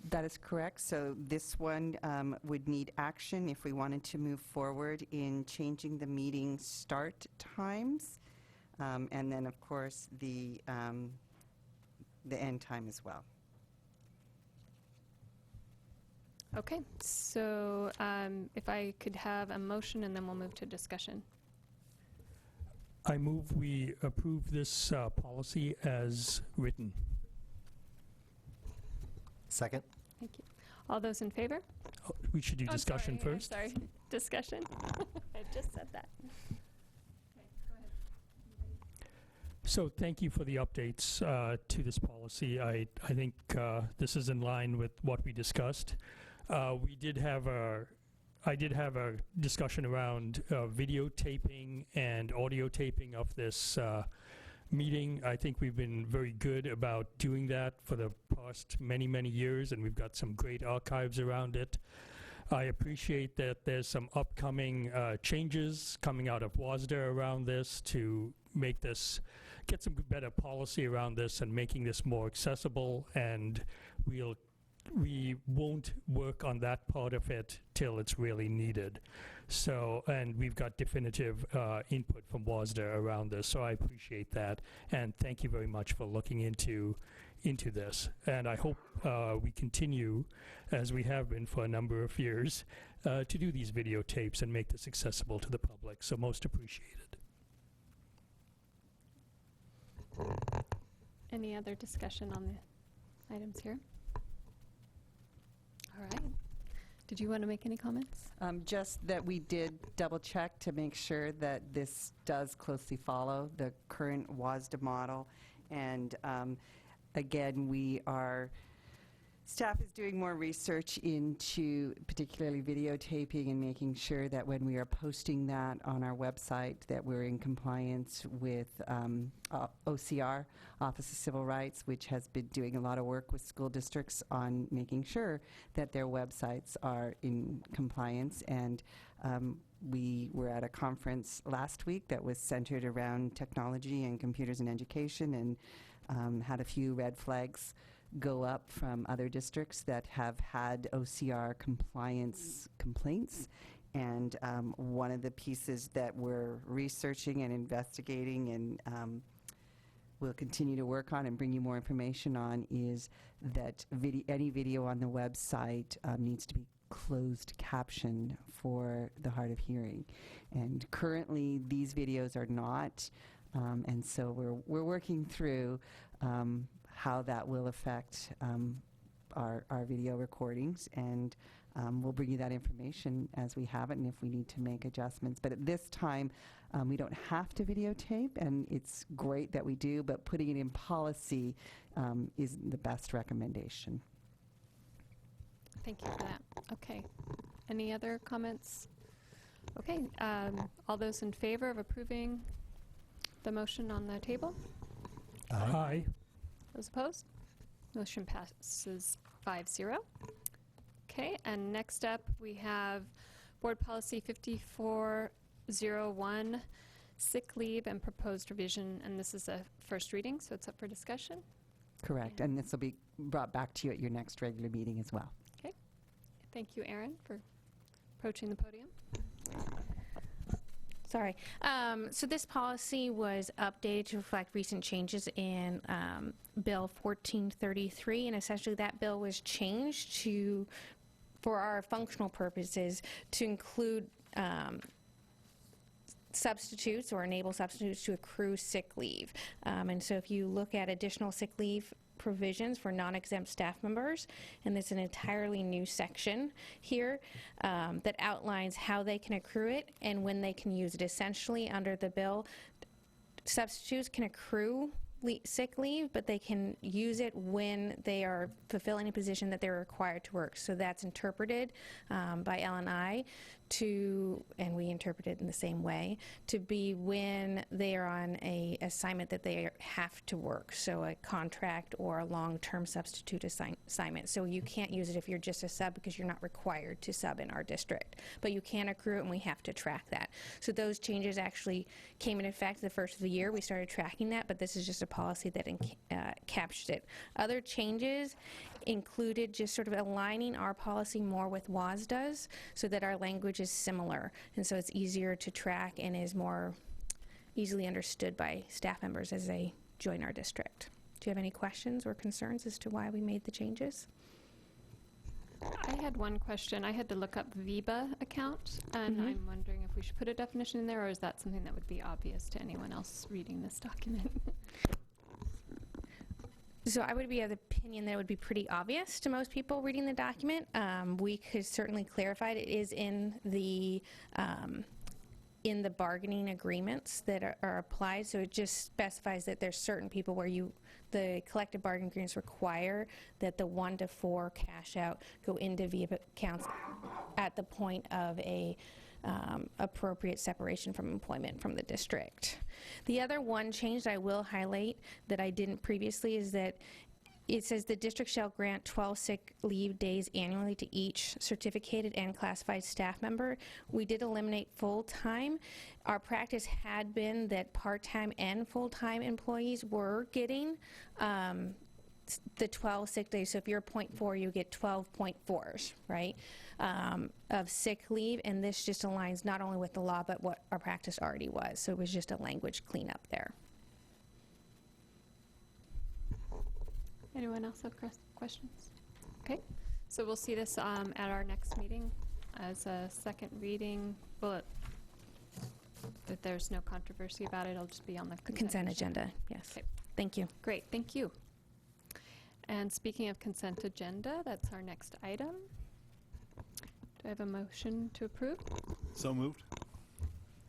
That is correct. So this one would need action if we wanted to move forward in changing the meeting start times, and then, of course, the end time as well. Okay, so if I could have a motion, and then we'll move to discussion. I move we approve this policy as written. Second. Thank you. All those in favor? Oh, we should do discussion sorry, first. Sorry, discussion. I just said that. So thank you for the updates to this policy. I think this is in line with what we discussed. I did have a discussion around videotaping and audio taping of this meeting. I think we've been very good about doing that for the past many, many years, and we've got some great archives around it. I appreciate that there's some upcoming changes coming out of WASDA around this to make this, get some better policy around this and making this more accessible, and we won't work on that part of it till it's really needed. So, and we've got definitive input from WASDA around this, so I appreciate that, and thank you very much for looking into this. And I hope we continue, as we have been for a number of years, to do these videotapes and make this accessible to the public, so most appreciated. Any other discussion on the items here? All right. Did you want to make any comments? Just that we did double check to make sure that this does closely follow the current WASDA model. And again, staff is doing more research into particularly videotaping and making sure that when we are posting that on our website that we're in compliance with OCR, Office of Civil Rights, which has been doing a lot of work with school districts on making sure that their websites are in compliance. And we were at a conference last week that was centered around technology and computers in education, and had a few red flags go up from other districts that have had OCR compliance complaints. And one of the pieces that we're researching and investigating and we'll continue to work on and bring you more information on is that any video on the website needs to be closed caption for the hard of hearing. And currently these videos are not, and so we're working through how that will affect our video recordings, and we'll bring you that information as we have it and if we need to make adjustments. But at this time, we don't have to videotape, and it's great that we do, but putting it in policy is the best recommendation. Thank you for that. Okay. Any other comments? Okay. All those in favor of approving the motion on the table? Aye. Those opposed? Motion passes 5-0. Okay, and next up we have Board Policy 5401, sick leave and proposed revision, and this is a first reading, so it's up for discussion. Correct, and this will be brought back to you at your next regular meeting as well. Okay, thank you, Erin, for approaching the podium. Sorry. So this policy was updated to reflect recent changes in Bill 1433, and essentially that bill was changed to, for our functional purposes, to include substitutes or enable substitutes to accrue sick leave. And so if you look at additional sick leave provisions for non-exempt staff members, and there's an entirely new section here that outlines how they can accrue it and when they can use it. Essentially, under the bill, substitutes can accrue sick leave, but they can use it when they are fulfilling a position that they're required to work. So that's interpreted by L&I to, and we interpret it in the same way, to be when they are on a assignment that they have to work, so a contract or a long-term substitute assignment. So you can't use it if you're just a sub because you're not required to sub in our district, but you can accrue it and we have to track that. So those changes actually came in effect the first of the year. We started tracking that, but this is just a policy that captures it. Other changes included just sort of aligning our policy more with WASDA's so that our language is similar, and so it's easier to track and is more easily understood by staff members as they join our district. Do you have any questions or concerns as to why we made the changes? I had one question. I had to look up VIBA account, and I'm wondering if we should put a definition in there, or is that something that would be obvious to anyone else reading this document? So I would be of the opinion that it would be pretty obvious to most people reading the document. We could certainly clarify it. It is in the bargaining agreements that are applied, so it just specifies that there's certain people where the collective bargaining agreements require that the 1 to 4 cash out go into VIBA accounts at the point of a appropriate separation from employment from the district. The other one change that I will highlight that I didn't previously is that it says the district shall grant 12 sick leave days annually to each certificated and classified staff member. We did eliminate full-time. Our practice had been that part-time and full-time employees were getting the 12 sick days. So if you're a 0.4, you get 12.4s, right, of sick leave. And this just aligns not only with the law, but what our practice already was. So it was just a language cleanup there. Anyone else have questions? Okay, so we'll see this at our next meeting as a second reading. Well, if there's no controversy about it, it'll just be on the consent agenda. Yes. Okay. Thank you. Great, thank you. And speaking of consent agenda, that's our next item. Do I have a motion to approve? So moved.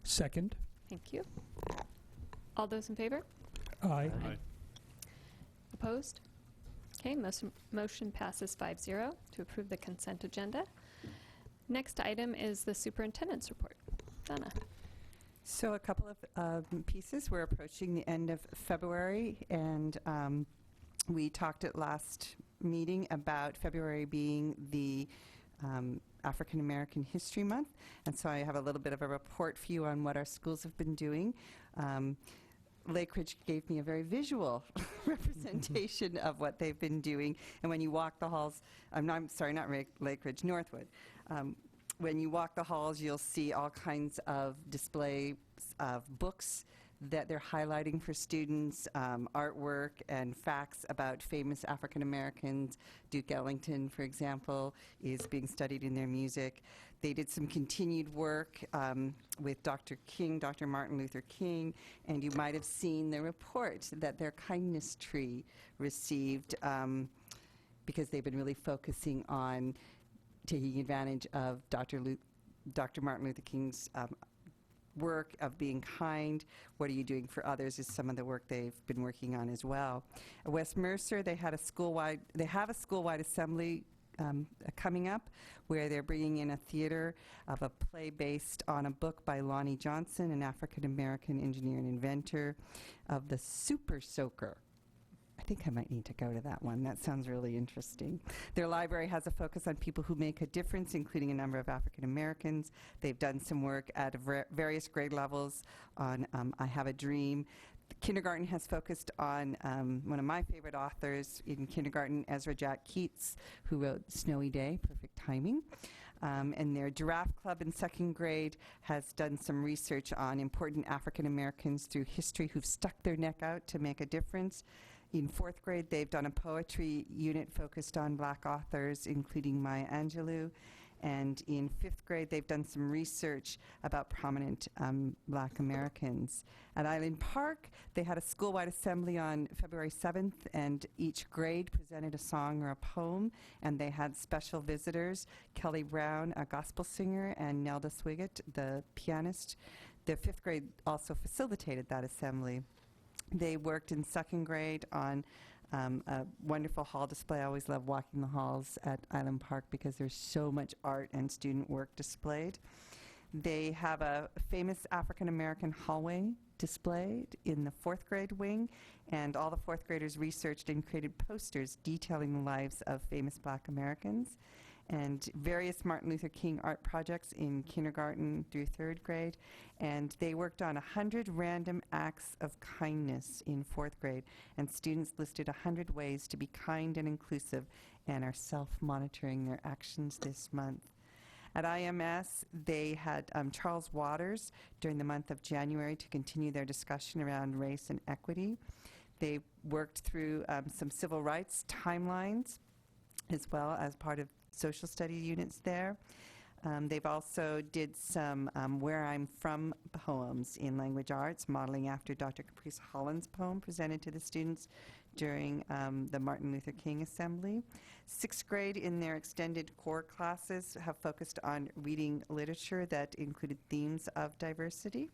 Second. Thank you. All those in favor? Aye. Aye. Opposed? Okay, motion passes 5-0 to approve the consent agenda. Next item is the superintendent's report. Donna. So a couple of pieces. We're approaching the end of February, and we talked at last meeting about February being the African American History Month, and so I have a little bit of a report for you on what our schools have been doing. Lake Ridge gave me a very visual representation of what they've been doing, and when you walk the halls, I'm sorry, not Lake Ridge, Northwood. When you walk the halls, you'll see all kinds of displays of books that they're highlighting for students, artwork and facts about famous African Americans. Duke Ellington, for example, is being studied in their music. They did some continued work with Dr. King, Dr. Martin Luther King, and you might have seen the report that their kindness tree received because they've been really focusing on taking advantage of Dr. Martin Luther King's work of being kind. What are you doing for others is some of the work they've been working on as well. At West Mercer, they have a school-wide assembly coming up where they're bringing in a theater of a play based on a book by Lonnie Johnson, an African-American engineer and inventor of the Super Soaker. I think I might need to go to that one. That sounds really interesting. Their library has a focus on people who make a difference, including a number of African Americans. They've done some work at various grade levels on I Have a Dream. Kindergarten has focused on one of my favorite authors in kindergarten, Ezra Jack Keats, who wrote Snowy Day, perfect timing. And their Giraffe Club in second grade has done some research on important African Americans through history who've stuck their neck out to make a difference. In fourth grade, they've done a poetry unit focused on Black authors, including Maya Angelou. And in fifth grade, they've done some research about prominent Black Americans. At Island Park, they had a school-wide assembly on February 7th, and each grade presented a song or a poem, and they had special visitors, Kelly Brown, a gospel singer, and Nelda Swiggett, the pianist. The fifth grade also facilitated that assembly. They worked in second grade on a wonderful hall display. I always love walking the halls at Island Park because there's so much art and student work displayed. They have a famous African American hallway displayed in the fourth grade wing, and all the fourth graders researched and created posters detailing the lives of famous Black Americans, and various Martin Luther King art projects in kindergarten through third grade. And they worked on 100 random acts of kindness in fourth grade, and students listed 100 ways to be kind and inclusive and are self-monitoring their actions this month. At IMS, they had Charles Waters during the month of January to continue their discussion around race and equity. They worked through some civil rights timelines as well as part of social study units there. They've also did some Where I'm From poems in language arts, modeling after Dr. Caprice Holland's poem presented to the students during the Martin Luther King Assembly. Sixth grade in their extended core classes have focused on reading literature that included themes of diversity.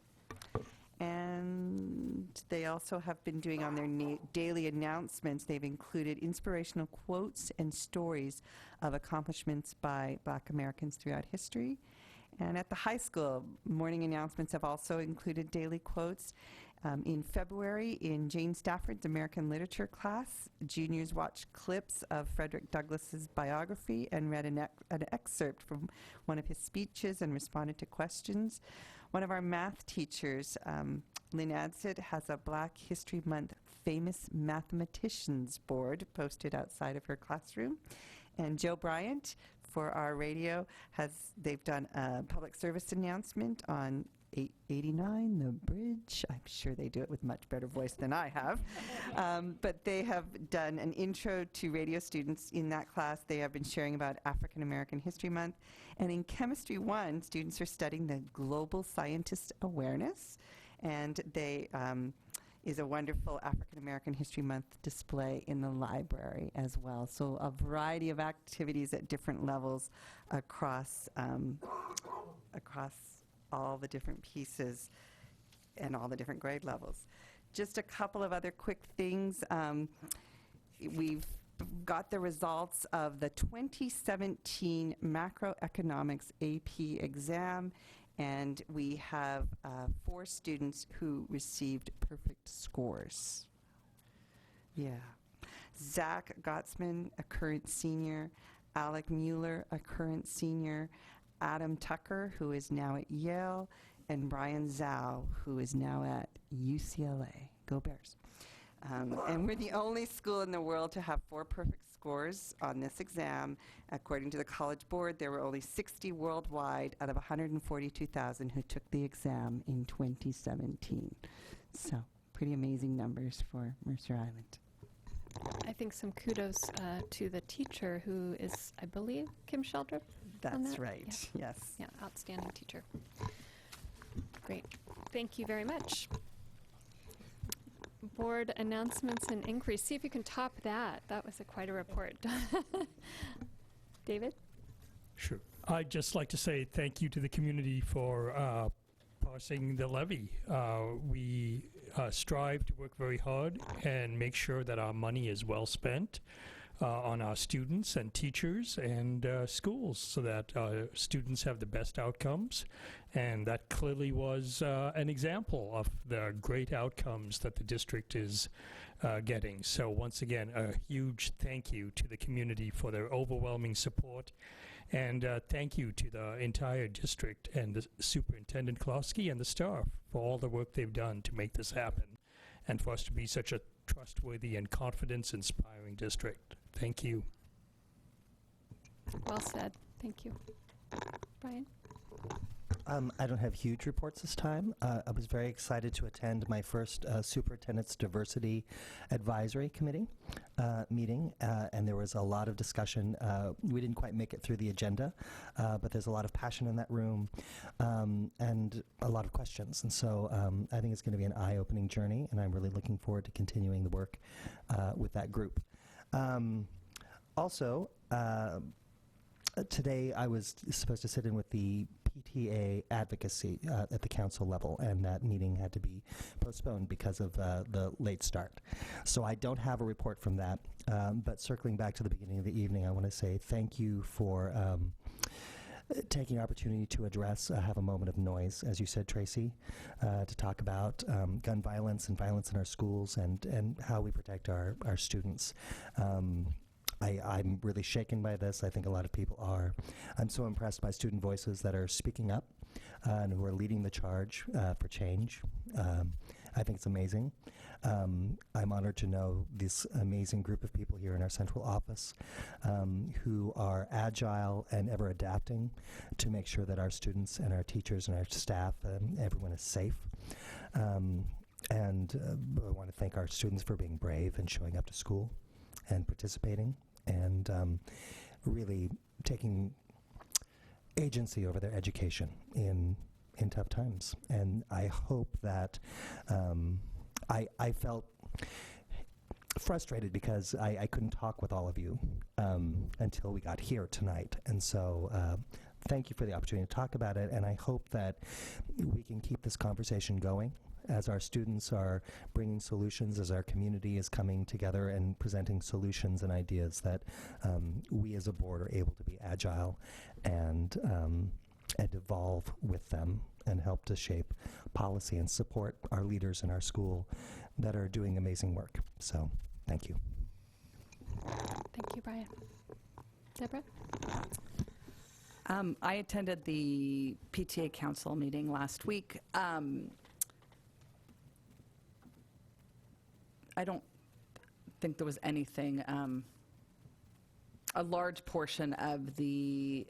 And they also have been doing on their daily announcements, they've included inspirational quotes and stories of accomplishments by Black Americans throughout history. And at the high school, morning announcements have also included daily quotes. In February, in Jane Stafford's American Literature class, juniors watched clips of Frederick Douglass's biography and read an excerpt from one of his speeches and responded to questions. One of our math teachers, Lynn Adsit, has a Black History Month famous mathematicians board posted outside of her classroom. And Joe Bryant, for our radio, they've done a public service announcement on 889, the bridge. I'm sure they do it with much better voice than I have. But they have done an intro to radio students in that class. They have been sharing about African American History Month. And in Chemistry 1, students are studying the global scientist awareness. And they is a wonderful African American History Month display in the library as well. So a variety of activities at different levels across all the different pieces and all the different grade levels. Just a couple of other quick things. We've got the results of the 2017 Macroeconomics AP exam, and we have 4 students who received perfect scores. Yeah. Zach Gottsman, a current senior, Alec Mueller, a current senior, Adam Tucker, who is now at Yale, and Brian Zhao, who is now at UCLA. Go Bears. And we're the only school in the world to have 4 perfect scores on this exam. According to the College Board, there were only 60 worldwide out of 142,000 who took the exam in 2017. So pretty amazing numbers for Mercer Island. I think some kudos to the teacher who is, I believe, Kim Sheldrup. That's right, yes. Yeah, outstanding teacher. Great. Thank you very much. Board announcements and inquiries. See if you can top that. That was quite a report. David? Sure. I'd just like to say thank you to the community for passing the levy. We strive to work very hard and make sure that our money is well spent. on our students and teachers and schools so that students have the best outcomes. And that clearly was an example of the great outcomes that the district is getting. So once again, a huge thank you to the community for their overwhelming support. And thank you to the entire district and the Superintendent Klosky and the staff for all the work they've done to make this happen and for us to be such a trustworthy and confidence-inspiring district. Thank you. Well said. Thank you. Brian? I don't have huge reports this time. I was very excited to attend my first Superintendent's Diversity Advisory Committee meeting, and there was a lot of discussion. We didn't quite make it through the agenda, but there's a lot of passion in that room and a lot of questions. And so I think it's going to be an eye-opening journey, and I'm really looking forward to continuing the work with that group. Also, today I was supposed to sit in with the PTA advocacy at the council level, and that meeting had to be postponed because of the late start. So I don't have a report from that, but circling back to the beginning of the evening, I want to say thank you for taking the opportunity to address, have a moment of noise, as you said, Tracy, to talk about gun violence and violence in our schools and how we protect our students. I'm really shaken by this. I think a lot of people are. I'm so impressed by student voices that are speaking up and who are leading the charge for change. I think it's amazing. I'm honored to know this amazing group of people here in our central office who are agile and ever adapting to make sure that our students and our teachers and our staff and everyone is safe. And I want to thank our students for being brave and showing up to school and participating and really taking agency over their education in tough times. And I hope that I felt frustrated because I couldn't talk with all of you until we got here tonight. And so thank you for the opportunity to talk about it, and I hope that we can keep this conversation going as our students are bringing solutions, as our community is coming together and presenting solutions and ideas, that we as a board are able to be agile and evolve with them and help to shape policy and support our leaders in our school that are doing amazing work. So, thank you. Thank you, Brian. Deborah? I attended the PTA Council meeting last week. I don't think there was anything. A large portion of the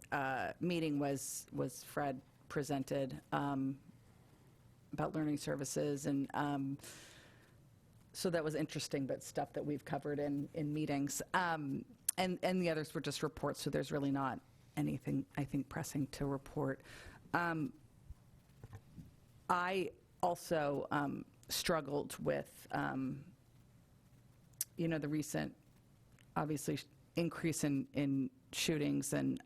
meeting was Fred presented about learning services, and so that was interesting, but stuff that we've covered in meetings. And the others were just reports, so there's really not anything, I think, pressing to report. I also struggled with the recent, obviously, increase in shootings and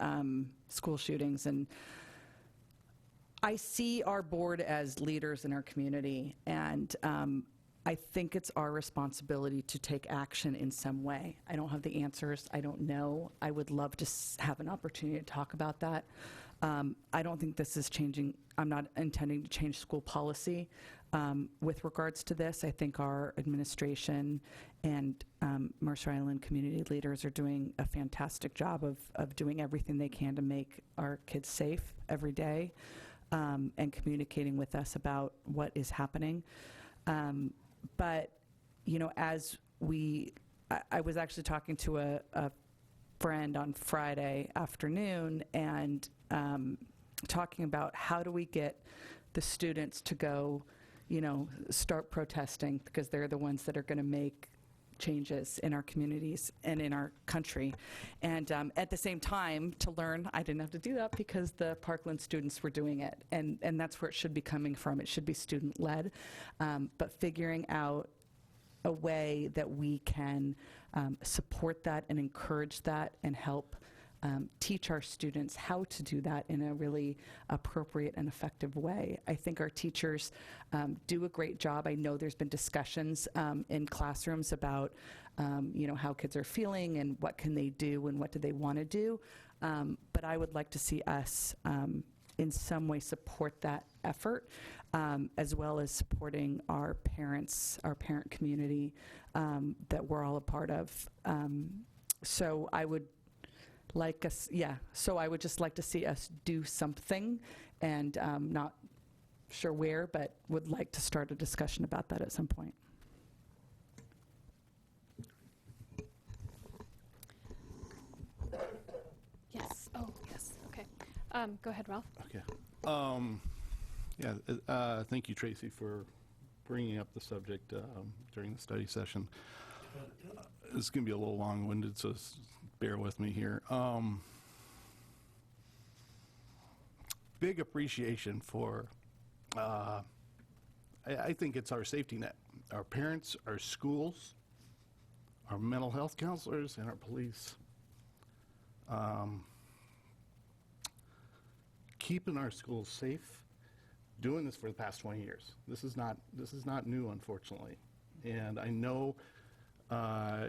school shootings. And I see our board as leaders in our community, and I think it's our responsibility to take action in some way. I don't have the answers. I don't know. I would love to have an opportunity to talk about that. I don't think this is changing. I'm not intending to change school policy with regards to this. I think our administration and Mercer Island community leaders are doing a fantastic job of doing everything they can to make our kids safe every day and communicating with us about what is happening. But, as I was actually talking to a friend on Friday afternoon and talking about how do we get the students to go, start protesting, because they're the ones that are going to make changes in our communities and in our country. And at the same time, to learn, I didn't have to do that because the Parkland students were doing it. And that's where it should be coming from. It should be student-led. But figuring out a way that we can support that and encourage that and help teach our students how to do that in a really appropriate and effective way. I think our teachers do a great job. I know there's been discussions in classrooms about how kids are feeling and what can they do and what do they want to do. But I would like to see us in some way support that effort, as well as supporting our parents, our parent community that we're all a part of. So I would like us, so I would just like to see us do something, and not sure where, but would like to start a discussion about that at some point. Yes. Oh, yes. Okay. Go ahead, Ralph. Okay. Thank you, Tracy, for bringing up the subject during the study session. It's going to be a little long-winded, so bear with me here. Big appreciation for, I think it's our safety net. Our parents, our schools, our mental health counselors, and our police. Keeping our schools safe, doing this for the past 20 years. This is not new, unfortunately. And I know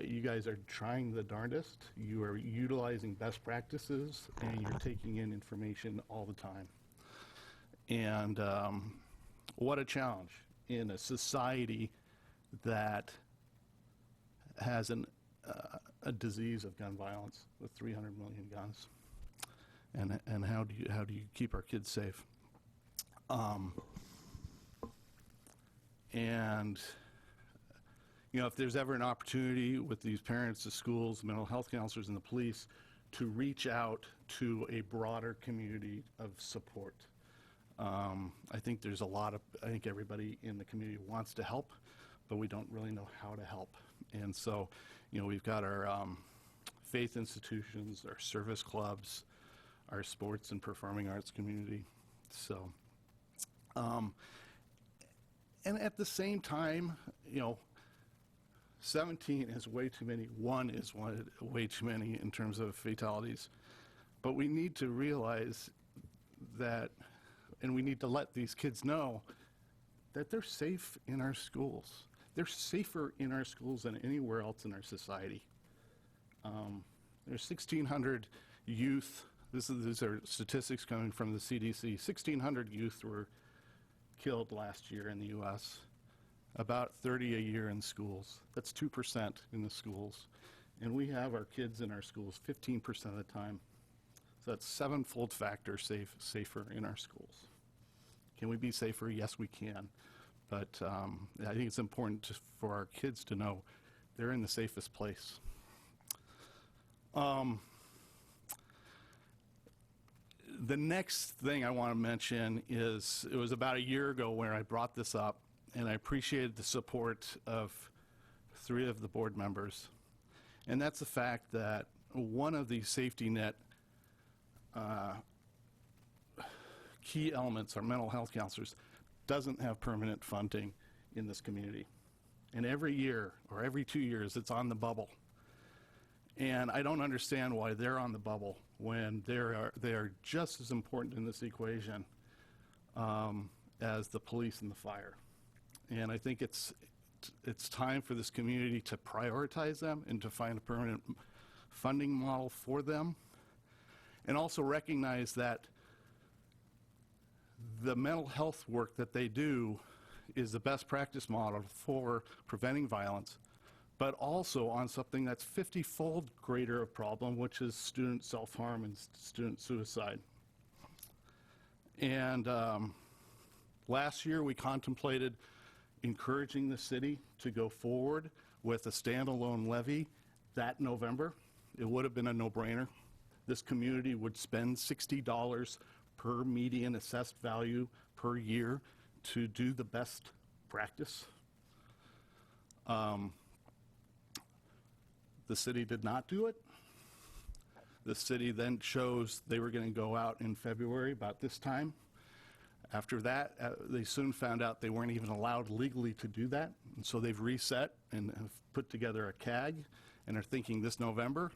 you guys are trying the darndest. You are utilizing best practices, and you're taking in information all the time. And what a challenge in a society that has a disease of gun violence with 300 million guns. And how do you keep our kids safe? And if there's ever an opportunity with these parents, the schools, mental health counselors, and the police to reach out to a broader community of support. I think there's I think everybody in the community wants to help, but we don't really know how to help. And so, we've got our faith institutions, our service clubs, our sports and performing arts community. So, and at the same time, 17 is way too many. 1 is way too many in terms of fatalities. But we need to realize that, and we need to let these kids know that they're safe in our schools. They're safer in our schools than anywhere else in our society. There's 1,600 youth. These are statistics coming from the CDC. 1,600 youth were killed last year in the U.S. About 30 a year in schools. That's 2% in the schools. And we have our kids in our schools 15% of the time. So that's 7-fold factor safer in our schools. Can we be safer? Yes, we can. But I think it's important for our kids to know they're in the safest place. The next thing I want to mention is, it was about a year ago where I brought this up, and I appreciated the support of 3 of the board members. And that's the fact that one of the safety net key elements, our mental health counselors, doesn't have permanent funding in this community. And every year, or every 2 years, it's on the bubble. And I don't understand why they're on the bubble when they are just as important in this equation as the police and the fire. And I think it's time for this community to prioritize them and to find a permanent funding model for them, and also recognize that the mental health work that they do is the best practice model for preventing violence, but also on something that's 50-fold greater a problem, which is student self-harm and student suicide. And last year we contemplated encouraging the city to go forward with a standalone levy that November. It would have been a no-brainer. This community would spend $60 per median assessed value per year to do the best practice. The city did not do it. The city then chose they were going to go out in February about this time. After that, they soon found out they weren't even allowed legally to do that. And so they've reset and have put together a CAG and are thinking this November.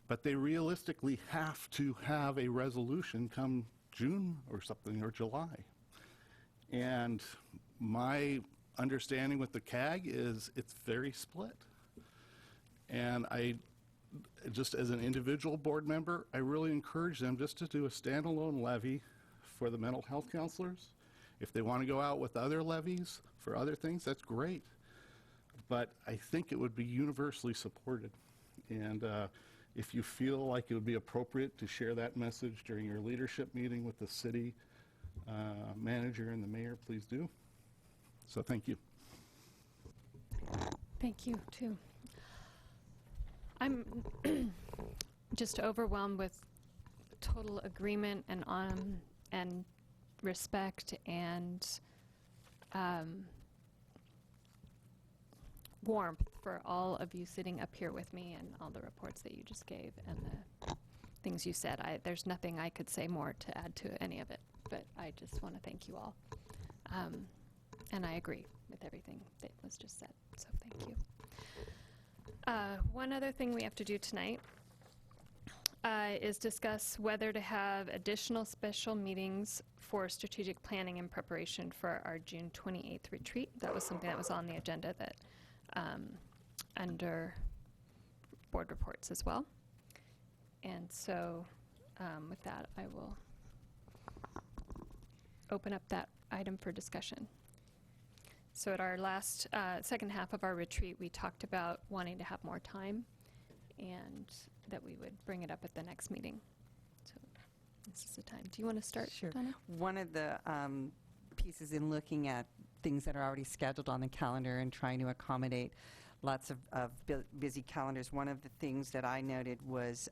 But they realistically have to have a resolution come June or something, or July. And my understanding with the CAG is it's very split. And I, just as an individual board member, I really encourage them just to do a standalone levy for the mental health counselors. If they want to go out with other levies for other things, that's great. But I think it would be universally supported. And if you feel like it would be appropriate to share that message during your leadership meeting with the city manager and the mayor, please do. So thank you. Thank you, too. I'm just overwhelmed with total agreement and respect and warmth for all of you sitting up here with me and all the reports that you just gave and the things you said. There's nothing I could say more to add to any of it, but I just want to thank you all. And I agree with everything that was just said, so thank you. One other thing we have to do tonight is discuss whether to have additional special meetings for strategic planning in preparation for our June 28th retreat. That was something that was on the agenda that under board reports as well. And so with that, I will open up that item for discussion. So at our last, second half of our retreat, we talked about wanting to have more time and that we would bring it up at the next meeting. So this is the time. Do you want to start, Sure. Donna? One of the pieces in looking at things that are already scheduled on the calendar and trying to accommodate lots of busy calendars, one of the things that I noted was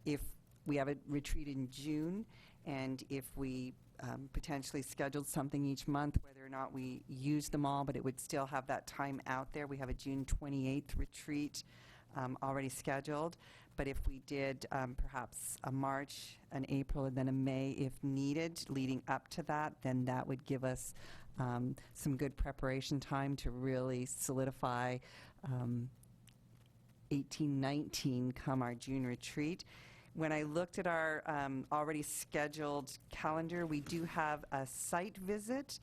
if we have a retreat in June and if we potentially scheduled something each month, whether or not we use them all, but it would still have that time out there. We have a June 28th retreat already scheduled, but if we did perhaps a March, an April, and then a May if needed leading up to that, then that would give us some good preparation time to really solidify 18-19 come our June retreat. When I looked at our already scheduled calendar, we do have a site visit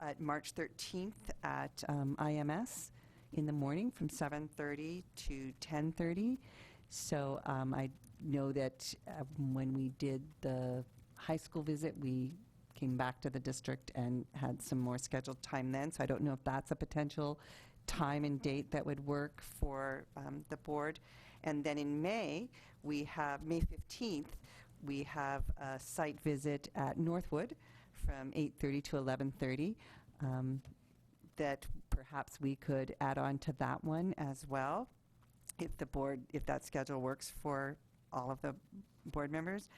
at March 13th at IMS in the morning from 7:30 to 10:30. So I know that when we did the high school visit, we came back to the district and had some more scheduled time then. So I don't know if that's a potential time and date that would work for the board. And then in May, we have May 15th, we have a site visit at Northwood from 8:30 to 11:30 that perhaps we could add on to that one as well if the board, if that schedule works for all of the board members.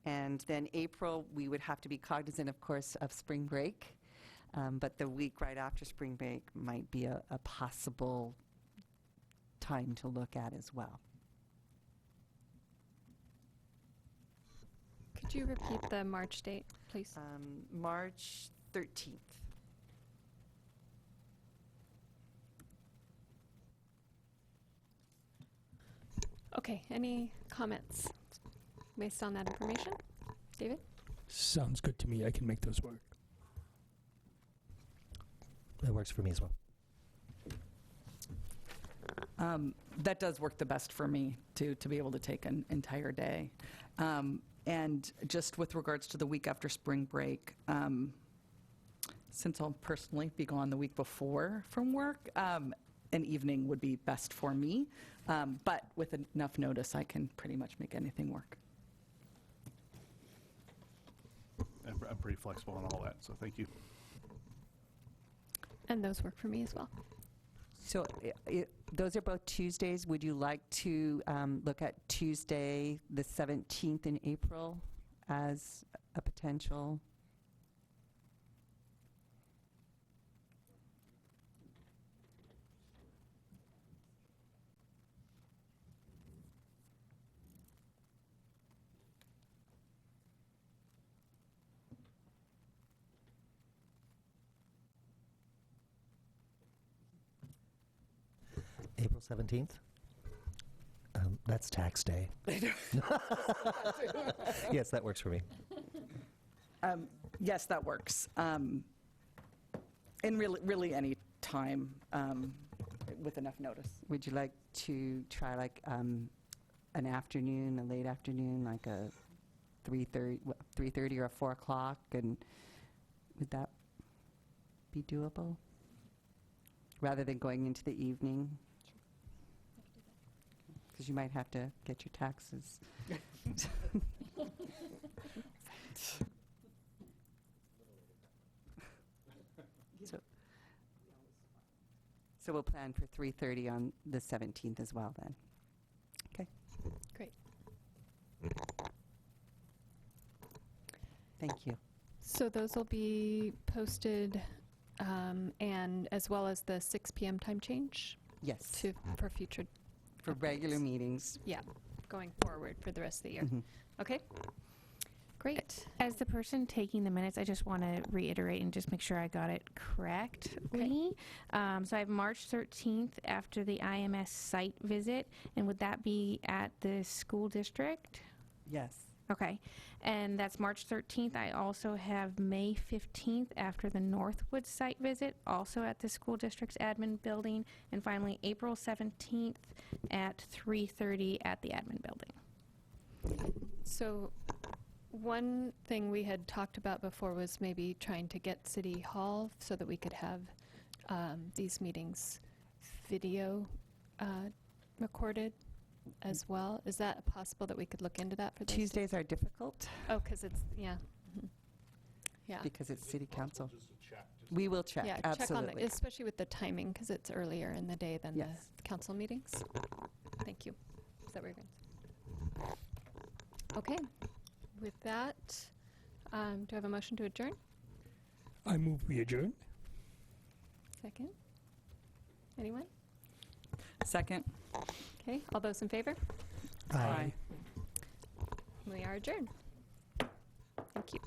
And then April, we would have to be cognizant, of course, of spring break, but the week right after spring break might be a possible time to look at as well. Could you repeat the March date, please? March 13th. Okay, any comments based on that information? David? Sounds good to me. I can make those work. That works for me as well. That does work the best for me, to be able to take an entire day. And just with regards to the week after spring break, since I'll personally be gone the week before from work, an evening would be best for me. But with enough notice, I can pretty much make anything work. I'm pretty flexible on all that, so thank you. And those work for me as well. So those are both Tuesdays. Would you like to look at Tuesday, the 17th in April as a potential? April 17th? That's tax day. Yes, that works for me. Yes, that works. And really any time with enough notice. Would you like to try like an afternoon, a late afternoon, like a 3:30 or a 4 o'clock, and would that be doable? Rather than going into the evening? Because you might have to get your taxes. So we'll plan for 3:30 on the 17th as well then. Okay. Great. Thank you. So those will be posted, and as well as the 6 p.m. time change Yes. for future. For regular meetings. Yeah, going forward for the rest of the year. Mhm. Okay. Great. As the person taking the minutes, I just want to reiterate and just make sure I got it correctly. So I have March 13th after the IMS site visit, and would that be at the school district? Yes. Okay, and that's March 13th. I also have May 15th after the Northwood site visit, also at the school district's admin building, and finally April 17th at 3:30 at the admin building. So one thing we had talked about before was maybe trying to get City Hall so that we could have these meetings video recorded as well. Is that possible that we could look into that for those Tuesdays are difficult. Oh, because it's, yeah. Yeah. Because it's city council. We will check, Yeah, absolutely. check on it, especially with the timing, because it's earlier in the day than Yes. the council meetings. Thank you. Is that what you're going to say? Okay. With that, do I have a motion to adjourn? I move we adjourn. Second? Anyone? Second. Okay, all those in favor? Aye. We are adjourned. Thank you.